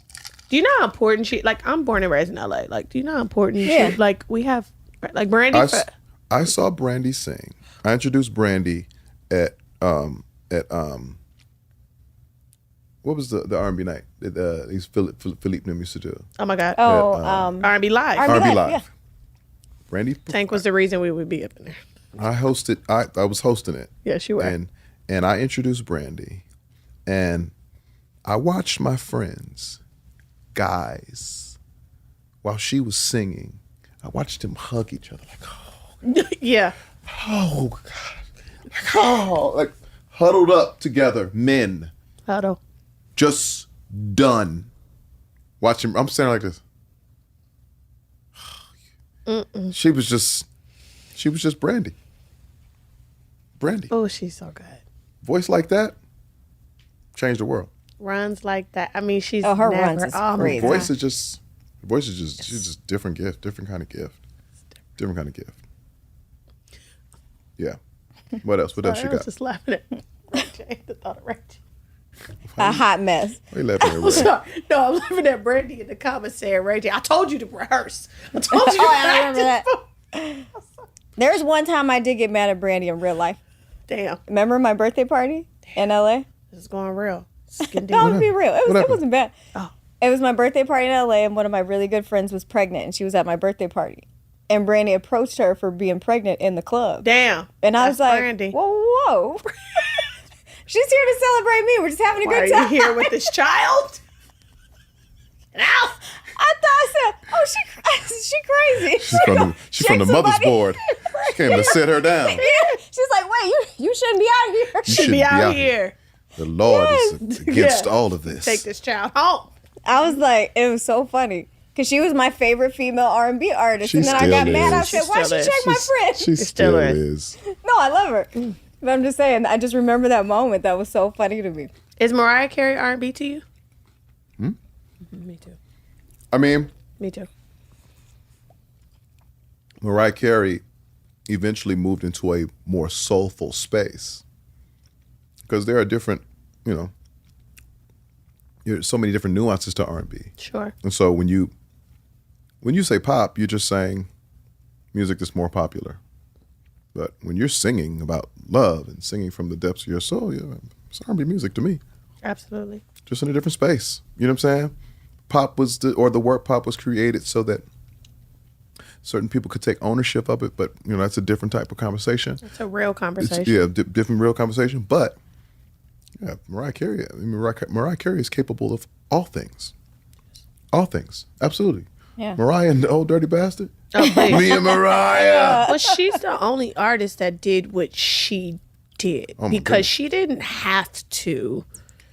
Do you know how important she? Like, I'm born and raised in LA. Like, do you know how important Yeah. she? Like, we have, like, Brandy. I saw Brandy sing. I introduced Brandy at what was the R&B night that these Philippe Nim used to do? Oh my God. Oh, R&B Live. R&B R&B Live, Live. yeah. Brandy. Tank was the reason we would be up in there. I hosted. I was hosting it. Yes, you were. And I introduced Brandy, and I watched my friends, guys, while she was singing. I watched them hug each other like, Yeah. oh God, like huddled up together, men, Huddle. just done. Watching. I'm standing like this. She was just Brandy. Brandy. Oh, she's so good. Voice like that, changed the world. Runs like that. I mean, she's her never, runs is crazy. Voice is just, she's just different gift, different kind of gift. Yeah. What else? What else you I was got? just laughing at Ray J. The thought of Ray J. A hot mess. Why you laughing at Ray? Sorry. No, I'm laughing at Brandy in the comments saying, Ray J, I told you to rehearse. I told you to I remember practice. that. There's one time I did get mad at Brandy in real life. Damn. Remember my birthday party in LA? This is going real. No, to be real. It wasn't bad. Oh. It was my birthday party in LA, and one of my really good friends was pregnant, and she was at my birthday party. And Brandy approached her for being pregnant in the club. Damn. And I was like, Brandy. whoa. She's here to celebrate me. We're just having a good time. Are you here with this child? Now. I thought I said, oh, she crazy. She's from the mother's board. She came to sit her down. Yeah. She's like, wait, you shouldn't be out here. You should be out here. The Lord is against all of this. Take this child home. I was like, it was so funny. Because she was my favorite female R&B artist. And then I got mad. I said, why'd you check my friend? She still is. No, I love her. But I'm just saying, I just remember that moment. That was so funny to me. Is Mariah Carey R&B to you? Me too. I mean, Me too. Mariah Carey eventually moved into a more soulful space. Because there are different, there's so many different nuances to R&B. Sure. And so when you say pop, you're just saying music that's more popular. But when you're singing about love and singing from the depths of your soul, yeah, it's R&B music to me. Absolutely. Just in a different space. You know what I'm saying? Pop was the word pop was created so that certain people could take ownership of it, but that's a different type of conversation. It's a real conversation. Different real conversation. But yeah, Mariah Carey. I mean, Mariah Carey is capable of all things. All things, absolutely. Yeah. Mariah and the old dirty bastard. Oh, please. Me and Mariah. Well, she's the only artist that did what she did because she didn't have to.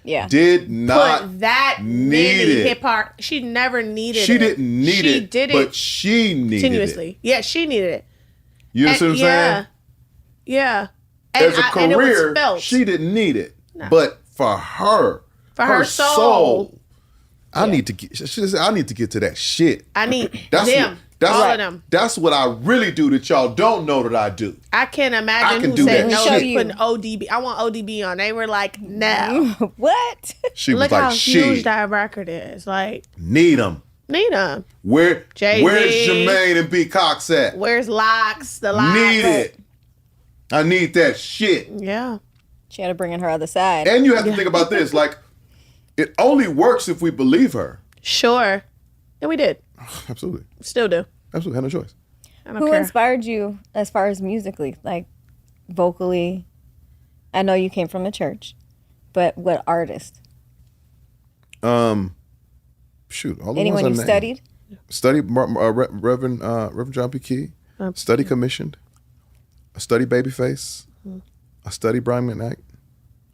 Yeah. Did not put that need many it. hip hop. She never needed She it. didn't need she it. Did but it she needed continuously. it. Yeah, she needed it. You know what I'm saying? Yeah. As a and it was career, felt. she didn't need it. No. But for her soul, I need to get. She said, I need to get to that shit. I need all of them. That's what I really do that y'all don't know that I do. I can't imagine who said no to putting ODB. I want ODB on. They were like, no. What? She was Look like, how huge that record is. Like, need them. Where's Jermaine and B. Cox at? Where's Locks? The Locks. Need it. I need that shit. Yeah. She had to bring in her other side. And you have to think about this. Like, it only works if we believe her. Sure. And we did. Absolutely. Still do. Absolutely. Had no choice. Who inspired you as far as musically, like vocally? I know you came from the church, but what artist? Shoot. All the Anyone ones you I studied? Studied Reverend John P. Key. Study commissioned. I studied Babyface. I studied Brian McKnight.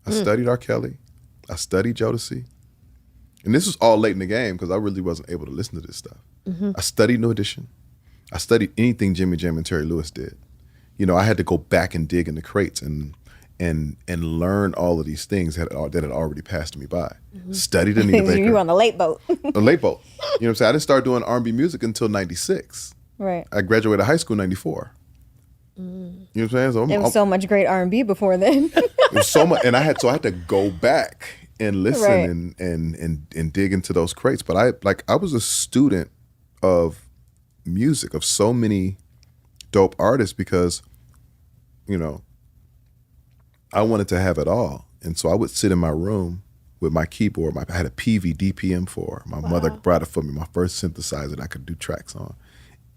I studied R. Kelly. I studied Jodeci. And this was all late in the game because I really wasn't able to listen to this stuff. I studied New Edition. I studied anything Jimmy Jam and Terry Lewis did. I had to go back and dig in the crates and learn all of these things that had already passed me by. Studied Anita Baker. You were on the late boat. A late boat. You know what I'm saying? I didn't start doing R&B music until 96. Right. I graduated high school in 94. You know what I'm saying? So There was so much great R&B before then. it was so much, and I had to go back and listen and dig into those crates. But I was a student of music, of so many dope artists because, I wanted to have it all. And so I would sit in my room with my keyboard. I had a PV DPM-4. My mother brought it for me, my first synthesizer that I could do tracks on.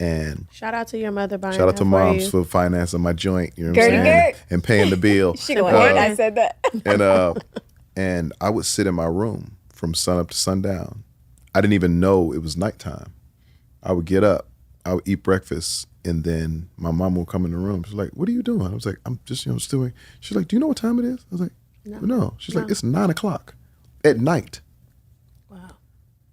And shout out to your mother buying shout out to moms for financing my joint, you know what I'm saying? And paying the bill. She gonna hate I said that. And I would sit in my room from sun up to sundown. I didn't even know it was nighttime. I would get up, I would eat breakfast, and then my mom would come in the room. She's like, "What are you doing?" I was like, "I'm just, doing." She's like, "Do you know what time it is?" I was like, "No." She's like, "It's 9:00 at night." Wow.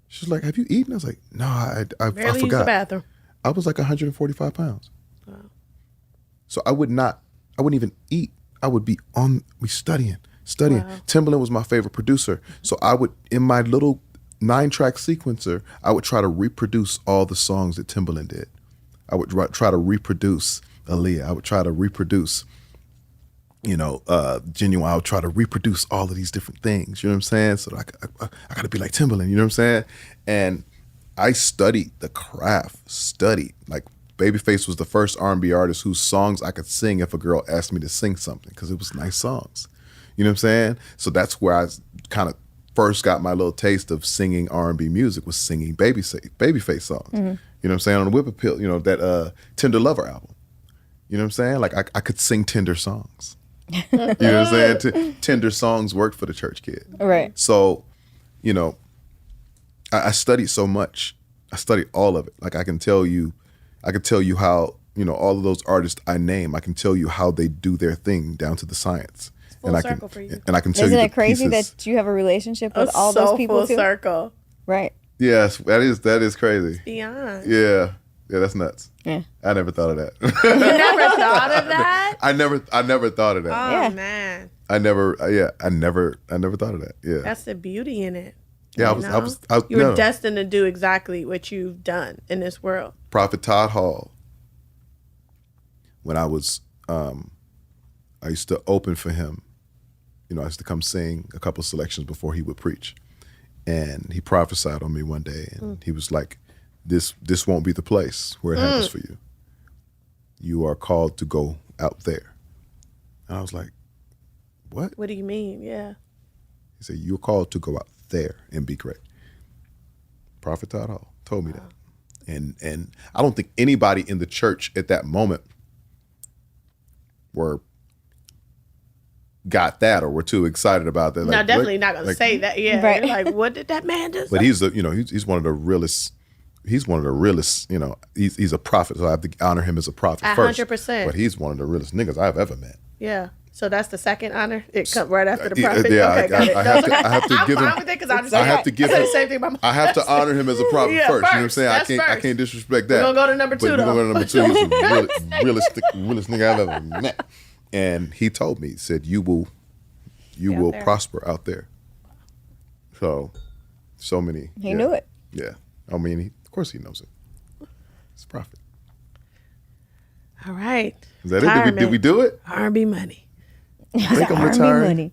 She's like, "Have you eaten?" I was like, "No, I barely forgot." Use the bathroom. I was like 145 pounds. Wow. So I wouldn't even eat. I would be studying. Wow. Timbaland was my favorite producer. So I would, in my little 9-track sequencer, I would try to reproduce all the songs that Timbaland did. I would try to reproduce Aaliyah. I would try to reproduce, Genuine. I would try to reproduce all of these different things. You know what I'm saying? So I got to be like Timbaland. You know what I'm saying? And I studied the craft. Like Babyface was the first R&B artist whose songs I could sing if a girl asked me to sing something because it was nice songs. You know what I'm saying? So that's where I kind of first got my little taste of singing R&B music, was singing Babyface songs. Mm-hmm. You know what I'm saying? On the Whip Appeal, that Tender Lover album. You know what I'm saying? Like I could sing tender songs. You know what I'm saying? Tender songs worked for the church kid. Right. So, I studied so much. I studied all of it. Like I can tell you how, all of those artists I name, I can tell you how they do their thing down to the science. Full circle for you. And I can tell you Isn't it crazy that you have a relationship with all those people full too? Circle. Right. Yes, that is crazy. It's beyond. Yeah, that's nuts. Yeah. I never thought of that. You never thought of that? I never thought of that. Oh man. I never thought of that. Yeah. That's the beauty in it. Yeah, you were destined to do exactly what you've done in this world. Prophet Todd Hall. When I used to open for him. I used to come sing a couple of selections before he would preach. And he prophesied on me one day, and he was like, this won't be the place where it happens for you. You are called to go out there. And I was like, what? What do you mean? Yeah. He said, you're called to go out there and be great. Prophet Todd Hall told me that. And I don't think anybody in the church at that moment got that or were too excited about that. No, definitely not going to say that. Yeah. Right. Like, what did that man do? But he's one of the realest. He's one of the realest, he's a prophet, so I have to honor him as a prophet 100%. But he's one of the realest niggas I've ever met. Yeah. So that's the second honor? It comes right after the prophet? Yeah, okay, got it. I have to give him. I'm fine with it because I have to give him. The same thing about I have to honor him as a prophet first. You know what I'm saying? I can't disrespect that. We're going to go to number 2 though. We're going to go to number 2. He's the realest nigga I've ever met. And he told me, he said, you will prosper out there. So many. He knew it. Yeah. I mean, of course he knows it. It's a prophet. All right. Is that it? Did we do it? R&BMoney. I think I'm retiring.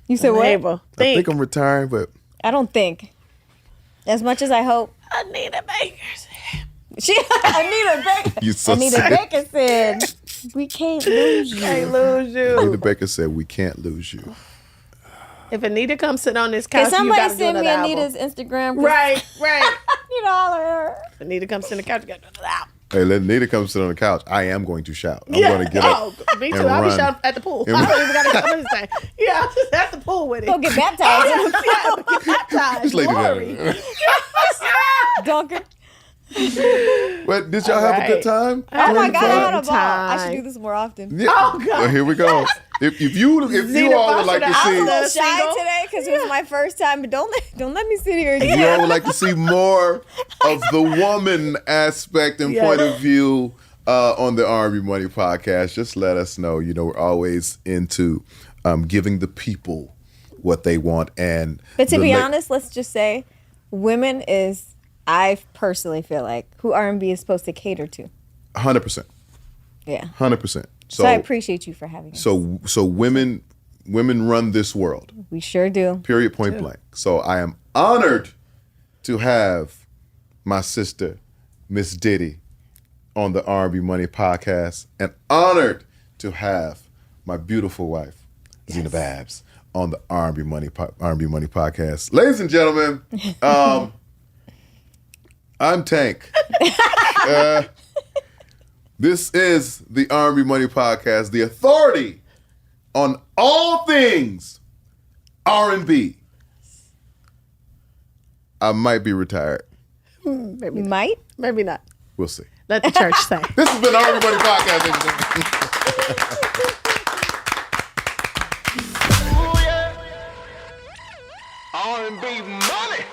You said what? I think I'm retiring, but I don't think. As much as I hope. Anita Baker said. Anita Baker said, we can't lose you. Anita Baker said, we can't lose you. If Anita comes sit on this couch, can somebody send me Anita's Instagram? Right. All of her. If Anita comes sit on the couch, you got to do that. Hey, let Anita come sit on the couch. I am going to shout. I'm going to get up. Me too. I'll be shouting at the pool. I don't even got to come in and say, yeah, I'm just at the pool with it. Go get baptized. Get baptized. Just lay down. Duncan. What, did y'all have a good time? Oh my God, I had a ball. I should do this more often. Yeah. Oh God. Well, here we go. If you all would like to see, I was a little shy today because it was my first time, but don't let me sit here. If you all would like to see more of the woman aspect and point of view on the R&BMoney podcast, just let us know. We're always into giving the people what they want. But to be honest, let's just say, women is, I personally feel like, who R&B is supposed to cater to. 100%. Yeah. 100%. So I appreciate you for having us. So women run this world. We sure do. Period, point blank. So I am honored to have my sister, Miss Diddy, on the R&BMoney podcast, and honored to have my beautiful wife, Zena Babs, on the R&BMoney podcast. Ladies and gentlemen, I'm Tank. This is the R&BMoney podcast, the authority on all things R&B. I might be retired. Maybe you might? Maybe not. We'll see. Let the church say. This has been R&BMoney podcast. Ooh, yeah. R&B money.